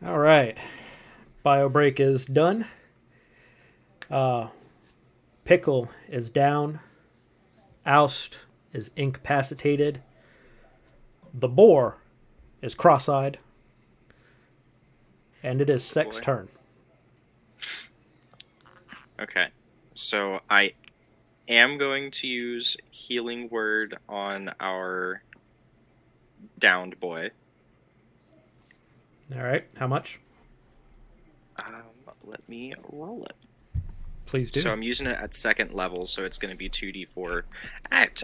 All right. Bio break is done. Pickle is down. Oust is incapacitated. The boar is cross-eyed. And it is Sek's Boy. turn. Okay. So I am going to use Healing Word on our downed boy. All right. How much? Let me roll it. Please do. So I'm using it at second level, so it's going to be 2d4. Act.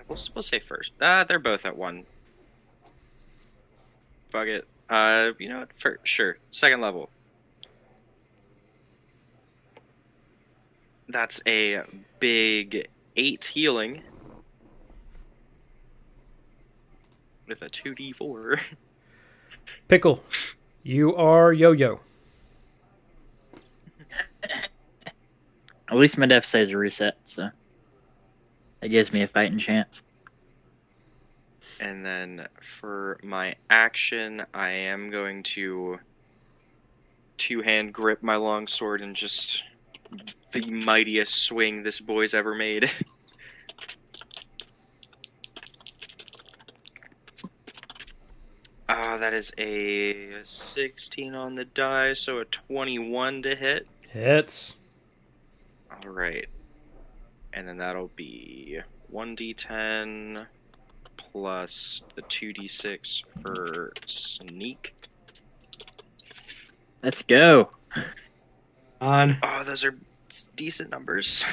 We'll say first. They're both at 1. Fuck it. You know what? Sure. Second level. That's a big 8 healing. With a 2d4. Pickle, you are Yo-Yo. At least my death saves a reset, so that gives me a fighting chance. And then for my action, I am going to two-hand grip my longsword and just the mightiest swing this boy's ever made. That is a 16 on the die, so a 21 to hit. Hits. Alright. And then that'll be 1d10 plus the 2d6 for sneak. Let's go. On. Oh, those are decent numbers.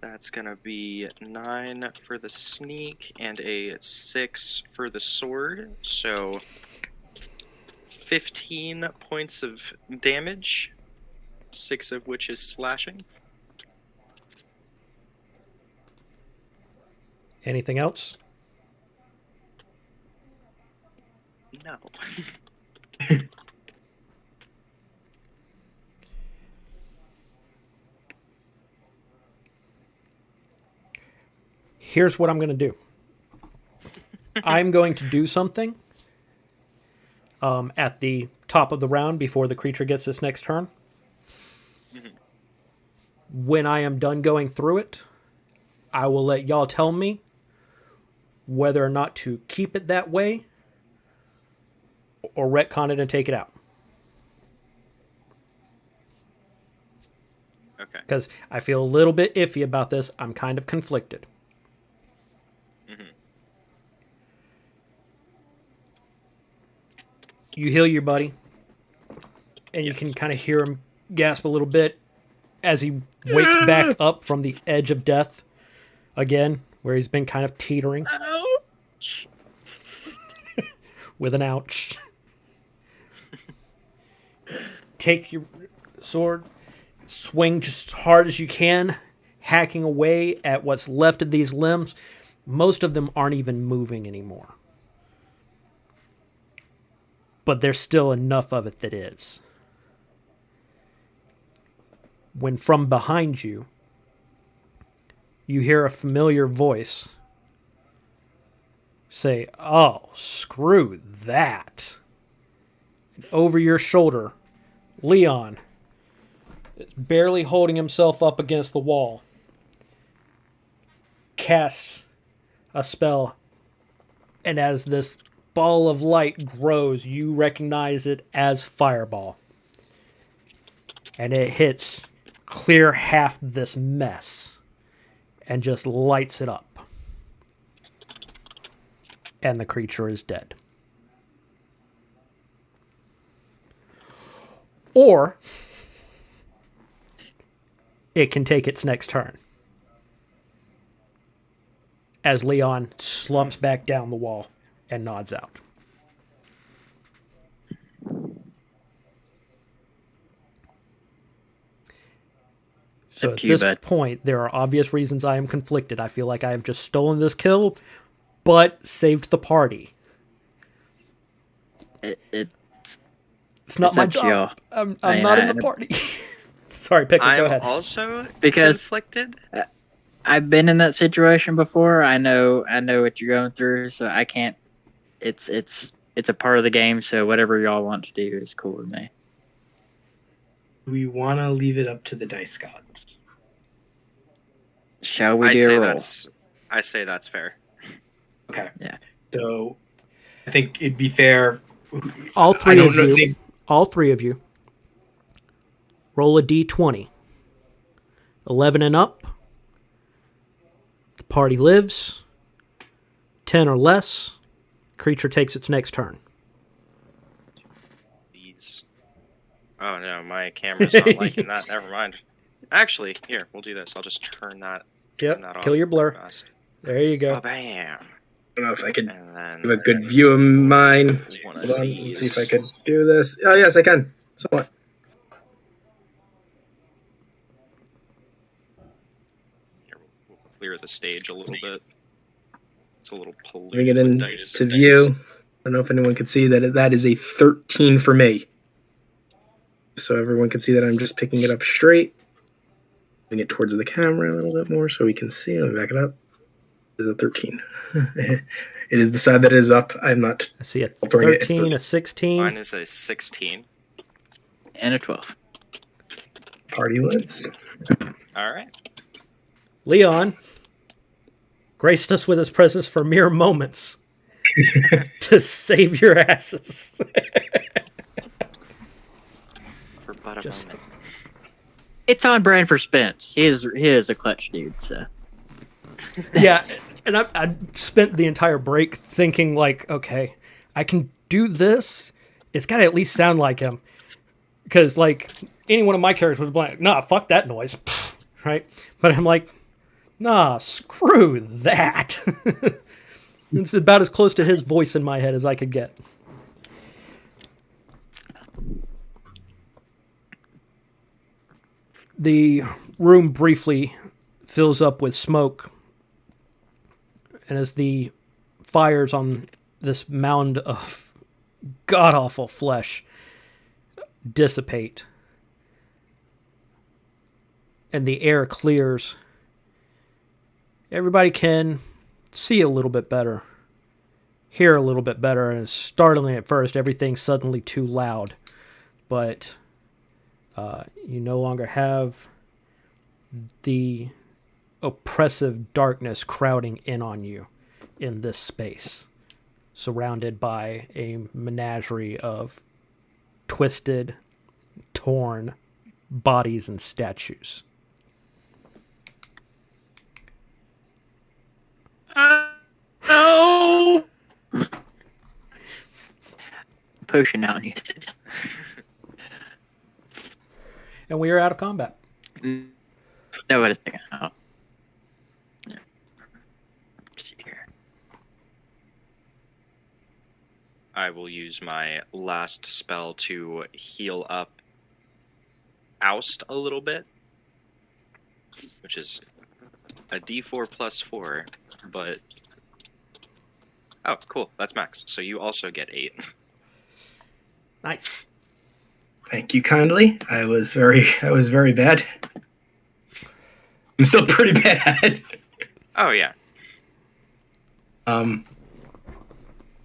That's gonna be 9 for the sneak and a 6 for the sword. So 15 points of damage, 6 of which is slashing. Anything else? No. Here's what I'm going to do. I'm going to do something at the top of the round before the creature gets its next turn. When I am done going through it, I will let y'all tell me whether or not to keep it that way or retcon it and take it out. Okay. Because I feel a little bit iffy about this. I'm kind of conflicted. You heal your buddy, and you can kind of hear him gasp a little bit as he wakes back up from the edge of death again, where he's been kind of teetering. Ouch. With an ouch. Take your sword, swing just as hard as you can, hacking away at what's left of these limbs. Most of them aren't even moving anymore. But there's still enough of it that is. When from behind you, you hear a familiar voice say, "Oh, screw that." And over your shoulder, Leon is barely holding himself up against the wall, casts a spell, and as this ball of light grows, you recognize it as Fireball. And it hits clear half this mess and just lights it up. And the creature is dead. Or it can take its next turn as Leon slumps back down the wall and nods out. So at this point, there are obvious reasons I am conflicted. I feel like I have just stolen this kill, but saved the party. It's not my job. I'm not in the party. Sorry, Pickle, go ahead. I'm also because conflicted. I've been in that situation before. I know what you're going through, so I can't. It's a part of the game. So whatever y'all want to do is cool with me. We want to leave it up to the dice gods. Shall we do a roll? I say that's fair. Okay. Yeah. So I think it'd be fair. All three of you, roll a d20. 11 and up, the party lives. 10 or less, creature takes its next turn. These. Oh no, my camera's not liking that. Never mind. Actually, here, we'll do this. I'll just turn that. Yep, that kill off your blur. fast. There you go. Oh, bam. I don't know if I could And then give a good view of mine. one of Hold on, let's see if I these. could do this. Oh, yes, I can. Somewhat. Here, we'll clear the stage a little bit. It's a little Bring polluted it with in dice. to view. I don't know if anyone can see that. That is a 13 for me. So everyone can see that I'm just picking it up straight. Bring it towards the camera a little bit more so we can see. Let me back it up. It is a 13. It is the side that is up. I'm not. I see a altering it. 13, a 16. Mine is a 16. And a 12. Party lives. All right. Leon graced us with his presence for mere moments to save your asses. For but a Just- moment. It's on brand for Spence. He is a clutch dude. So Yeah, and I spent the entire break thinking, like, okay, I can do this. It's got to at least sound like him. Because, like, any one of my characters was like, nah, fuck that noise. Right? But I'm like, nah, screw that. It's about as close to his voice in my head as I could get. The room briefly fills up with smoke, and as the fires on this mound of god-awful flesh dissipate, and the air clears, everybody can see a little bit better, hear a little bit better, and it's startling at first. Everything's suddenly too loud, but you no longer have the oppressive darkness crowding in on you in this space, surrounded by a menagerie of twisted, torn bodies and statues. no. Potion now used it. And we are out of combat. No, wait a second. Oh. Yeah. Let's see here. I will use my last spell to heal up Oust a little bit, which is a d4 plus 4, but... Oh, cool. That's max. So you also get 8. Nice. Thank you kindly. I was very bad. I'm still pretty bad. Oh, yeah. I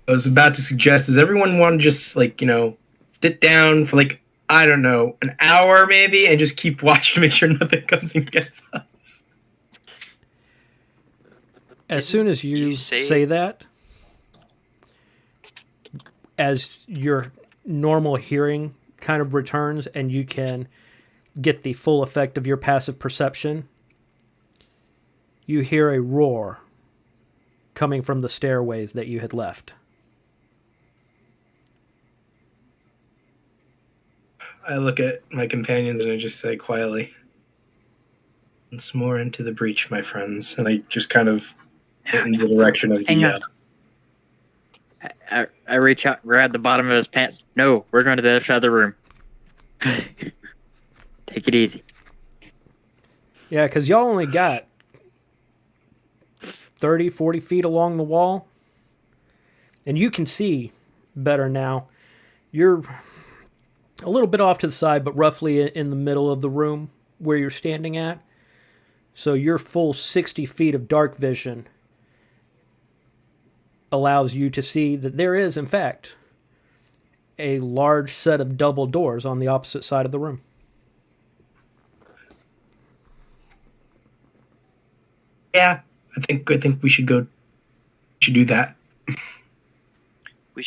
was about to suggest, does everyone want to just, like, sit down for, like, I don't know, an hour maybe, and just keep watching to make sure nothing comes and gets us? As soon as you say that, as your normal hearing kind of returns and you can get the full effect of your passive perception, you hear a roar coming from the stairways that you had left. I look at my companions and I just say quietly, once more into the breach, my friends. And I just kind of get in the direction of Hang on. I reach out, grab the bottom of his pants. No, we're going to the other side of the room. Take it easy. Yeah, because y'all only got 30, 40 feet along the wall. And you can see better now. You're a little bit off to the side, but roughly in the middle of the room where you're standing at. So your full 60 feet of dark vision allows you to see that there is, in fact, a large set of double doors on the opposite side of the room. Yeah, I think we should go. Should do that. We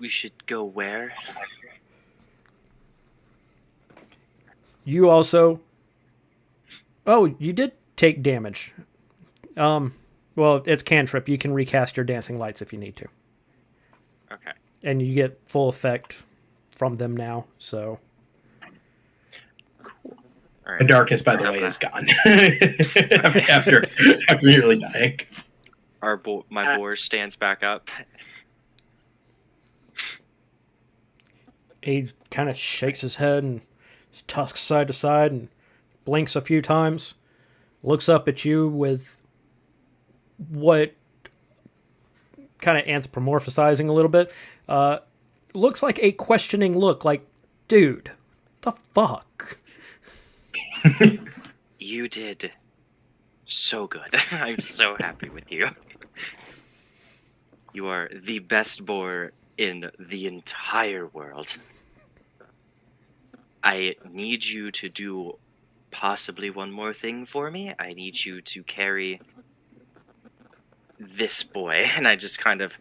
should go where? You also... Oh, you did take damage. Well, it's cantrip. You can recast your dancing lights if you need to. Okay. And you get full effect from them now, so... Cool. All right. The darkness, by the way, is gone. after nearly dying. My boar stands back up. He kind of shakes his head and his tusks side to side and blinks a few times. Looks up at you with what kind of anthropomorphizing a little bit. Looks like a questioning look, like, dude, the fuck? You did so good. I'm so happy with you. You are the best boar in the entire world. I need you to do possibly one more thing for me. I need you to carry this boy. And I just kind of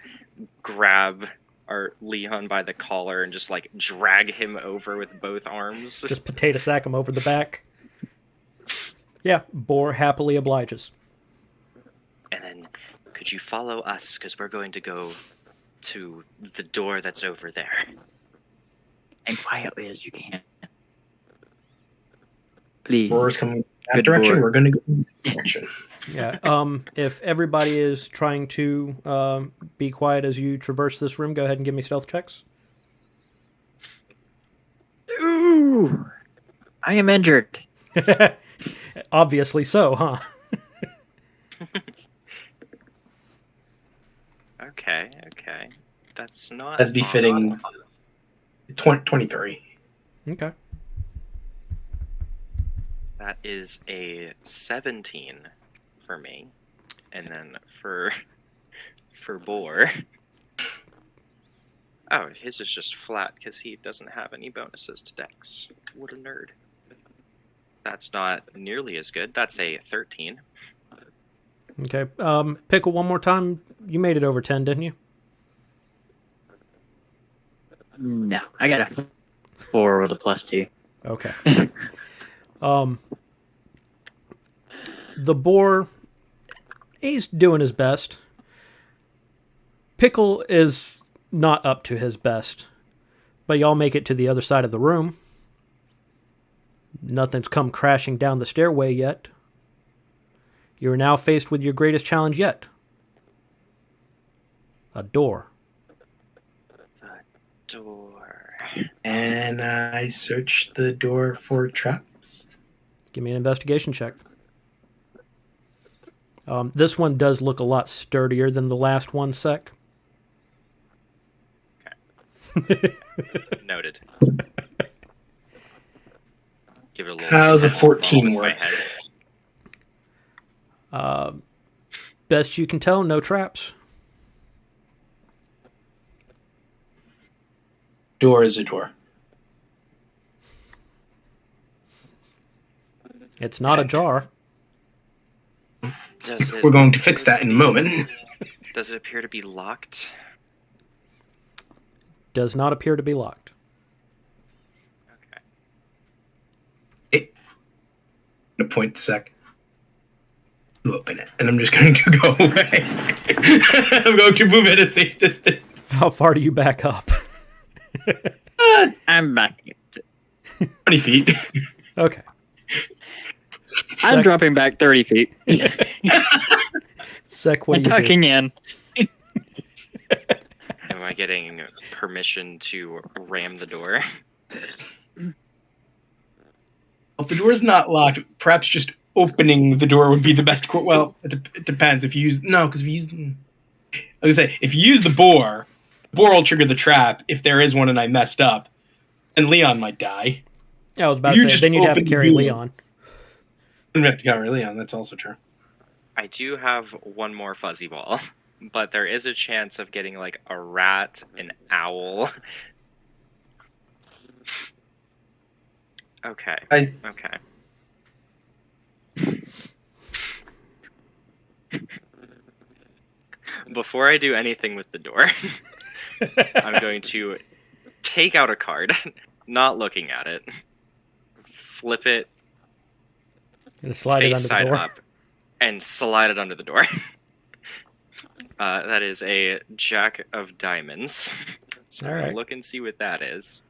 grab our Leon by the collar and just like drag him over with both arms. Just potato sack him over the back. Yeah, boar happily obliges. And then could you follow us? Because we're going to go to the door that's over there. And quietly as you can. Please. Boar's coming that Good direction. boar. We're going to go in that direction. Yeah. If everybody is trying to be quiet as you traverse this room, go ahead and give me stealth checks. Ooh, I am injured. Obviously so, huh? Okay. That's not... As befitting 23. Okay. That is a 17 for me. And then for Boar... Oh, his is just flat because he doesn't have any bonuses to Dex. What a nerd. That's not nearly as good. That's a 13. Okay. Pickle, one more time. You made it over 10, didn't you? No, I got a 4 with a +2. Okay. The boar, he's doing his best. Pickle is not up to his best, but y'all make it to the other side of the room. Nothing's come crashing down the stairway yet. You are now faced with your greatest challenge yet. A door. The door. And I search the door for traps. Give me an investigation check. This one does look a lot sturdier than the last one, Sec. Noted. Give it a little... How's a 14 in my work? head. Best you can tell, no traps. Door is a door. It's not ajar. Does it We're going to fix that in a moment. Does it appear to be locked? Does not appear to be locked. Okay. A point sec. To open it, and I'm just going to go away. I'm going to move at a safe distance. How far do you back up? I'm back. 20 feet. Okay. I'm Sec- dropping back 30 feet. Sec, what I'm do you do? tucking in. Am I getting permission to ram the door? If the door's not locked, perhaps just opening the door would be the best. Well, it depends. If you use because if you use, I was gonna say if you use the boar will trigger the trap if there is one, and I messed up, and Leon might die. Yeah, I was about You to say, just then you'd have to open the carry door. Leon. We have to cover Leon. That's also true. I do have one more fuzzy ball, but there is a chance of getting like a rat, an owl. Okay. Okay. Before I do anything with the door, I'm going to take out a card, not looking at it, flip it And slide it face under the side door. up, and slide it under the door. That is a Jack of Diamonds. So we're All gonna right. look and see what that is.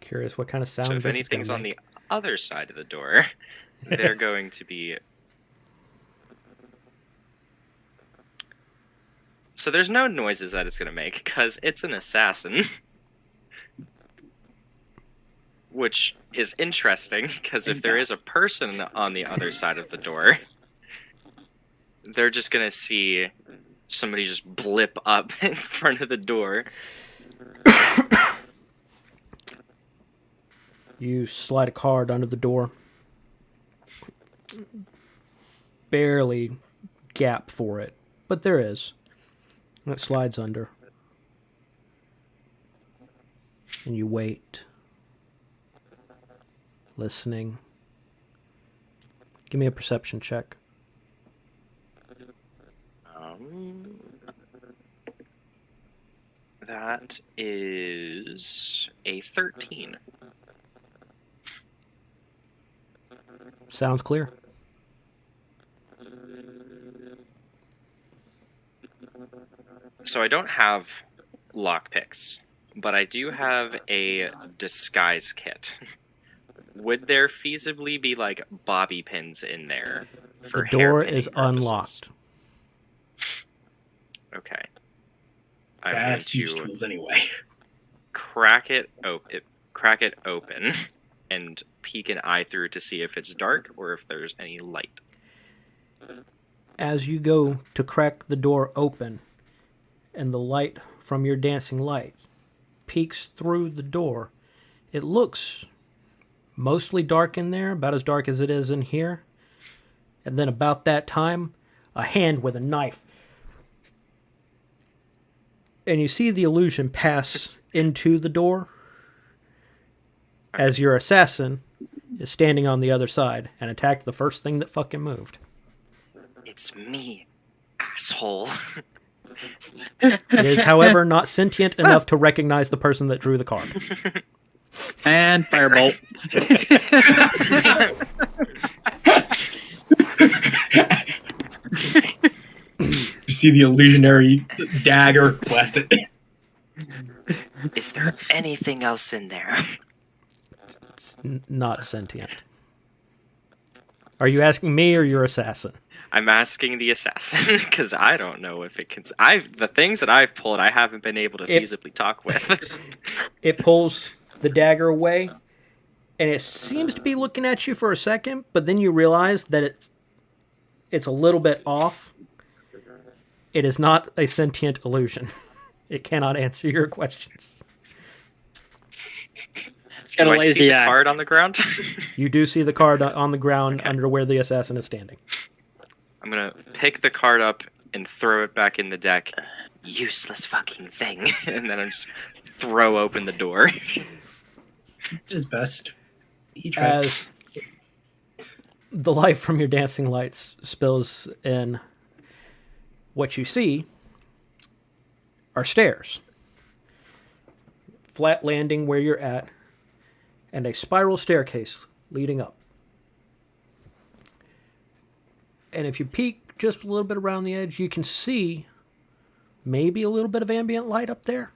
Curious what kind of sound So if this is anything's gonna on make. the other side of the door, they're going to be... So there's no noises that it's going to make, because it's an assassin. Which is interesting, because if there is a person on the other side of the door, they're just going to see somebody just blip up in front of the door. You slide a card under the door. Barely gap for it, but there is. And it slides under. And you wait. Listening. Give me a perception check. That is a 13. Sounds clear. So I don't have lockpicks, but I do have a disguise kit. Would there feasibly be like bobby pins in there? For The door hairpinning is purposes? unlocked. Okay. I I'm have going huge to tools anyway. crack it open, and peek an eye through to see if it's dark or if there's any light. As you go to crack the door open, and the light from your dancing light peeks through the door, it looks mostly dark in there, about as dark as it is in here. And then about that time, a hand with a knife. And you see the illusion pass into the door as your assassin is standing on the other side and attacked the first thing that fucking moved. It's me, asshole. It is, however, not sentient enough to recognize the person that drew the card. And firebolt. You see the illusionary dagger, blast it. Is there anything else in there? Not sentient. Are you asking me or your assassin? I'm asking the assassin because I don't know if it can. The things that I've pulled, I haven't been able to feasibly talk with. It pulls the dagger away, and it seems to be looking at you for a second, but then you realize that it's a little bit off. It is not a sentient illusion. It cannot answer your questions. It's got Do a I see lazy the eye. card on the ground? You do see the card on the ground Okay. under where the assassin is standing. I'm gonna pick the card up and throw it back in the deck. Useless fucking thing. And then I just throw open the door. It's his best. He tried. As the light from your dancing lights spills in, what you see are stairs. Flat landing where you're at, and a spiral staircase leading up. And if you peek just a little bit around the edge, you can see maybe a little bit of ambient light up there.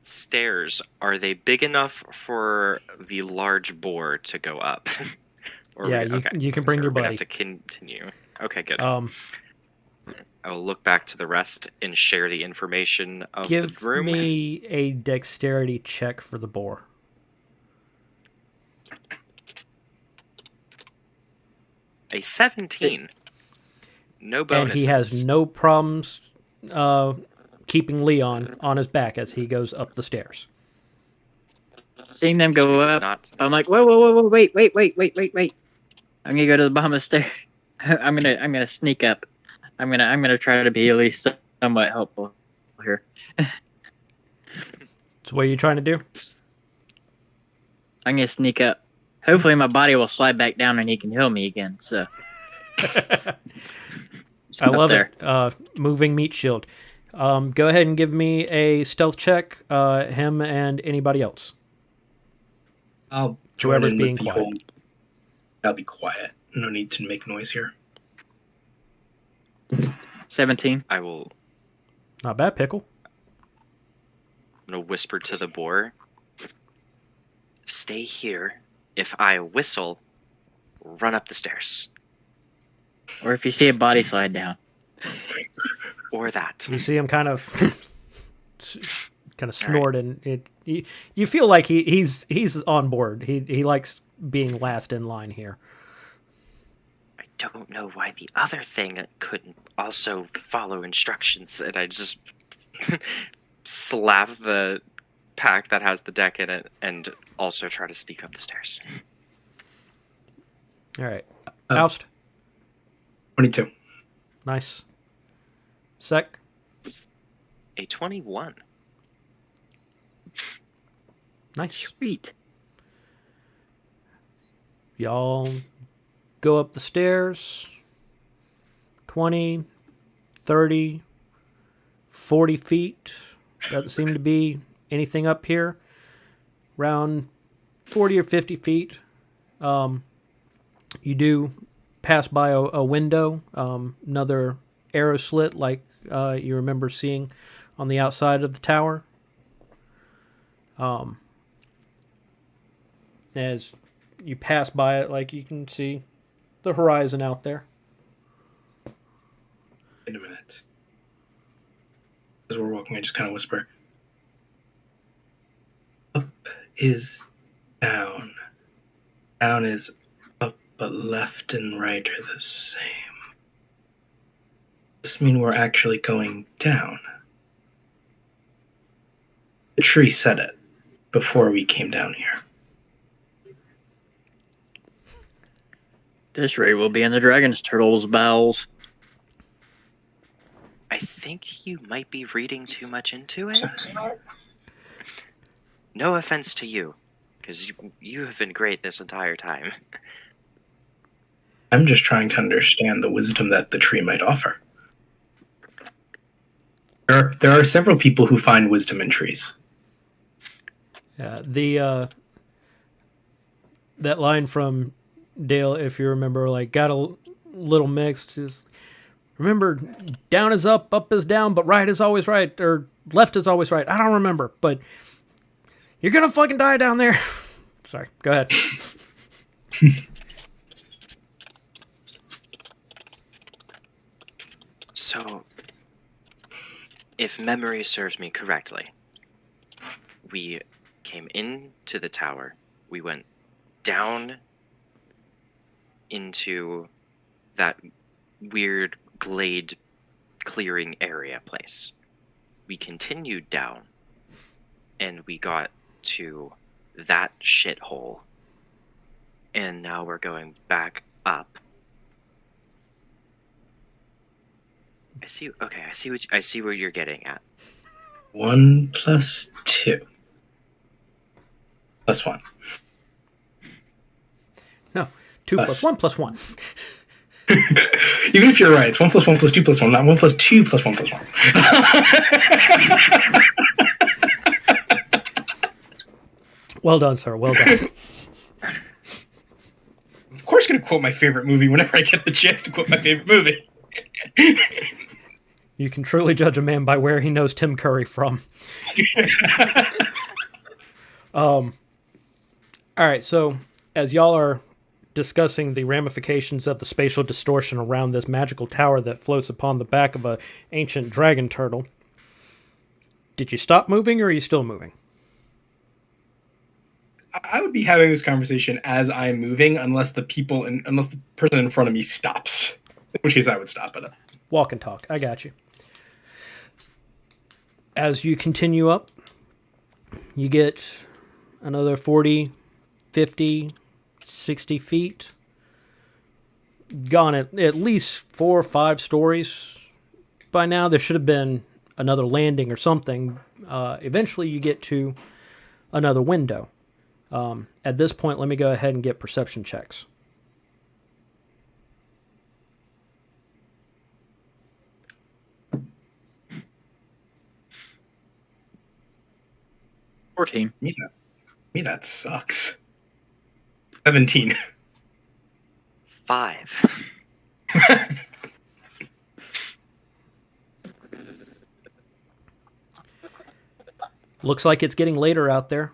Stairs, are they big enough for the large boar to go up? Yeah, you can bring So your we're gonna buddy. have to continue. Okay, good. Um, I'll look back to the rest and share the information of give the room. me a dexterity check for the boar. A 17. No bonuses. And he has no problems keeping Leon on his back as he goes up the stairs. Seeing them go We did up, not- I'm like, whoa, wait. I'm gonna go to the bottom of the stair. I'm gonna sneak up. I'm gonna try to be at least somewhat helpful here. So what are you trying to do? I'm gonna sneak up. Hopefully my body will slide back down and he can heal me again. So I love it. Moving meat shield. Go ahead and give me a stealth check, him and anybody else. I'll join Whoever's in being with the quiet. whole. I'll be quiet. No need to make noise here. 17. I will. Not bad, Pickle. I'm gonna whisper to the boar. Stay here. If I whistle, run up the stairs. Or if you see a body slide down. Or that. You see him kind of snort, and you feel like he's on board. He likes being last in line here. I don't know why the other thing couldn't also follow instructions, and I just slap the pack that has the deck in it and also try to sneak up the stairs. All right, Oust. 22. Nice. Sec. A 21. Nice. Sweet. Y'all go up the stairs. 20, 30, 40 feet. Doesn't seem to be anything up here. Around 40 or 50 feet. You do pass by a window, another arrow slit like you remember seeing on the outside of the tower. As you pass by it, like you can see the horizon out there. Wait a minute. As we're walking, I just kind of whisper. Up is down. Down is up, but left and right are the same. Does this mean we're actually going down? The tree said it before we came down here. This ray will be in the dragon's turtle's bowels. I think you might be reading too much into it. No offense to you, because you have been great this entire time. I'm just trying to understand the wisdom that the tree might offer. There are several people who find wisdom in trees. Yeah, that line from Dale, if you remember, like got a little mixed. Is remember, down is up, up is down, but right is always right, or left is always right. I don't remember, but you're gonna fucking die down there. Sorry, go ahead. So, if memory serves me correctly, we came into the tower, we went down into that weird glade clearing area place. We continued down, and we got to that shithole, and now we're going back up. I see. Okay, I see where you're getting at. 1 plus 2 plus 1. No, 2 plus 1 plus 1. Even if you're right, it's 1 plus 1 plus 2 plus 1, not 1 plus 2 plus 1 plus 1. Well done, sir. Well done. Of course, going to quote my favorite movie whenever I get the chance to quote my favorite movie. You can truly judge a man by where he knows Tim Curry from. All right, so as y'all are discussing the ramifications of the spatial distortion around this magical tower that floats upon the back of an ancient dragon turtle, did you stop moving or are you still moving? I would be having this conversation as I'm moving, unless the person in front of me stops. In which case, I would stop it. Walk and talk. I got you. As you continue up, you get another 40, 50, 60 feet. Gone at least 4 or 5 stories by now. There should have been another landing or something. Eventually, you get to another window. At this point, let me go ahead and get perception checks. $14. Me, that sucks. 17. 5. Looks like it's getting later out there.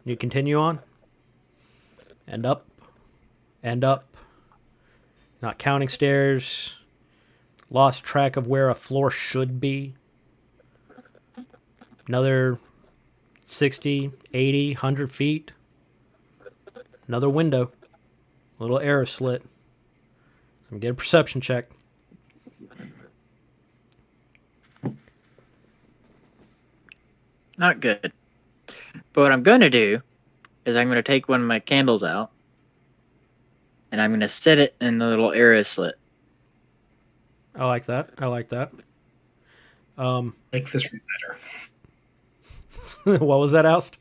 You continue on. And up. And up. Not counting stairs. Lost track of where a floor should be. Another 60, 80, 100 feet. Another window. Little arrow slit. Let me get a perception check. Not good. But what I'm going to do is I'm going to take one of my candles out and I'm going to set it in the little arrow slit. I like that. I like that. Like this roll better. What was that, Oust?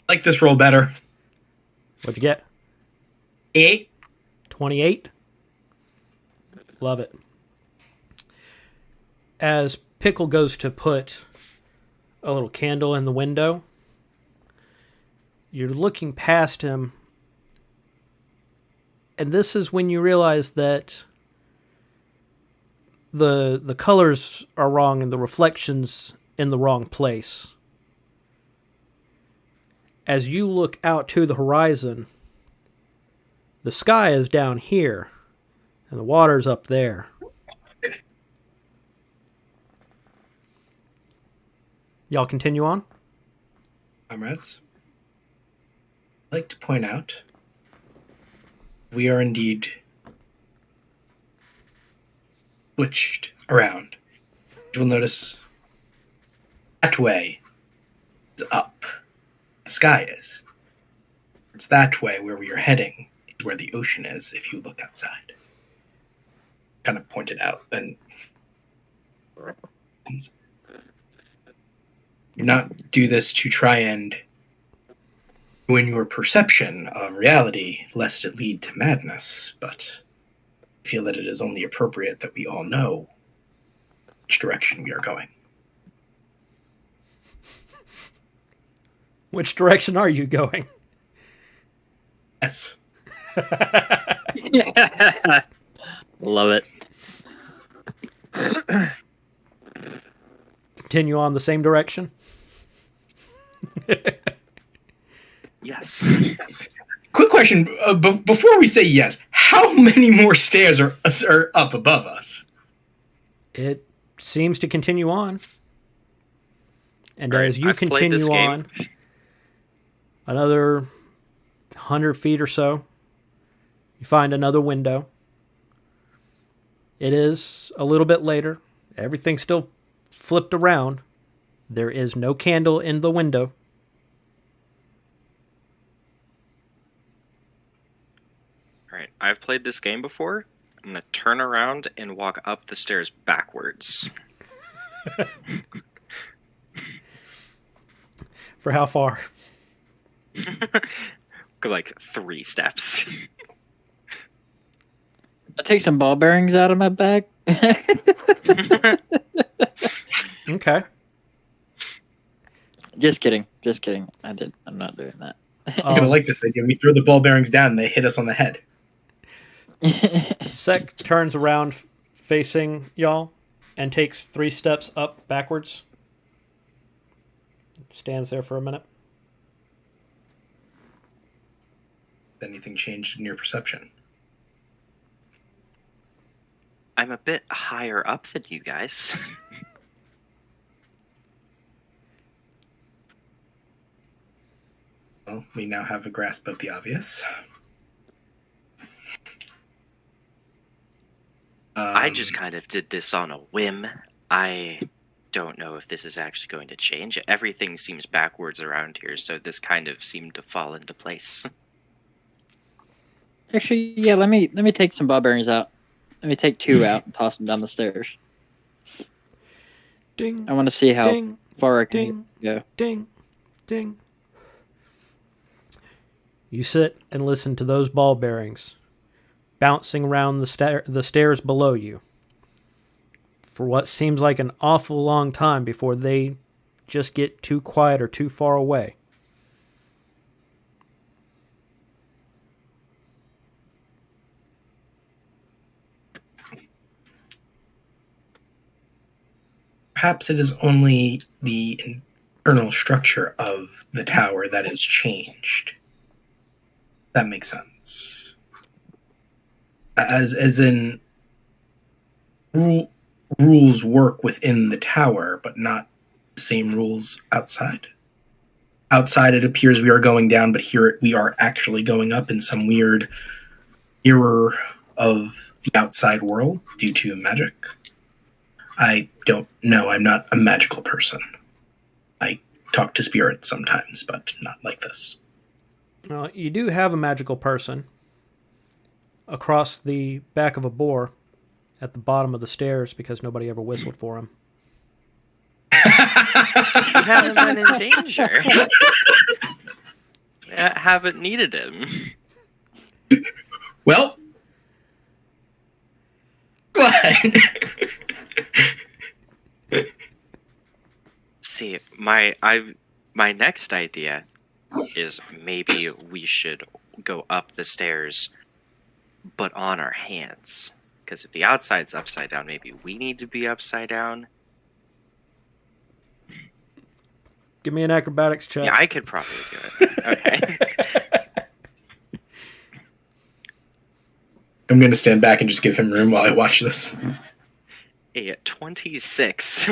Like this roll better. What'd you get? 8. 28. Love it. As Pickle goes to put a little candle in the window, you're looking past him, and this is when you realize that the colors are wrong and the reflections in the wrong place. As you look out to the horizon, the sky is down here and the water's up there. Y'all continue on? Comrades, I'd like to point out we are indeed switched around. You will notice that way is up. The sky is. It's that way where we are heading, is where the ocean is if you look outside. Kind of pointed out and do not do this to try and ruin your perception of reality, lest it lead to madness, but I feel that it is only appropriate that we all know which direction we are going. Which direction are you going? Yes. Love it. Continue on the same direction? Yes. Quick question, before we say yes, how many more stairs are up above us? It seems to continue on. And All right, as you I've played this continue game. on, another 100 feet or so, you find another window. It is a little bit later. Everything's still flipped around. There is no candle in the window. All right, I've played this game before. I'm going to turn around and walk up the stairs backwards. For how far? Go like 3 steps. I'll take some ball bearings out of my bag. Okay. Just kidding. Just kidding. I'm not doing that. I'm going to like this idea. We throw the ball bearings down and they hit us on the head. Sek turns around facing y'all and takes 3 steps up backwards. Stands there for a minute. Anything changed in your perception? I'm a bit higher up than you guys. Well, we now have a grasp of the obvious. I just kind of did this on a whim. I don't know if this is actually going to change. Everything seems backwards around here, so this kind of seemed to fall into place. Actually, yeah. Let me take some ball bearings out. Let me take 2 out and toss them down the stairs. Ding, I want to see how ding, far I can ding, go. ding, ding. You sit and listen to those ball bearings bouncing around the stairs below you for what seems like an awful long time before they just get too quiet or too far away. Perhaps it is only the internal structure of the tower that is changed. That makes sense. As in, rules work within the tower, but not the same rules outside. Outside, it appears we are going down, but here we are actually going up in some weird mirror of the outside world due to magic. I don't know. I'm not a magical person. I talk to spirits sometimes, but not like this. Well, you do have a magical person across the back of a boar at the bottom of the stairs because nobody ever whistled for him. You haven't been in danger. Haven't needed him. Well, what? See, my next idea is maybe we should go up the stairs, but on our hands. Because if the outside's upside down, maybe we need to be upside down. Give me an acrobatics check. Yeah, I could probably do it. Okay. I'm going to stand back and just give him room while I watch this. A 26.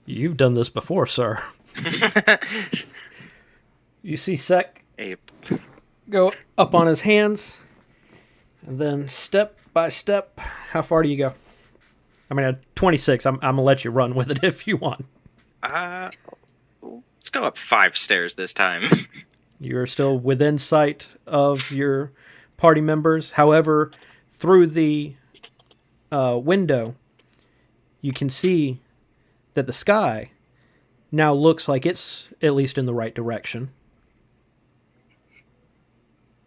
You've done this before, sir. You see Sek A go up on his hands, and then step by step, how far do you go? I mean, at 26, I'm going to let you run with it if you want. let's go up 5 stairs this time. You're still within sight of your party members. However, through the window, you can see that the sky now looks like it's at least in the right direction.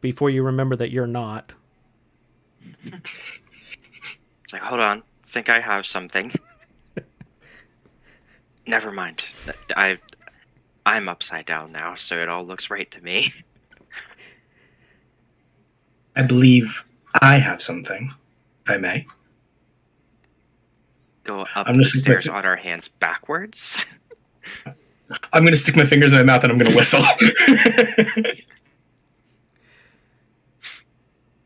Before you remember that you're not. It's like, hold on, think I have something. Never mind. I'm upside down now, so it all looks right to me. I believe I have something, if I may. Go up I'm the just- stairs on our hands backwards. I'm going to stick my fingers in my mouth and I'm going to whistle.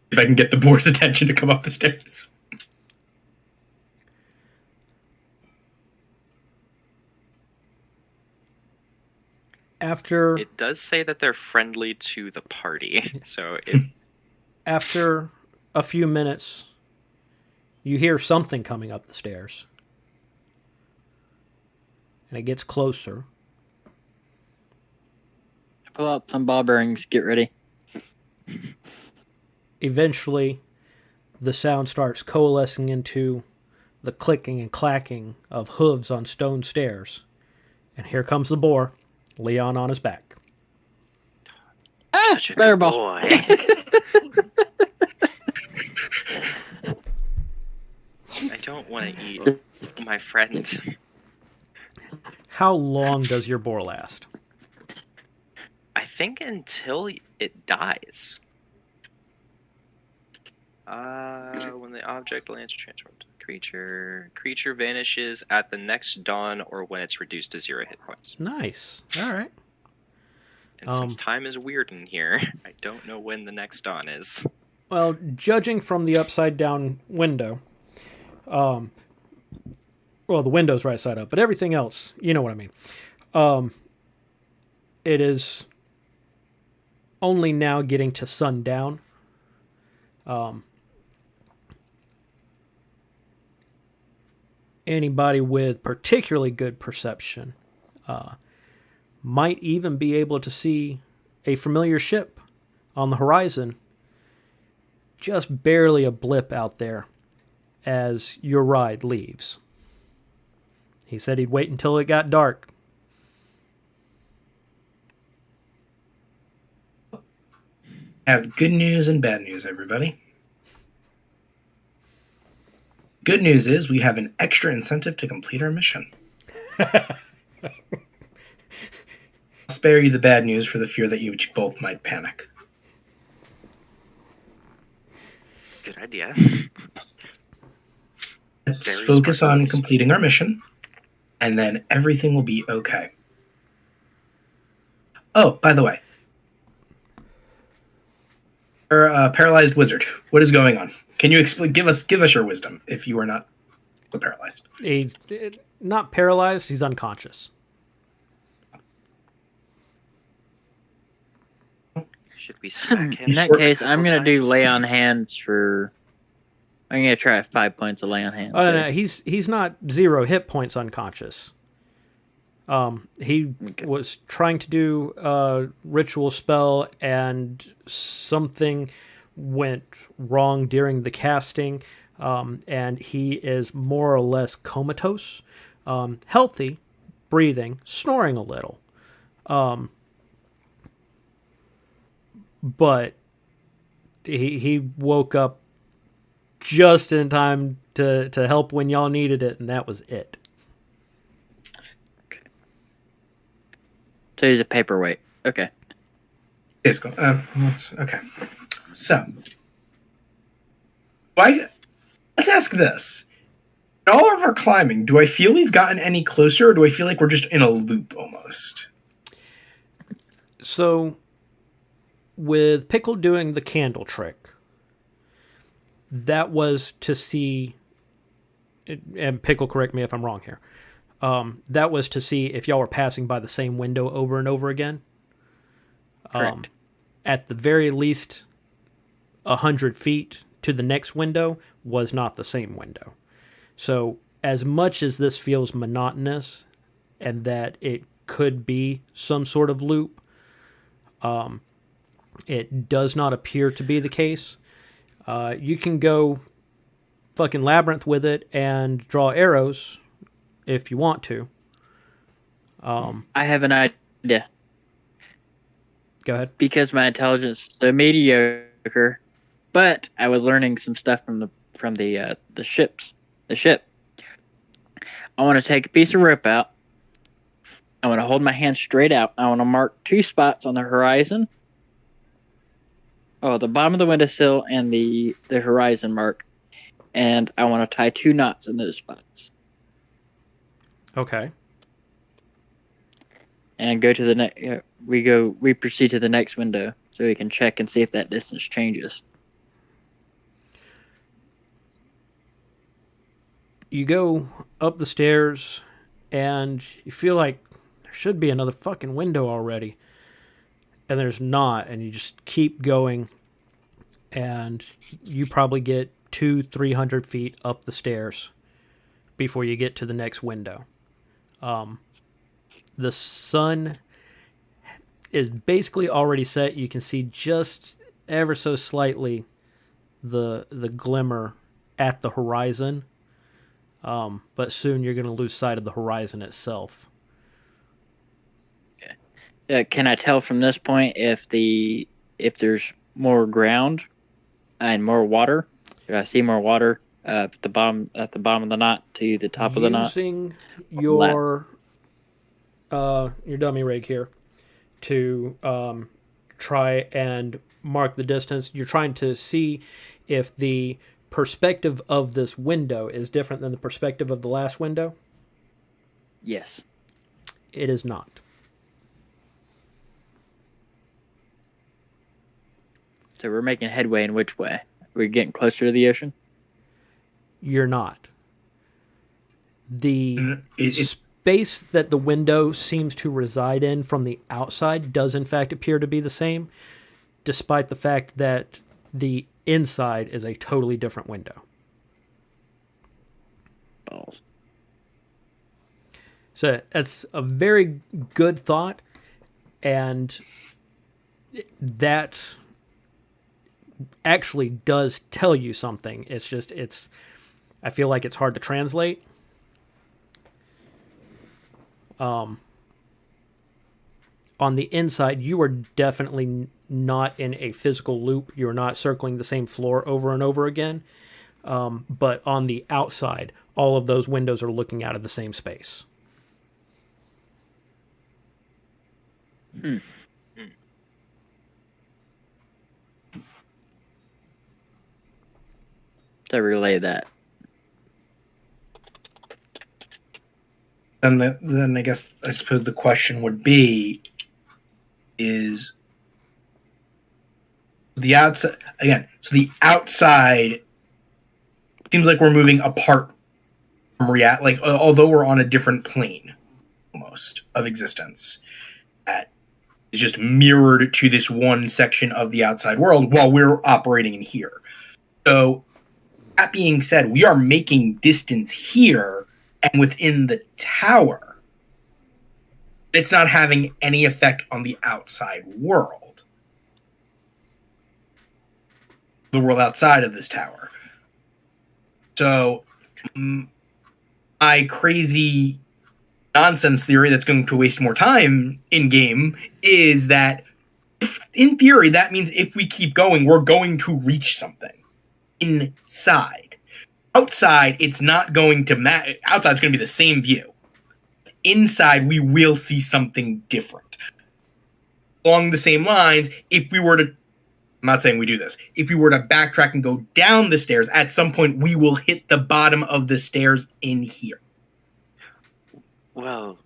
If I can get the boar's attention to come up the stairs. After It does say that they're friendly to the party, so after a few minutes, you hear something coming up the stairs. And it gets closer. Pull out some ball bearings. Get ready. Eventually, the sound starts coalescing into the clicking and clacking of hooves on stone stairs. And here comes the boar, Leon on his back. such a bear good ball. boy. I don't want to eat my friend. How long does your boar last? I think until it dies. When the object lands or transforms into a creature vanishes at the next dawn or when it's reduced to 0 hit points. Nice. All right. And since time is weird in here, I don't know when the next dawn is. Well, judging from the upside down window, well, the window's right side up, but everything else, you know what I mean. It is only now getting to sundown. anybody with particularly good perception might even be able to see a familiar ship on the horizon, just barely a blip out there as your ride leaves. He said he'd wait until it got dark. I have good news and bad news, everybody. Good news is we have an extra incentive to complete our mission. I'll spare you the bad news for the fear that you both might panic. Good idea. Let's Very focus smart. on completing our mission, and then everything will be okay. Oh, by the way, paralyzed wizard, what is going on? Can you explain? Give us your wisdom if you are not paralyzed. He's not paralyzed, he's unconscious. Should we smack him? In that case, I'm gonna do lay on hands for. I'm gonna try 5 points of lay on hands. Oh, no, he's not 0 hit points unconscious. He was trying to do a ritual spell, and something went wrong during the casting, and he is more or less comatose, healthy, breathing, snoring a little. But he woke up just in time to help when y'all needed it, and that was it. So he's a paperweight. Okay. Basically, okay. So, let's ask this. In all of our climbing, do I feel we've gotten any closer, or do I feel like we're just in a loop almost? So, with Pickle doing the candle trick, that was to see, and Pickle, correct me if I'm wrong here, that was to see if y'all were passing by the same window over and over again. Correct. At the very least, 100 feet to the next window was not the same window. So, as much as this feels monotonous and that it could be some sort of loop, it does not appear to be the case. You can go fucking labyrinth with it and draw arrows if you want to. I have an idea. Go ahead. Because my intelligence is so mediocre, but I was learning some stuff from the ship. I want to take a piece of rope out. I want to hold my hand straight out. I want to mark 2 spots on the horizon. Oh, the bottom of the windowsill and the horizon mark. And I want to tie 2 knots in those spots. Okay. And go to the next. We proceed to the next window so we can check and see if that distance changes. You go up the stairs and you feel like there should be another fucking window already. And there's not, and you just keep going, and you probably get 200-300 feet up the stairs before you get to the next window. The sun is basically already set. You can see just ever so slightly the glimmer at the horizon, but soon you're going to lose sight of the horizon itself. Can I tell from this point if there's more ground and more water? Do I see more water at the bottom of the knot to the top of the knot? Using your dummy rig here to try and mark the distance. You're trying to see if the perspective of this window is different than the perspective of the last window. Yes. It is not. So we're making headway in which way? We're getting closer to the ocean? You're not. The It's space that the window seems to reside in from the outside does in fact appear to be the same, despite the fact that the inside is a totally different window. Balls. So that's a very good thought, and that actually does tell you something. It's just I feel like it's hard to translate. On the inside, you are definitely not in a physical loop. You're not circling the same floor over and over again. But on the outside, all of those windows are looking out of the same space. To relay that. And then I suppose the question would be, is the outside again? So the outside seems like we're moving apart from reality. Like although we're on a different plane, almost of existence, that is just mirrored to this one section of the outside world while we're operating in here. So that being said, we are making distance here and within the tower. It's not having any effect on the outside world. The world outside of this tower. So, my crazy nonsense theory that's going to waste more time in game is that, in theory, that means if we keep going, we're going to reach something inside. Outside, it's not going to matter. Outside, it's going to be the same view. Inside, we will see something different. Along the same lines, if we were to, I'm not saying we do this, if we were to backtrack and go down the stairs, at some point we will hit the bottom of the stairs in here. Well,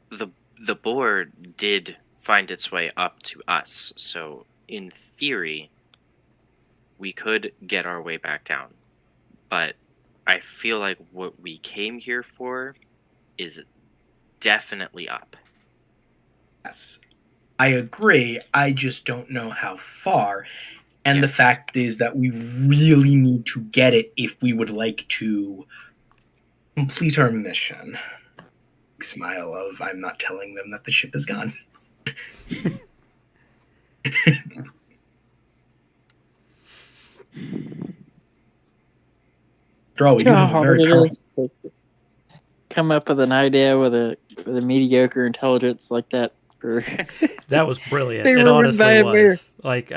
the board did find its way up to us, so in theory, we could get our way back down. But I feel like what we came here for is definitely up. Yes, I agree. I just don't know how far. And the Yes. fact is that we really need to get it if we would like to complete our mission. Smile of, I'm not telling them that the ship is gone. Draw, we You do know how have a hard very it powerful. is to come up with an idea with a mediocre intelligence like that. For That was brilliant. They It were honestly by a bear. was. Like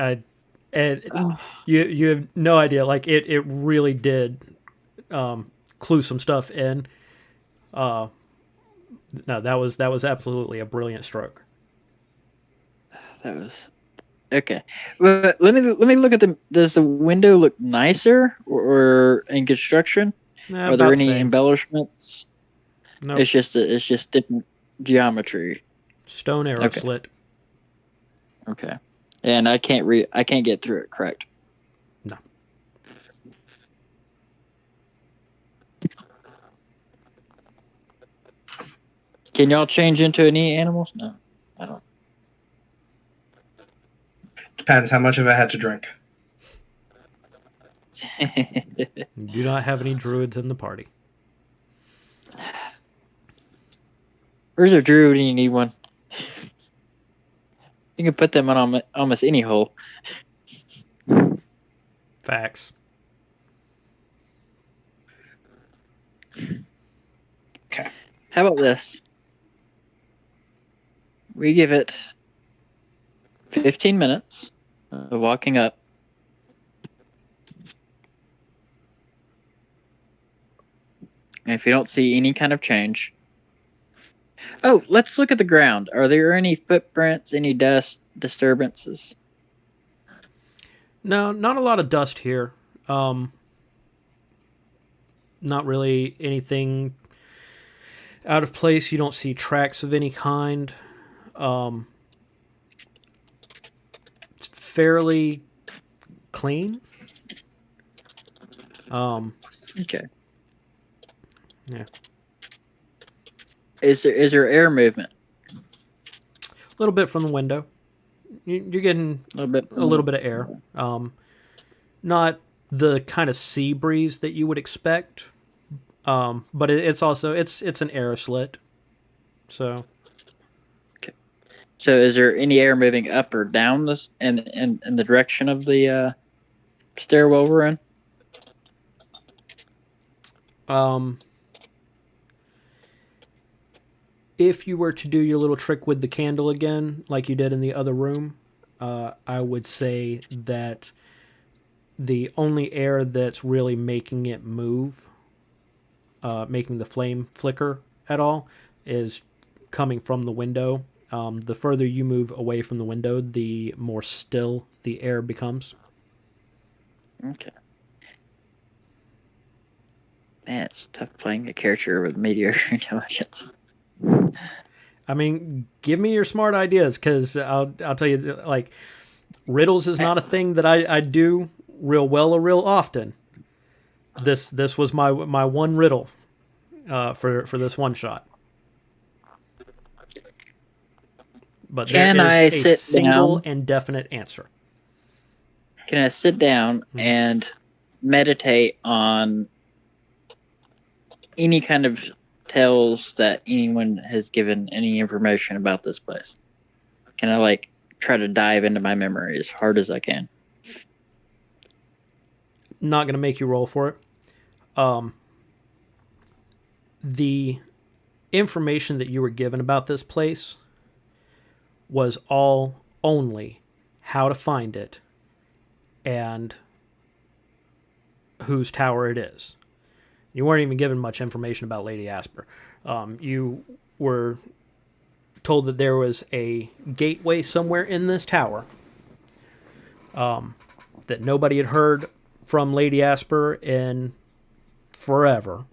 you have no idea. Like it really did clue some stuff in. No, that was absolutely a brilliant stroke. That was okay. But let me look at the. Does the window look nicer or in construction? Nah, Are there about any same. embellishments? Nope. It's just different geometry. Stone arrow Okay. slit. Okay, and I can't get through it. Correct. No. Can y'all change into any animals? No, I don't. Depends how much of I had to drink. Do not have any druids in the party. Where's a druid when you need one? You can put them on almost any hole. Facts. Okay. How about this? We give it 15 minutes of walking up. And if you don't see any kind of change. Oh, let's look at the ground. Are there any footprints, any dust disturbances? No, not a lot of dust here. Not really anything out of place. You don't see tracks of any kind. It's fairly clean. Okay. Yeah. Is there air movement? A little bit from the window. You're getting A little bit. a little bit of air. Not the kind of sea breeze that you would expect. But it's also it's an air slit. So So is there any air moving up or down this in the direction of the stairwell we're in? If you were to do your little trick with the candle again, like you did in the other room, I would say that the only air that's really making it move, making the flame flicker at all, is coming from the window. The further you move away from the window, the more still the air becomes. Okay. Man, it's tough playing a character with mediocre intelligence. I mean, give me your smart ideas, because I'll tell you, like, riddles is not a thing that I do real well or real often. This was my one riddle for this one shot. But Can there I is a sit single down? and definite answer. Can I sit down and meditate on any kind of tells that anyone has given any information about this place? Can I like try to dive into my memory as hard as I can? Not going to make you roll for it. The information that you were given about this place was all only how to find it and whose tower it is. You weren't even given much information about Lady Asper. You were told that there was a gateway somewhere in this tower, that nobody had heard from Lady Asper in forever,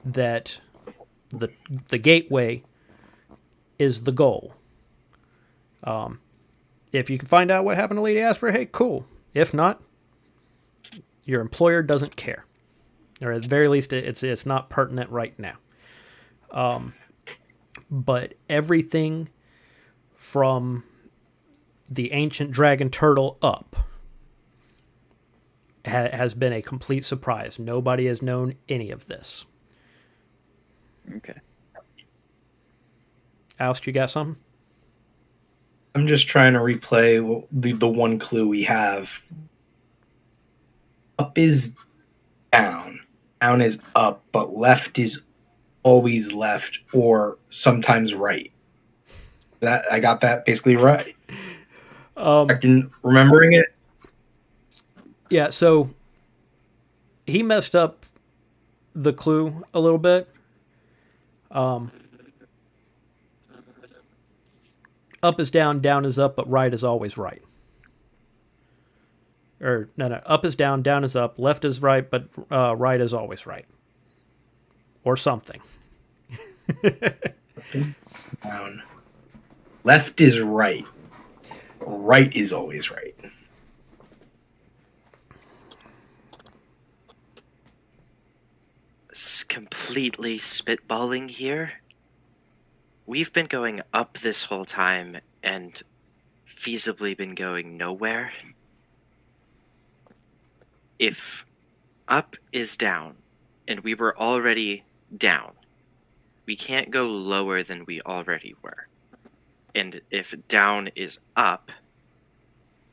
that the gateway is the goal. If you can find out what happened to Lady Asper, hey, cool. If not, your employer doesn't care, or at the very least, it's not pertinent right now. But everything from the ancient dragon turtle up has been a complete surprise. Nobody has known any of this. Okay. Alst, you got something? I'm just trying to replay the one clue we have. Up is down. Down is up, but left is always left or sometimes right. That I got that basically right. Remembering it. Yeah, so he messed up the clue a little bit. Up is down, down is up, but right is always right. Or, no, up is down is up, left is right, but right is always right. Or something. Down. Left is right. Right is always right. Completely spitballing here. We've been going up this whole time and feasibly been going nowhere. If up is down and we were already down, we can't go lower than we already were. And if down is up,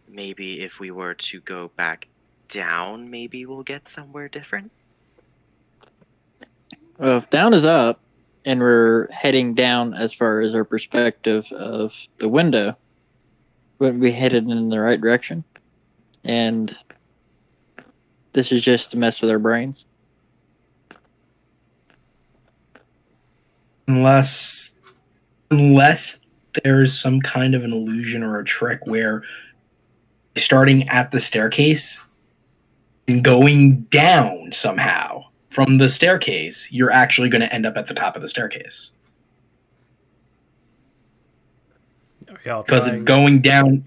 maybe if we were to go back down, maybe we'll get somewhere different. Well, if down is up and we're heading down as far as our perspective of the window, wouldn't we headed in the right direction? And this is just to mess with our brains? Unless there's some kind of an illusion or a trick where starting at the staircase and going down somehow from the staircase, you're actually going to end up at the top of the staircase. Because if going down...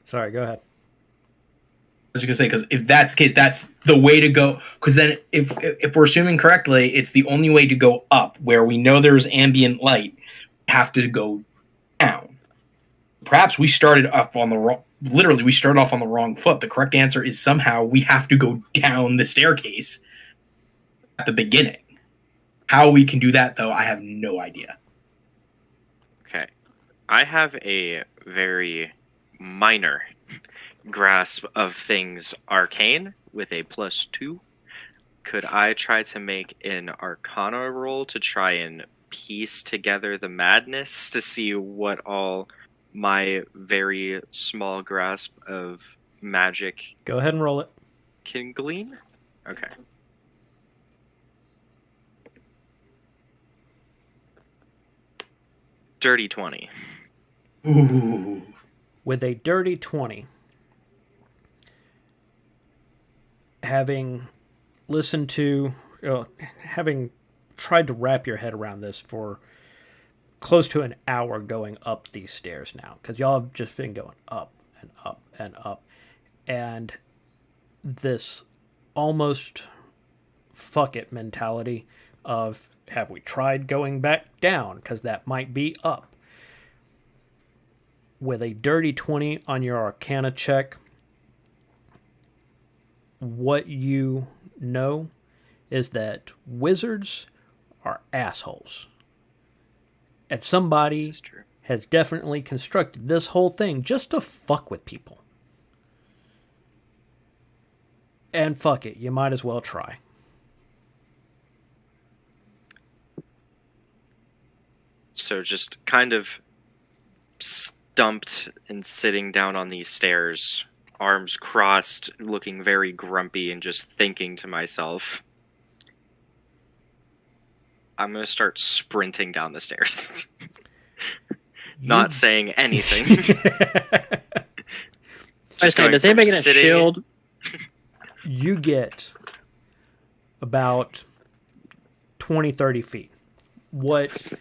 Sorry, go ahead. I was going to say, because if that's the case, that's the way to go. Because then if we're assuming correctly, it's the only way to go up, where we know there's ambient light, we have to go down. Perhaps we started up on the wrong... Literally, we started off on the wrong foot. The correct answer is somehow we have to go down the staircase. at the beginning. How we can do that, though, I have no idea. Okay. I have a very minor grasp of things arcane with a +2. Could I try to make an Arcana roll to try and piece together the madness to see what all my very small grasp of magic Go ahead and roll it. can glean? Okay. Dirty 20. Ooh. With a dirty 20, having listened to, having tried to wrap your head around this for close to an hour going up these stairs now, because y'all have just been going up and up and up, and this almost fuck it mentality of, have we tried going back down, because that might be up. With a dirty 20 on your Arcana check, what you know is that wizards are assholes. And somebody This is true. has definitely constructed this whole thing just to fuck with people. And fuck it, you might as well try. So just kind of stumped and sitting down on these stairs, arms crossed, looking very grumpy, and just thinking to myself, I'm going to start sprinting down the stairs. Not saying anything. I say, does anybody get a shield? You get about 20, 30 feet. What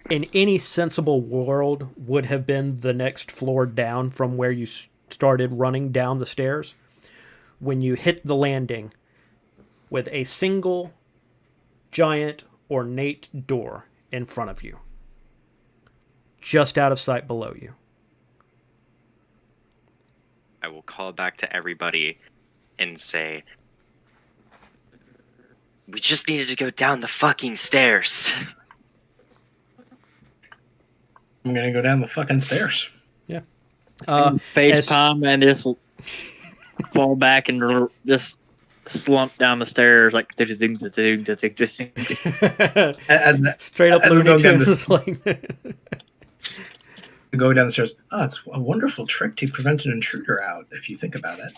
in any sensible world would have been the next floor down from where you started running down the stairs, when you hit the landing with a single giant ornate door in front of you, just out of sight below you. I will call back to everybody and say, we just needed to go down the fucking stairs. I'm gonna go down the fucking stairs. Yeah. Face as- palm and just fall back and just slump down the stairs like As Straight up as we're Looney going down Tunes. Like, go down the stairs. Oh, it's a wonderful trick to prevent an intruder out, if you think about it.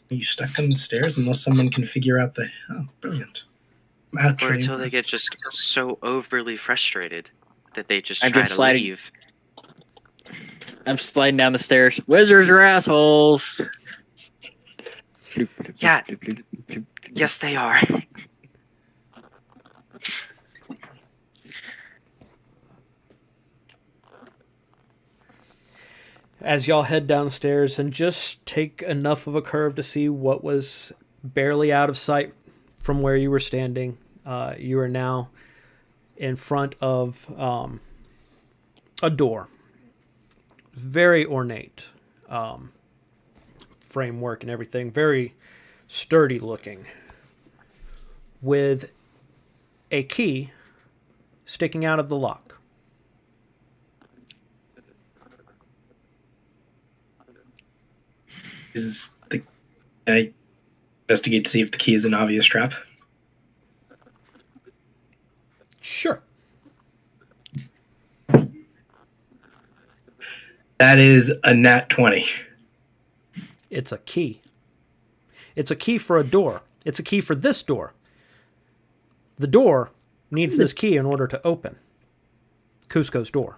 You stuck on the stairs unless someone can figure out the... Oh, brilliant. Or until they get just so overly frustrated that they just I'm try just to sliding- leave. I'm sliding down the stairs. Wizards are assholes. Yeah. Yes, they are. as y'all head downstairs and just take enough of a curve to see what was barely out of sight from where you were standing, you are now in front of a door. Very ornate framework and everything. Very sturdy looking. With a key sticking out of the lock. I investigate to see if the key is an obvious trap. Sure. That is a nat 20. It's a key. It's a key for a door. It's a key for this door. The door needs this key in order to open. Cusco's door.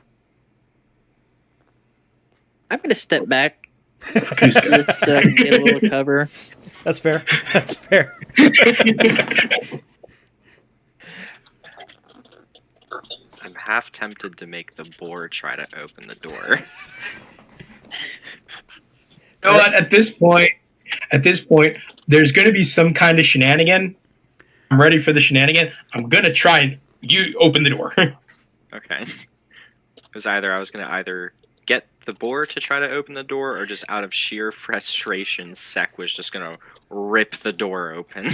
I'm going to step back. Cusco. Let's get a little cover. That's fair. That's fair. I'm half tempted to make the boar try to open the door. You know what? At this point, there's going to be some kind of shenanigan. I'm ready for the shenanigan. I'm going to try and you open the door. Okay. It was either I was going to either get the boar to try to open the door, or just out of sheer frustration, Sek was just going to rip the door open.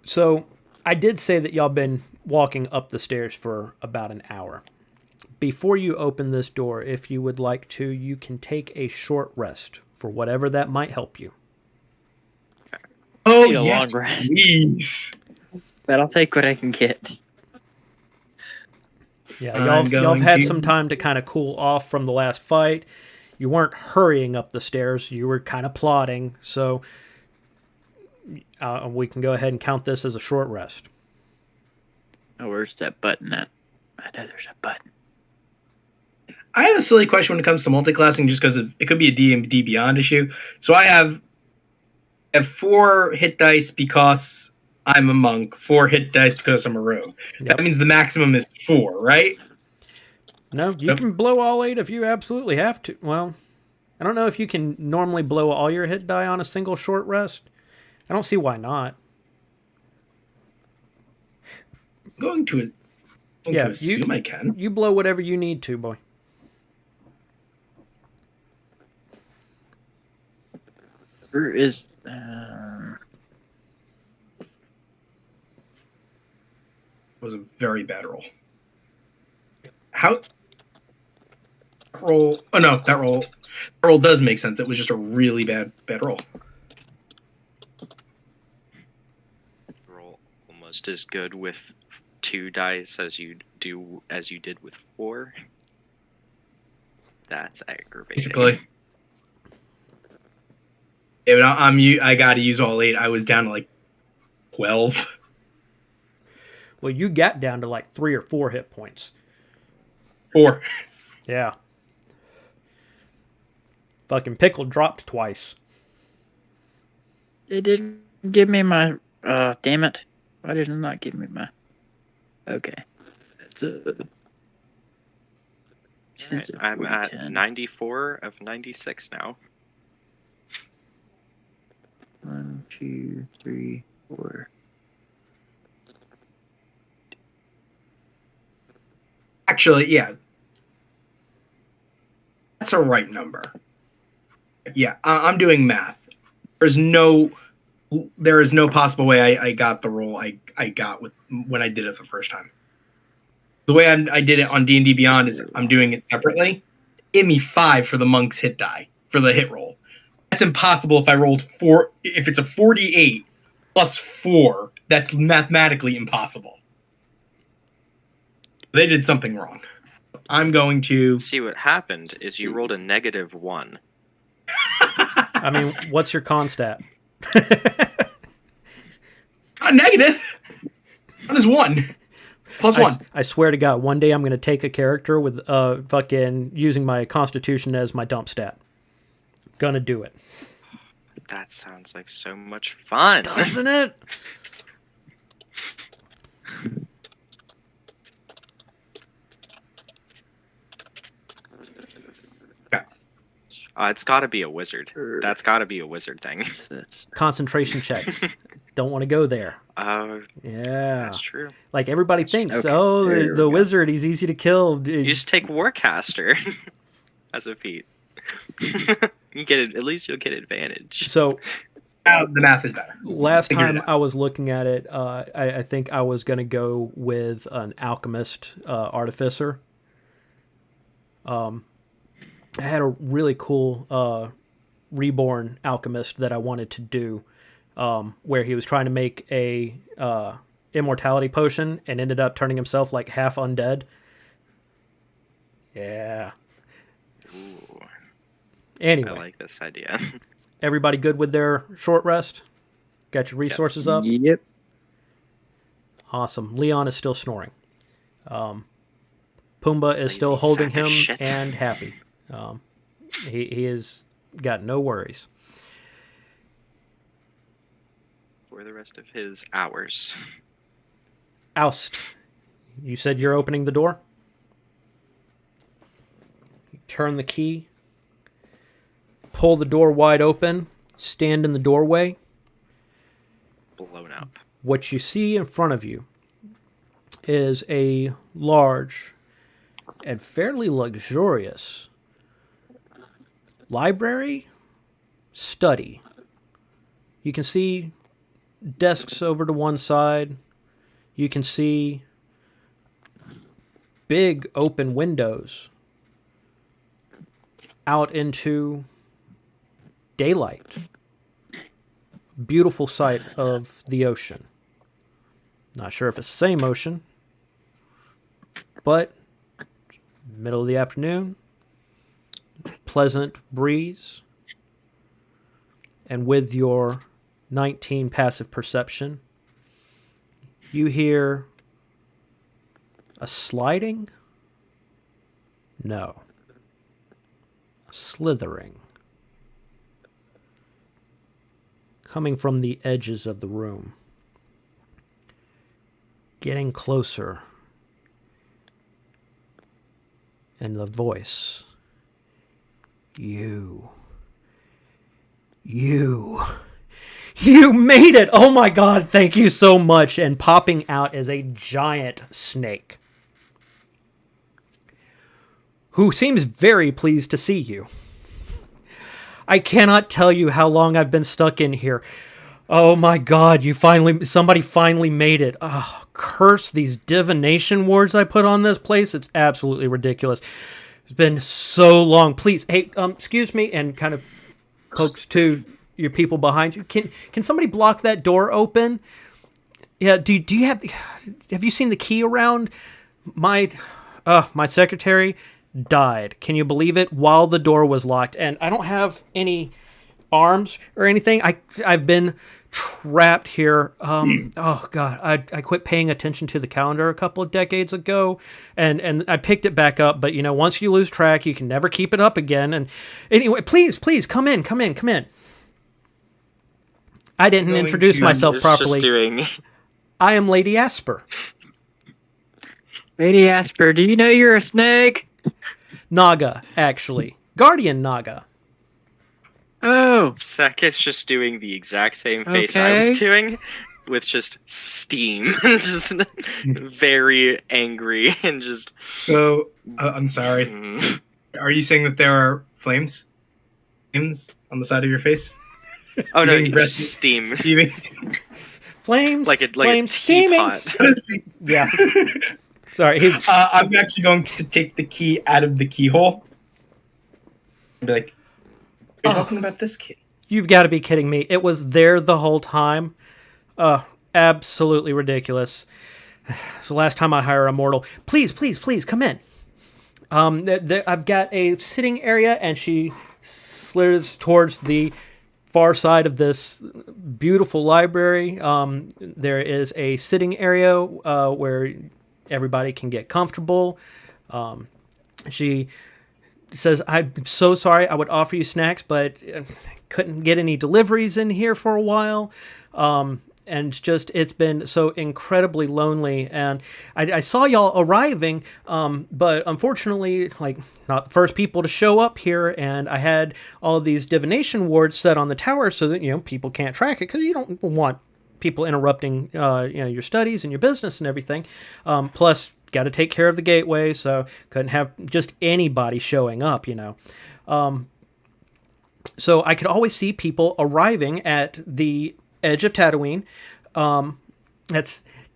So I did say that y'all been walking up the stairs for about an hour. Before you open this door, if you would like to, you can take a short rest for whatever that might help you. Oh Need a yes, long rest. please. But I'll take what I can get. Yeah, I'm y'all have going had to- some time to kind of cool off from the last fight. You weren't hurrying up the stairs. You were kind of plodding. So we can go ahead and count this as a short rest. Oh, where's that button at? I know there's a button. I have a silly question when it comes to multiclassing, just because it could be a D&D Beyond issue. So I have 4 hit dice because I'm a monk, 4 hit dice because I'm a rogue. Yep. That means the maximum is 4, right? No, you Yep. can blow all 8 if you absolutely have to. Well, I don't know if you can normally blow all your hit die on a single short rest. I don't see why not. I'm going to Yeah, assume I can. You blow whatever you need to, boy. Where is... Was a very bad roll. How roll? Oh no, that roll does make sense. It was just a really bad roll. Roll almost as good with 2 dice as you did with 4. That's aggravating. Basically. Yeah, but I got to use all 8. I was down to like 12. Well, you got down to like 3 or 4 hit points. 4. Yeah. Fucking Pickle dropped twice. It didn't give me my... damn it. Why did it not give me my... Okay. It's Alright, I'm at 94 of 96 now. 1, 2, 3, 4. Actually, yeah. That's a right number. Yeah, I'm doing math. There is no possible way I got the roll I got when I did it the first time. The way I did it on D&D Beyond is I'm doing it separately. Give me 5 for the monk's hit die, for the hit roll. That's impossible if I rolled 4. If it's a 48 plus 4, that's mathematically impossible. They did something wrong. I'm going to... See, what happened is you rolled a -1. I mean, what's your con stat? Negative. That is 1. Plus 1. I swear to God, one day I'm going to take a character with fucking using my constitution as my dump stat. Gonna do it. That sounds like so much fun. Doesn't it? It's got to be a wizard. That's got to be a wizard thing. Concentration checks. Don't want to go there. Yeah, that's true. Like everybody thinks, Okay, oh, there we the go. wizard, he's easy to kill. You just take Warcaster as a feat. You get it. At least you'll get advantage. So The math is better. last Figured it time out. I was looking at it, I think I was going to go with an alchemist artificer. I had a really cool reborn alchemist that I wanted to do, where he was trying to make a immortality potion and ended up turning himself like half undead. Yeah. Ooh, Anyway, I like this idea. everybody good with their short rest? Got your resources up? Yep. Awesome. Leon is still snoring. Pumbaa is Lazy still holding sack of him shit. and happy. He has got no worries. For the rest of his hours. Oust. You said you're opening the door? You turn the key. Pull the door wide open. Stand in the doorway. Blown up. What you see in front of you is a large and fairly luxurious library study. You can see desks over to one side. You can see big open windows out into daylight. Beautiful sight of the ocean. Not sure if it's the same ocean, but middle of the afternoon, pleasant breeze, and with your 19 passive perception, you hear a sliding? No. A slithering. Coming from the edges of the room. Getting closer. And the voice. You made it! Oh my god, thank you so much. And popping out is a giant snake, who seems very pleased to see you. I cannot tell you how long I've been stuck in here. Oh my god, somebody finally made it. Oh, curse these divination wards I put on this place. It's absolutely ridiculous. It's been so long. Please, hey, excuse me, and kind of pokes to your people behind you. Can somebody block that door open? Yeah, do you have you seen the key around? My secretary died. Can you believe it? While the door was locked, and I don't have any arms or anything. I've been trapped here. Oh god, I quit paying attention to the calendar a couple of decades ago, and I picked it back up. But once you lose track, you can never keep it up again. And anyway, please come in. I didn't introduce myself properly. I am Lady Asper. Lady Asper, do you know you're a snake? Naga, actually. Guardian Naga. Oh. Sakis just doing the exact same face I was doing, with just steam. Just very angry and just... So, I'm sorry. Are you saying that there are flames? Flames on the side of your face? Oh no, just steam. Flames, like a steaming. teapot. Yeah. Sorry. I'm actually going to take the key out of the keyhole and be like, are you talking about this key? You've got to be kidding me. It was there the whole time. Absolutely ridiculous. It's the last time I hire a mortal. Please, come in. I've got a sitting area, and she slithers towards the far side of this beautiful library. There is a sitting area where everybody can get comfortable. She says, I'm so sorry, I would offer you snacks, but couldn't get any deliveries in here for a while. And it's been so incredibly lonely. And I saw y'all arriving, but unfortunately, not the first people to show up here. And I had all of these divination wards set on the tower so that, people can't track it, because you don't want people interrupting, your studies and your business and everything. Plus, got to take care of the gateway, so couldn't have just anybody showing up, So I could always see people arriving at the edge of Tatooine.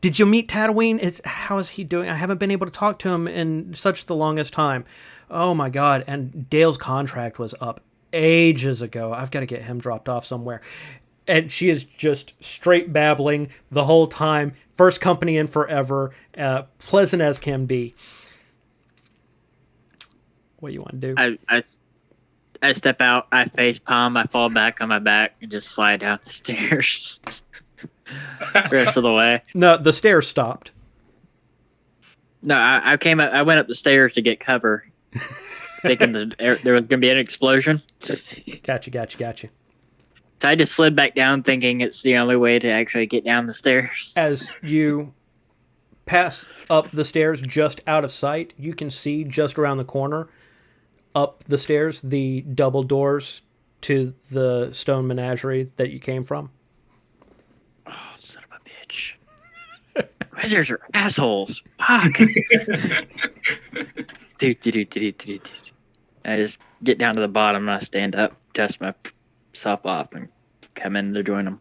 Did you meet Tatooine? How is he doing? I haven't been able to talk to him in such the longest time. Oh my god! And Dale's contract was up ages ago. I've got to get him dropped off somewhere. And she is just straight babbling the whole time. First company in forever. Pleasant as can be. What do you want to do? I step out, I face palm, I fall back on my back, and just slide down the stairs. The rest of the way. No, the stairs stopped. No, I went up the stairs to get cover, thinking there was going to be an explosion. Gotcha. So I just slid back down, thinking it's the only way to actually get down the stairs. As you pass up the stairs just out of sight, you can see just around the corner, up the stairs, the double doors to the stone menagerie that you came from. Oh, son of a bitch. Wizards are assholes. Fuck. Dude. I just get down to the bottom and I stand up, dust myself off, and come in to join them.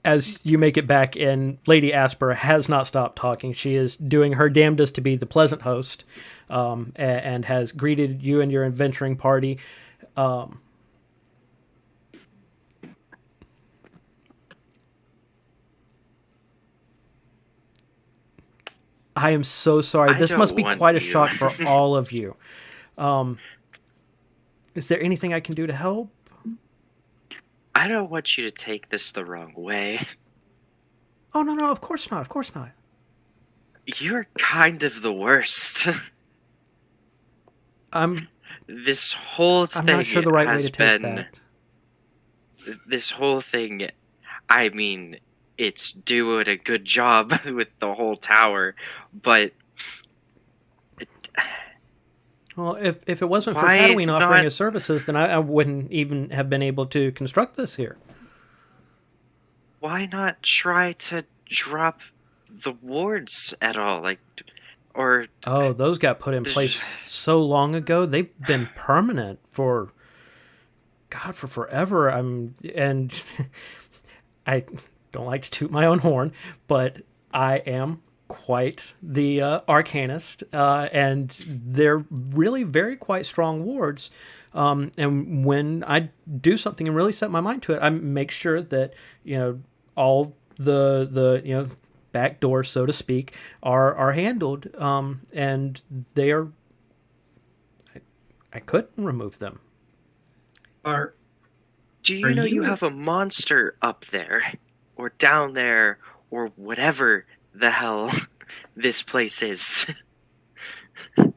as you make it back in, Lady Asper has not stopped talking. She is doing her damnedest to be the pleasant host, and has greeted you and your adventuring party. I am so sorry. I This don't must be want quite a you. shock for all of you. Is there anything I can do to help? I don't want you to take this the wrong way. Oh, no, of course not. Of course not. You're kind of the worst. I'm This whole thing not sure the right way has to take been. that. This whole thing, I mean, it's doing a good job with the whole tower, but Well, if it wasn't for Why Tatooine offering not- his services, then I wouldn't even have been able to construct this here. why not try to drop the wards at all? Like, or Oh, those got put in place so long ago. They've been permanent for forever. And I don't like to toot my own horn, but I am quite the arcanist, and they're really very quite strong wards. And when I do something and really set my mind to it, I make sure that all the back doors, so to speak, are handled, and they are. I couldn't remove them. Are do you Are know you you- have a monster up there, or down there, or whatever the hell this place is? A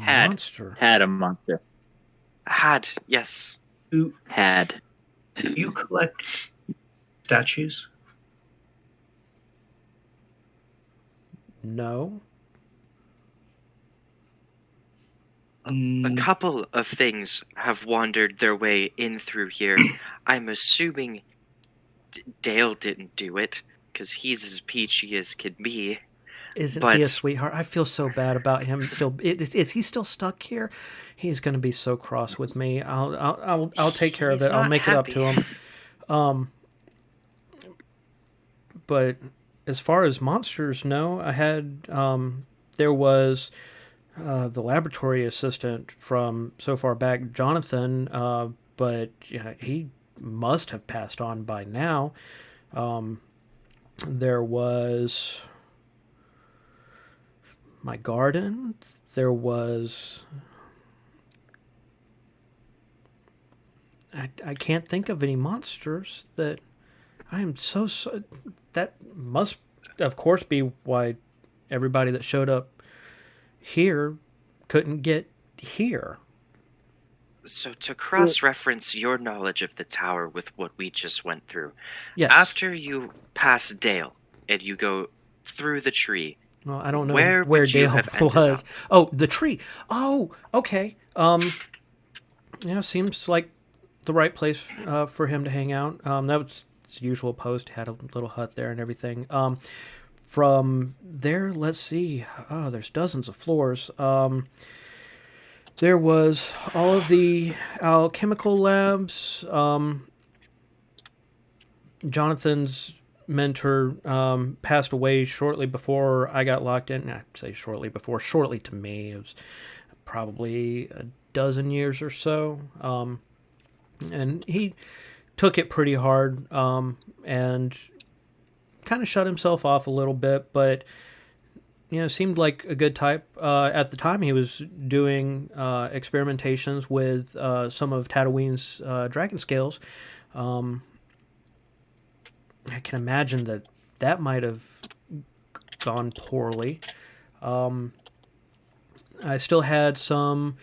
Had. monster. Had a monster. Yes. do Had. you collect statues? No. A couple of things have wandered their way in through here. I'm assuming Dale didn't do it, because he's as peachy as can be. Isn't But- he a sweetheart? I feel so bad about him. Still, is he still stuck here? He's going to be so cross with me. I'll take care of He's it. I'll not make it up to happy. him. But as far as monsters, no. I had there was the laboratory assistant from so far back, Jonathan. But yeah, he must have passed on by now. There was my garden. There was. I can't think of any monsters that I am so. That must, of course, be why everybody that showed up here couldn't get here. So to cross-reference your knowledge of the tower with what we just went through, Yes. after you pass Dale and you go through the tree, Well, I don't know where where would you Dale have ended was. up? Oh, the tree. Oh, okay. Seems like the right place for him to hang out. That was his usual post. Had a little hut there and everything. From there, let's see. Oh, there's dozens of floors. There was all of the alchemical labs. Jonathan's mentor passed away shortly before I got locked in. I'd say shortly before. Shortly to me, it was probably a dozen years or so. And he took it pretty hard, and kind of shut himself off a little bit, but seemed like a good type. At the time, he was doing experimentations with some of Tatooine's dragon scales. I can imagine that might have gone poorly. I still had some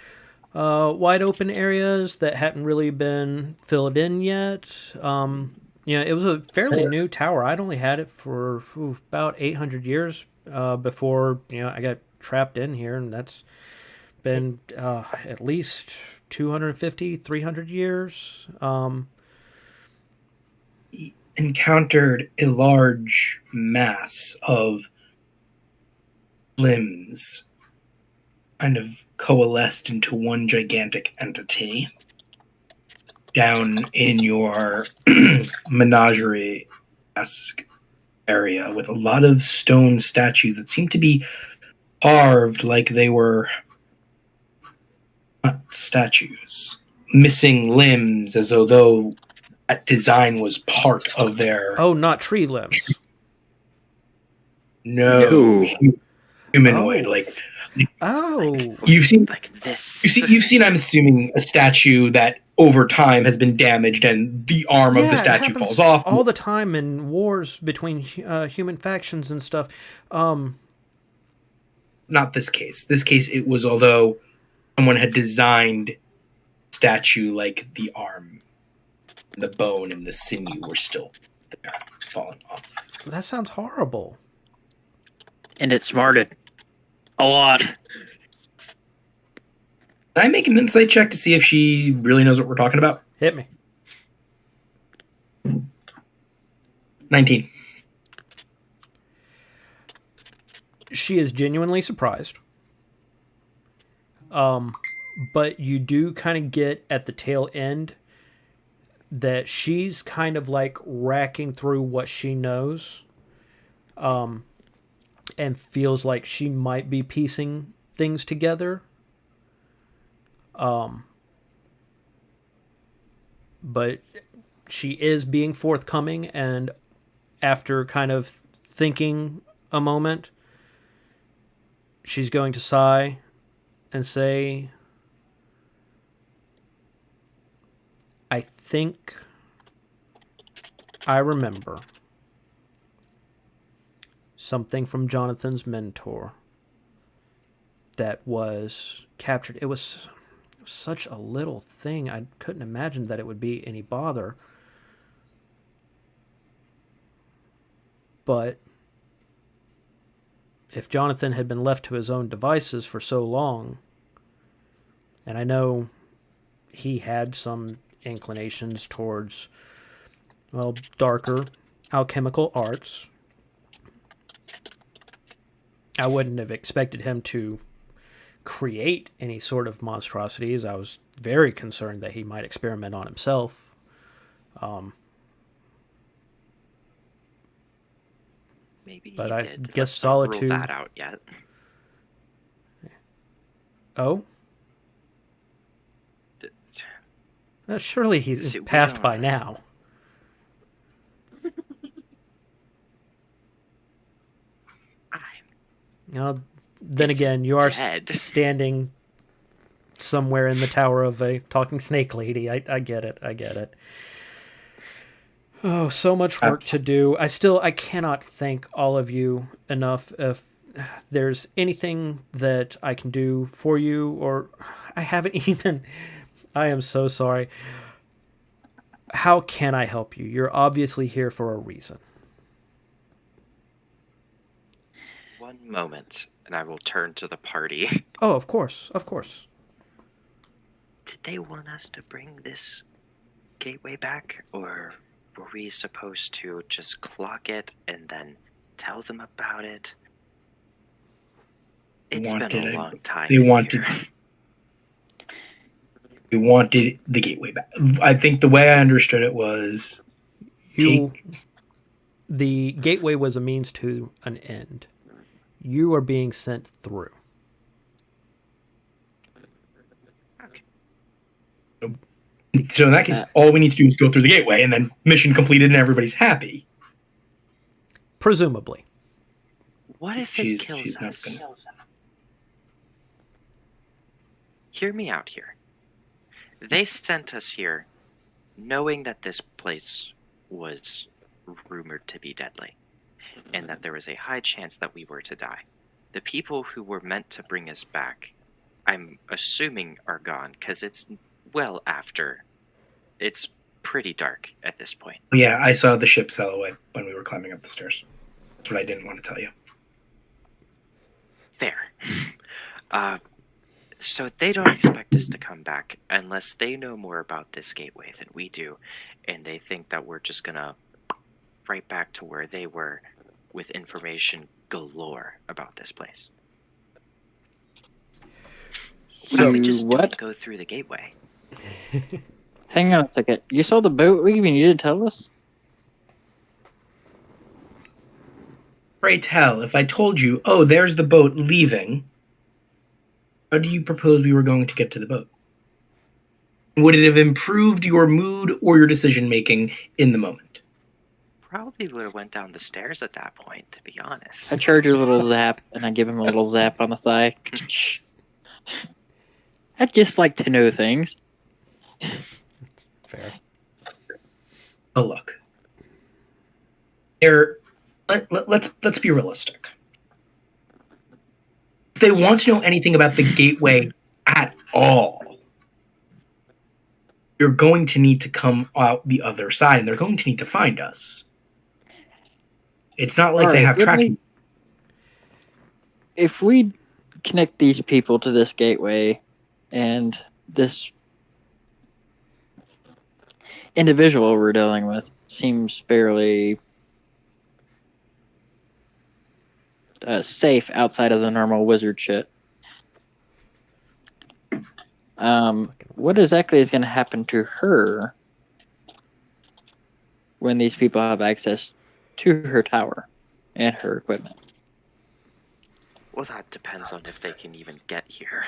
wide open areas that hadn't really been filled in yet. It was a fairly new tower. I'd only had it for about 800 years before I got trapped in here, and that's been at least 250, 300 years. Encountered a large mass of limbs kind of coalesced into one gigantic entity. down in your menagerie-esque area with a lot of stone statues that seem to be carved like they were not statues, missing limbs as though that design was part of their Oh, not tree limbs. no humanoid. Oh. Like Oh. you've seen, like this. you've seen. I'm assuming a statue that over time has been damaged and the arm of the it statue happens falls off. all the time in wars between human factions and stuff. Not this case. This case, it was although someone had designed statue like the arm, the bone, and the sinew were still there, falling off. That sounds horrible. And it smarted a lot. Can I make an insight check to see if she really knows what we're talking about? Hit me. 19. She is genuinely surprised. But you do kind of get at the tail end that she's kind of like racking through what she knows, and feels like she might be piecing things together. But she is being forthcoming, and after kind of thinking a moment, she's going to sigh and say, I think I remember something from Jonathan's mentor that was captured. It was such a little thing. I couldn't imagine that it would be any bother. But if Jonathan had been left to his own devices for so long, and I know he had some inclinations towards, well, darker alchemical arts, I wouldn't have expected him to create any sort of monstrosities. I was very concerned that he might experiment on himself. Maybe But he I did. guess Let's not rule solitude- that out yet. Oh? Surely he's See, we passed don't- by now. Then It's again, you are dead. standing somewhere in the tower of a talking snake lady. I get it. Oh, so much work to do. I cannot thank all of you enough. If there's anything that I can do for you, or I haven't even, I am so sorry. How can I help you? You're obviously here for a reason. One moment, and I will turn to the party. Oh, of course. Did they want us to bring this gateway back, or were we supposed to just clock it and then tell them about it? It's been a long time. They wanted. here. We wanted the gateway back. I think the way I understood it was the gateway was a means to an end. You are being sent through. Okay. so. In that case, all we need to do is go through the gateway, and then mission completed, and everybody's happy. Presumably. What if it kills not us? gonna- Hear me out here. They sent us here knowing that this place was rumored to be deadly, and that there was a high chance that we were to die. The people who were meant to bring us back, I'm assuming, are gone, because it's well after. It's pretty dark at this point. Yeah, I saw the ship sail away when we were climbing up the stairs. That's what I didn't want to tell you. Fair. So they don't expect us to come back unless they know more about this gateway than we do, and they think that we're just gonna right back to where they were with information galore about this place. Why don't we just what? go through the gateway? Hang on a second. You saw the boat leaving. You didn't tell us? Pray tell, if I told you, oh, there's the boat leaving, how do you propose we were going to get to the boat? Would it have improved your mood or your decision making in the moment? Probably would have went down the stairs at that point, to be honest. I charge a little zap, and I give him a little zap on the thigh. I'd just like to know things. Fair. Oh, look. Let's be realistic. If they want to know anything about the gateway at all, you're going to need to come out the other side, and they're going to need to find us. It's not like they have tracking. If we connect these people to this gateway, and this individual we're dealing with seems fairly safe outside of the normal wizard shit. What exactly is going to happen to her when these people have access to her tower and her equipment? Well, that depends on if they can even get here.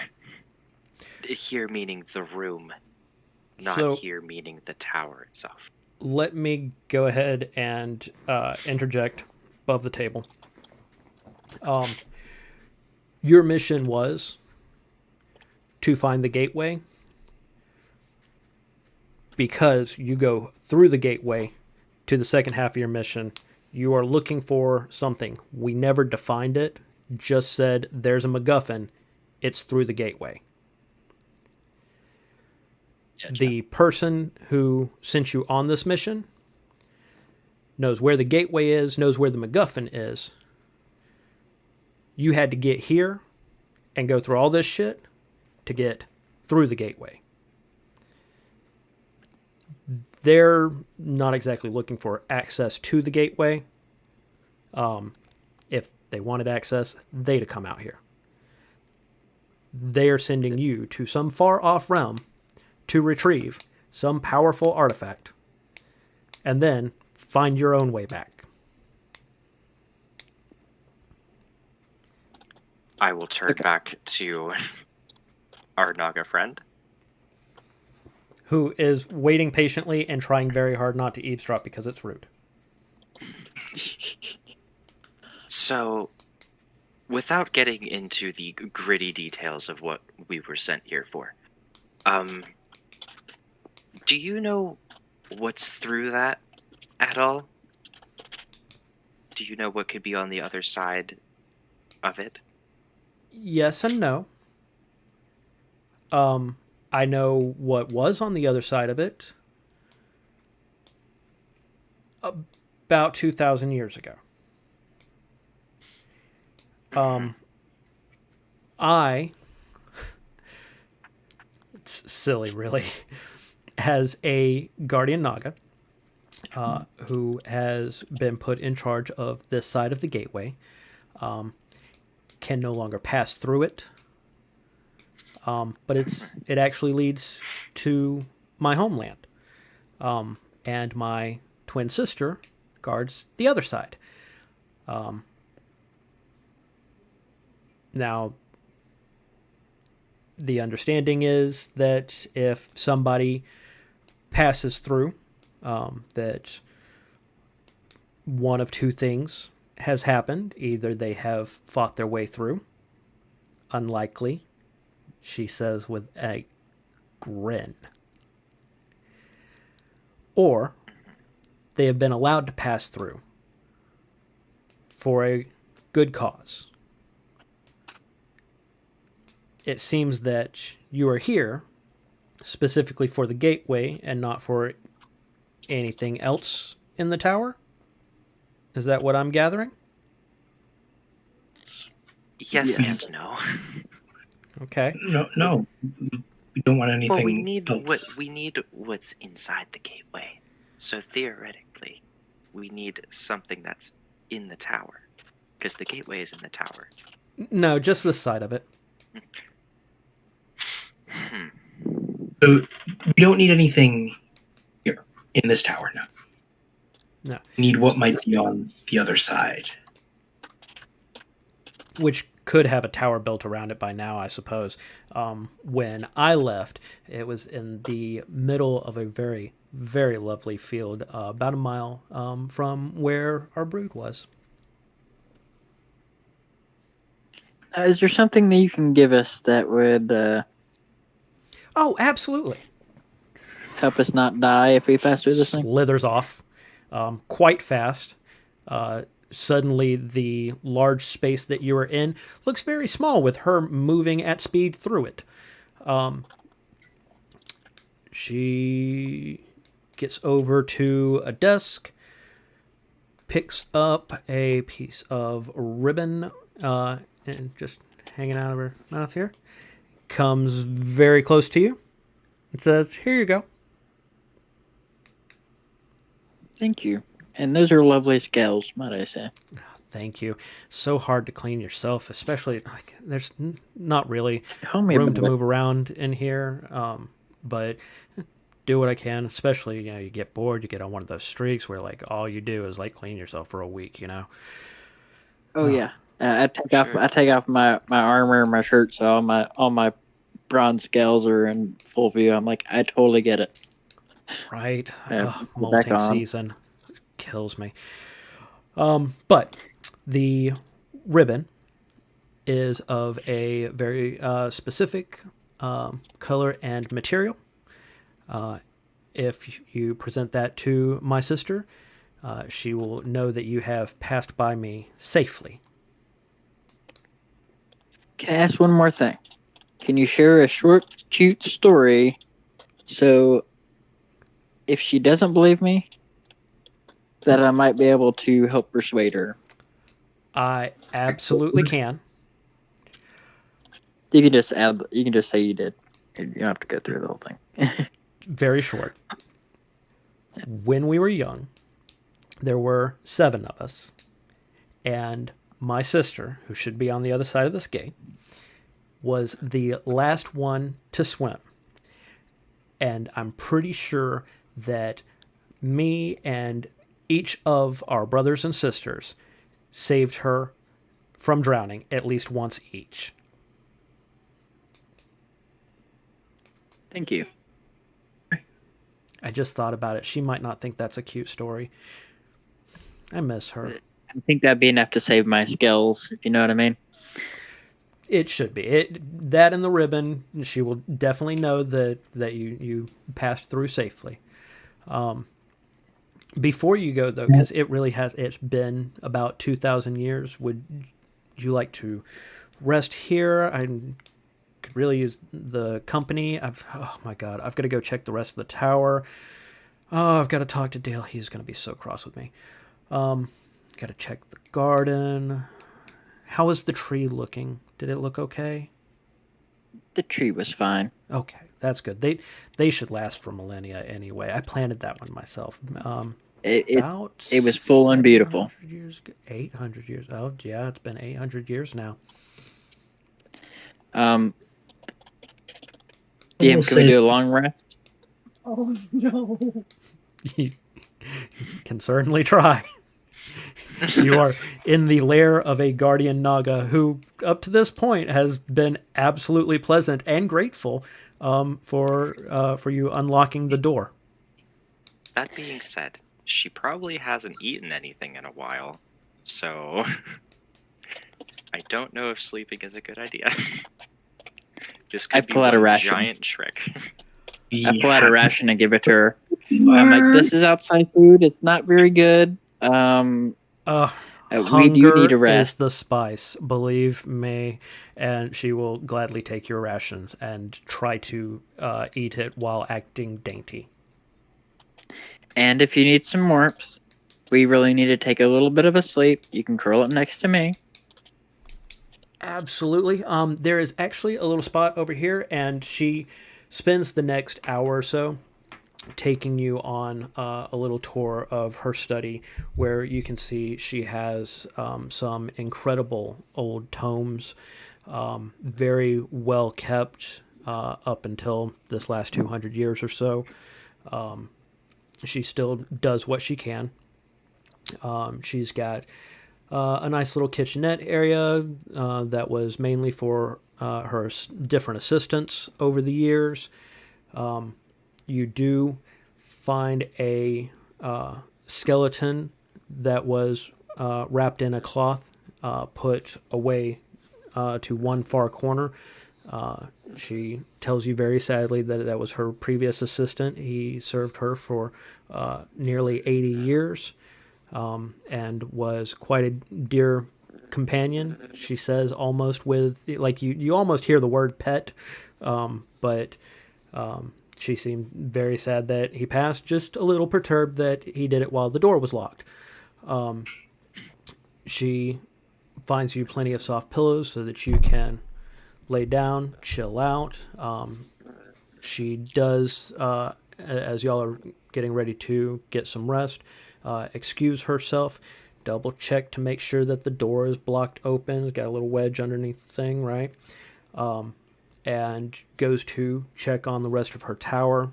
Here meaning the room, not So- here meaning the tower itself. Let me go ahead and interject above the table. Your mission was to find the gateway. Because you go through the gateway to the second half of your mission, you are looking for something. We never defined it, just said there's a MacGuffin, it's through the gateway. Gotcha. The person who sent you on this mission knows where the gateway is, knows where the MacGuffin is. You had to get here and go through all this shit to get through the gateway. They're not exactly looking for access to the gateway. If they wanted access, they'd come out here. They are sending you to some far off realm to retrieve some powerful artifact and then find your own way back. I will turn Okay. back to our Naga friend. Who is waiting patiently and trying very hard not to eavesdrop because it's rude. So, without getting into the gritty details of what we were sent here for, do you know what's through that at all? Do you know what could be on the other side of it? Yes and no. I know what was on the other side of it about 2,000 years ago. It's silly, really, as a guardian Naga who has been put in charge of this side of the gateway, can no longer pass through it. But it actually leads to my homeland. And my twin sister guards the other side. Now, the understanding is that if somebody passes through, that one of two things has happened. Either they have fought their way through, unlikely, she says with a grin, or they have been allowed to pass through for a good cause. It seems that you are here specifically for the gateway and not for anything else in the tower. Is that what I'm gathering? Yes Yeah. and no. Okay. No. We don't want anything Well, we need else. we need what's inside the gateway. So theoretically, we need something that's in the tower, because the gateway is in the tower. No, just this side of it. So we don't need anything here in this tower now. No. We need what might be on the other side. Which could have a tower built around it by now, I suppose. When I left, it was in the middle of a very, very lovely field, about a mile from where our brood was. Is there something that you can give us that would Oh, absolutely. help us not die if we pass through this thing? Slithers off quite fast. Suddenly, the large space that you are in looks very small with her moving at speed through it. She gets over to a desk, picks up a piece of ribbon, and just hanging out of her mouth here, comes very close to you and says, "Here you go." Thank you. And those are lovely scales, might I say. Thank you. So hard to clean yourself, especially like there's not really Tell me room to about it. move around in here. But do what I can. Especially, you get bored, you get on one of those streaks where like all you do is like clean yourself for a week. Oh yeah. I take off my armor and my shirt, so all my bronze scales are in full view. I'm like, I totally get it. Right? Yeah, Ugh, put it back molting on. season kills me. But the ribbon is of a very specific color and material. If you present that to my sister, she will know that you have passed by me safely. Can I ask one more thing? Can you share a short, cute story so if she doesn't believe me, that I might be able to help persuade her? I absolutely can. You can just add. You can just say you did. You don't have to go through the whole thing. Very short. When we were young, there were 7 of us, and my sister, who should be on the other side of this gate, was the last one to swim. And I'm pretty sure that me and each of our brothers and sisters saved her from drowning at least once each. Thank you. I just thought about it. She might not think that's a cute story. I miss her. I think that'd be enough to save my skills, if you know what I mean. It should be. That and the ribbon, she will definitely know that you passed through safely. Before you go, though, because it's been about 2,000 years, would you like to rest here? I could really use the company. Oh my God, I've got to go check the rest of the tower. Oh, I've got to talk to Dale. He's going to be so cross with me. Got to check the garden. How is the tree looking? Did it look okay? The tree was fine. Okay, that's good. They should last for millennia anyway. I planted that one myself. It was full and beautiful. 800 years. Oh yeah, it's been 800 years now. DM, We'll can we say- do a long rest? Oh no. You can certainly try. You are in the lair of a guardian Naga who, up to this point, has been absolutely pleasant and grateful for you unlocking the door. That being said, she probably hasn't eaten anything in a while, so I don't know if sleeping is a good idea. This could be pull out a one ration. giant trick. I pull out a ration and give it to her. I'm like, this is outside food. It's not very good. We do need a Hunger is rest. the spice, believe me, and she will gladly take your rations and try to eat it while acting dainty. And if you need some warmth, we really need to take a little bit of a sleep. You can curl up next to me. Absolutely. There is actually a little spot over here, and she spends the next hour or so taking you on a little tour of her study, where you can see she has some incredible old tomes, very well kept, up until this last 200 years or so. She still does what she can. She's got a nice little kitchenette area that was mainly for her different assistants over the years. You do find a skeleton that was wrapped in a cloth, put away to one far corner. She tells you very sadly that that was her previous assistant. He served her for nearly 80 years and was quite a dear companion. She says almost with, like, you almost hear the word pet, but she seemed very sad that he passed, just a little perturbed that he did it while the door was locked. She finds you plenty of soft pillows so that you can lay down, chill out. She does, as y'all are getting ready to get some rest, excuse herself, double check to make sure that the door is blocked open. It's got a little wedge underneath the thing, right? And goes to check on the rest of her tower.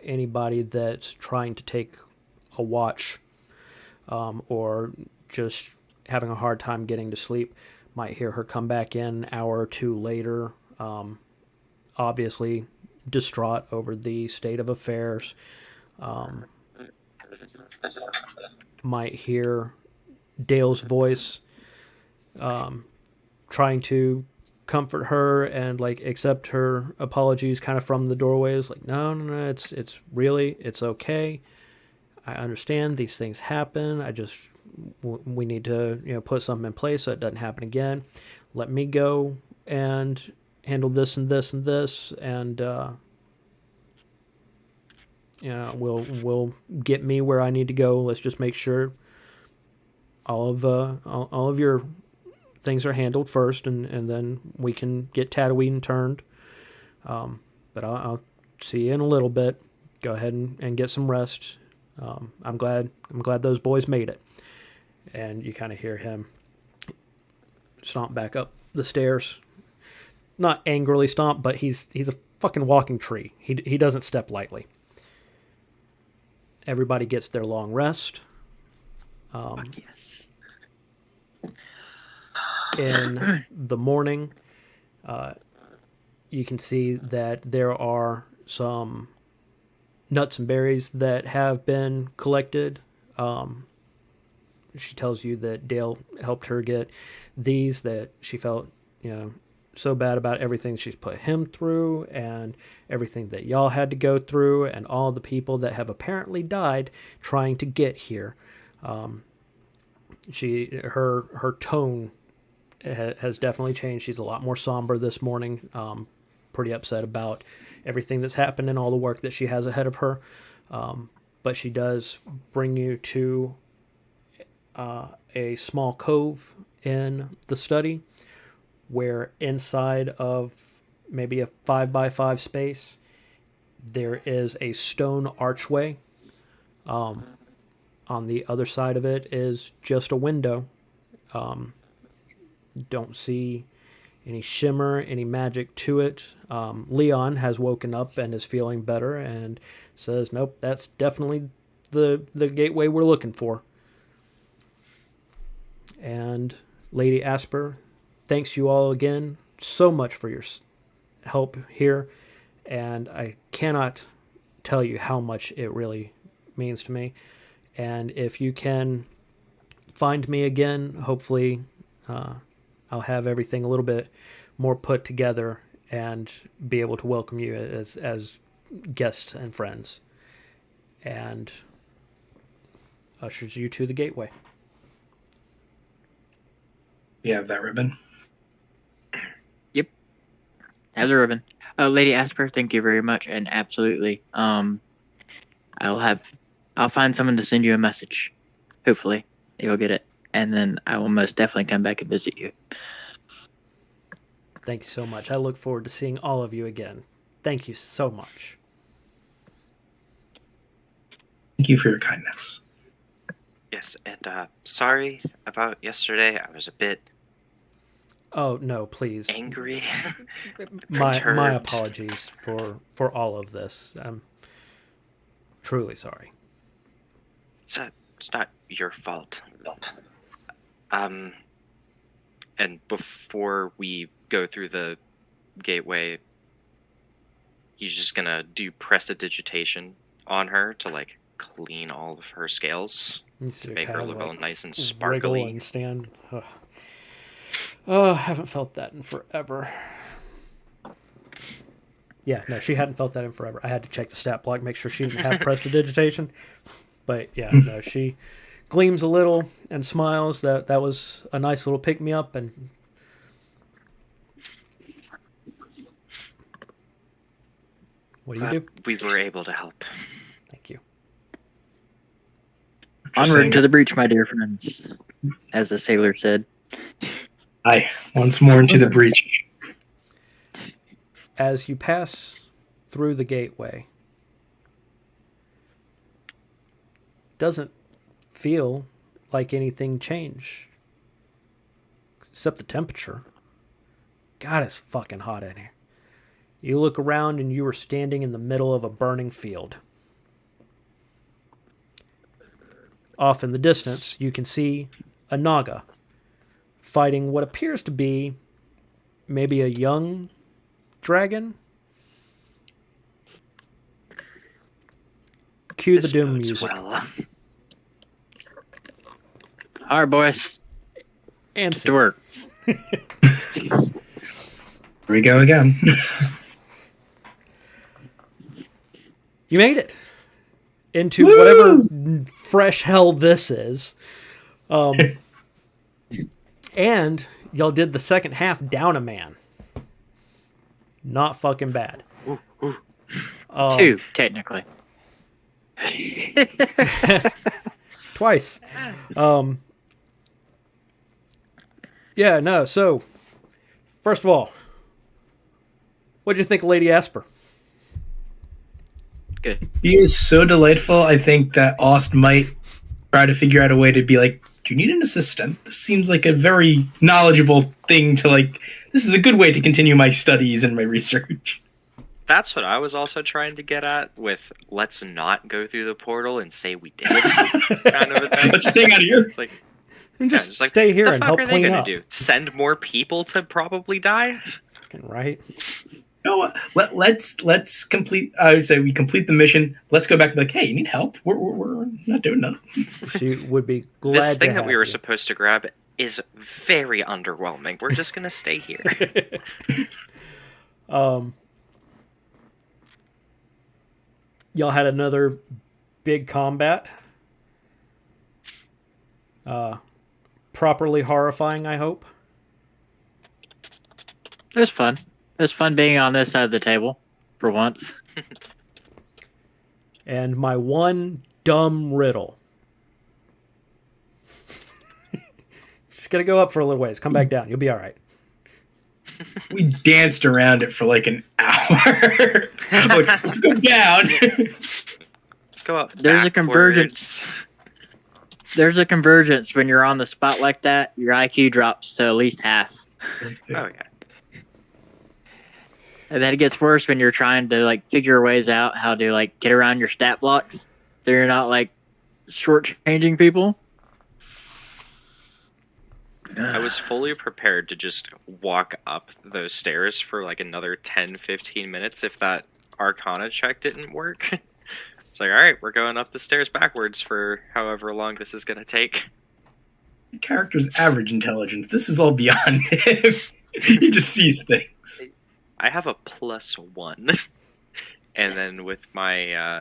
Anybody that's trying to take a watch or just having a hard time getting to sleep might hear her come back in an hour or two later, obviously distraught over the state of affairs. Might hear Dale's voice trying to comfort her and like accept her apologies kind of from the doorways, like no, it's okay. I understand these things happen. We need to put something in place so it doesn't happen again. Let me go and handle this and this and this, and we'll get me where I need to go. Let's just make sure all of your things are handled first, and then we can get Tatooine turned. But I'll see you in a little bit. Go ahead and get some rest. I'm glad those boys made it. And you kind of hear him stomp back up the stairs. Not angrily stomp, but he's a fucking walking tree. He doesn't step lightly. Everybody gets their long rest. Yes. In the morning, you can see that there are some nuts and berries that have been collected. She tells you that Dale helped her get these, that she felt, so bad about everything she's put him through and everything that y'all had to go through and all the people that have apparently died trying to get here. Her tone has definitely changed. She's a lot more somber this morning, pretty upset about everything that's happened and all the work that she has ahead of her. But she does bring you to a small cove in the study where inside of maybe a 5x5 space there is a stone archway. On the other side of it is just a window. Don't see any shimmer, any magic to it. Leon has woken up and is feeling better and says, nope, that's definitely the gateway we're looking for. And Lady Asper, thanks you all again so much for your help here. And I cannot tell you how much it really means to me. And if you can find me again, hopefully I'll have everything a little bit more put together and be able to welcome you as guests and friends. And ushers you to the gateway. You have that ribbon? Yep. Have the ribbon. Lady Asper, thank you very much, and absolutely. I'll find someone to send you a message. Hopefully, you'll get it, and then I will most definitely come back and visit you. Thank you so much. I look forward to seeing all of you again. Thank you so much. Thank you for your kindness. Yes, and sorry about yesterday. I was a bit Oh no, please. angry. My Perturbed. apologies for all of this. I'm truly sorry. It's not your fault. And before we go through the gateway, he's just gonna do prestidigitation on her to like clean all of her scales You see to her make her kind of, look all nice and wriggle sparkly. and stand. Ugh. Oh, I haven't felt that in forever. Yeah, no, she hadn't felt that in forever. I had to check the stat block, make sure she didn't have prestidigitation. But yeah, no, she gleams a little and smiles. That was a nice little pick me up. And what do you do? We were able to help. Thank you. Onward to the breach, my dear friends, as the sailor said. Aye, once more into the breach. As you pass through the gateway, doesn't feel like anything changed. Except the temperature. God, it's fucking hot in here. You look around and you are standing in the middle of a burning field. Off in the distance, you can see a Naga fighting what appears to be maybe a young dragon. Cue the doom bodes music. well. All right, boys, And to work. Here we go again. You made it into whatever fresh hell this is. And y'all did the second half down a man. Not fucking bad. Two, technically. Twice. Yeah, no, so first of all, what'd you think of Lady Asper? Good. He is so delightful. I think that Ost might try to figure out a way to be like, do you need an assistant? This seems like a very knowledgeable thing to like. This is a good way to continue my studies and my research. That's what I was also trying to get at with let's not go through the portal and say we did kind of a thing. Let's just hang out of here. It's like, And just it's like, stay here the and fuck help are they clean gonna up. do? Send more people to probably die? Fucking right. You know what? Let's complete. I would say we complete the mission. Let's go back and be like, hey, you need help? We're not doing nothing. She would be glad This to thing that have we were you. supposed to grab is very underwhelming. We're just gonna stay here. Y'all had another big combat. Properly horrifying, I hope. It was fun. It was fun being on this side of the table for once. And my one dumb riddle. Just gotta go up for a little ways. Come back down. You'll be all right. We danced around it for like an hour. Like, go down. Let's go up. There's a convergence. backwards. There's a convergence when you're on the spot like that. Your IQ drops to at least half. Oh yeah. And then it gets worse when you're trying to like figure ways out how to like get around your stat blocks, so you're not like shortchanging people. I was fully prepared to just walk up those stairs for like another 10-15 minutes if that Arcana check didn't work. It's like, all right, we're going up the stairs backwards for however long this is going to take. Character's average intelligence. This is all beyond him. He just sees things. I have a +1. And then with my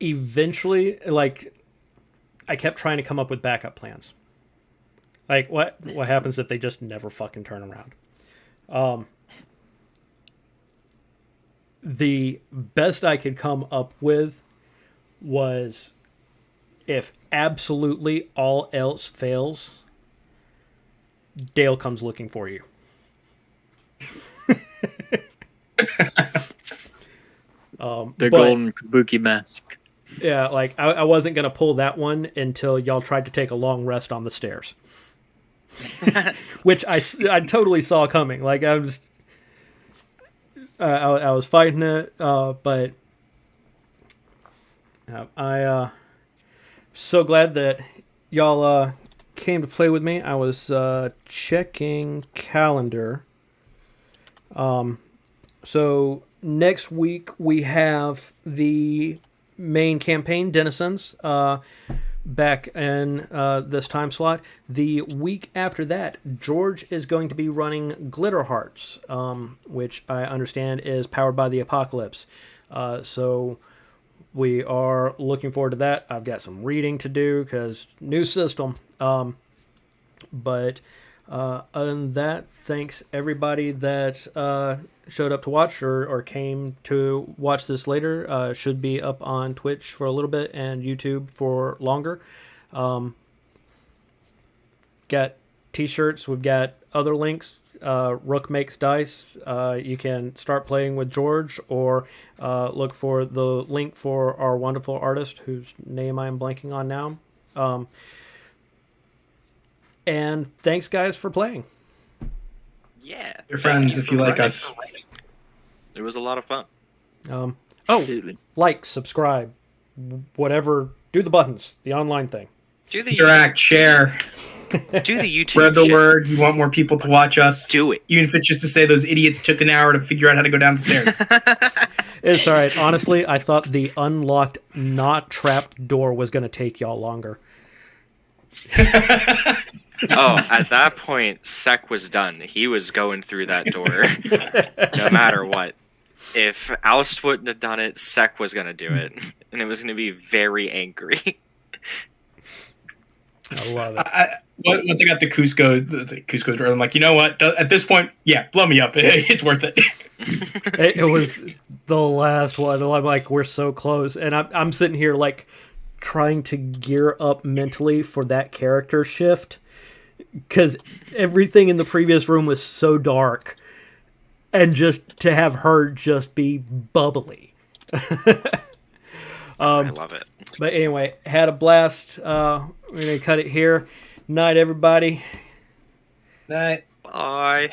Eventually, like, I kept trying to come up with backup plans. Like, what happens if they just never fucking turn around? The best I could come up with was if absolutely all else fails, Dale comes looking for you. The but- golden kabuki mask. Yeah, like I wasn't gonna pull that one until y'all tried to take a long rest on the stairs. which I totally saw coming. Like I was fighting it, but I so glad that y'all came to play with me. I was checking calendar. So next week we have the main campaign, Denizens, back in this time slot. The week after that, George is going to be running Glitter Hearts, which I understand is powered by the Apocalypse. So we are looking forward to that. I've got some reading to do because new system. But other than that, thanks everybody that showed up to watch or came to watch this later. Should be up on Twitch for a little bit and YouTube for longer. Got t-shirts. We've got other links. Rook Makes Dice. You can start playing with George or look for the link for our wonderful artist whose name I'm blanking on now. And thanks, guys, for playing. Yeah. Your friends, Thank if you like for us. running. It was a lot of fun. Absolutely. Like, subscribe, whatever. Do the buttons, the online thing. Do the Interact, share, do the YouTube. spread the shit. word. You want more people to watch us. Do it. Even if it's just to say those idiots took an hour to figure out how to go down the stairs. It's all right. Honestly, I thought the unlocked, not trapped door was going to take y'all longer. Oh, at that point, Sek was done. He was going through that door, no matter what. If Oust wouldn't have done it, Sek was going to do it, and it was going to be very angry. I love it. Once I got the Cusco door, I'm like, you know what? At this point, yeah, blow me up. It's worth it. It was the last one. I'm like, we're so close. And I'm sitting here, like, trying to gear up mentally for that character shift. Because everything in the previous room was so dark. And just to have her just be bubbly. I love it. But anyway, had a blast. We're going to cut it here. Night, everybody. Night. Bye.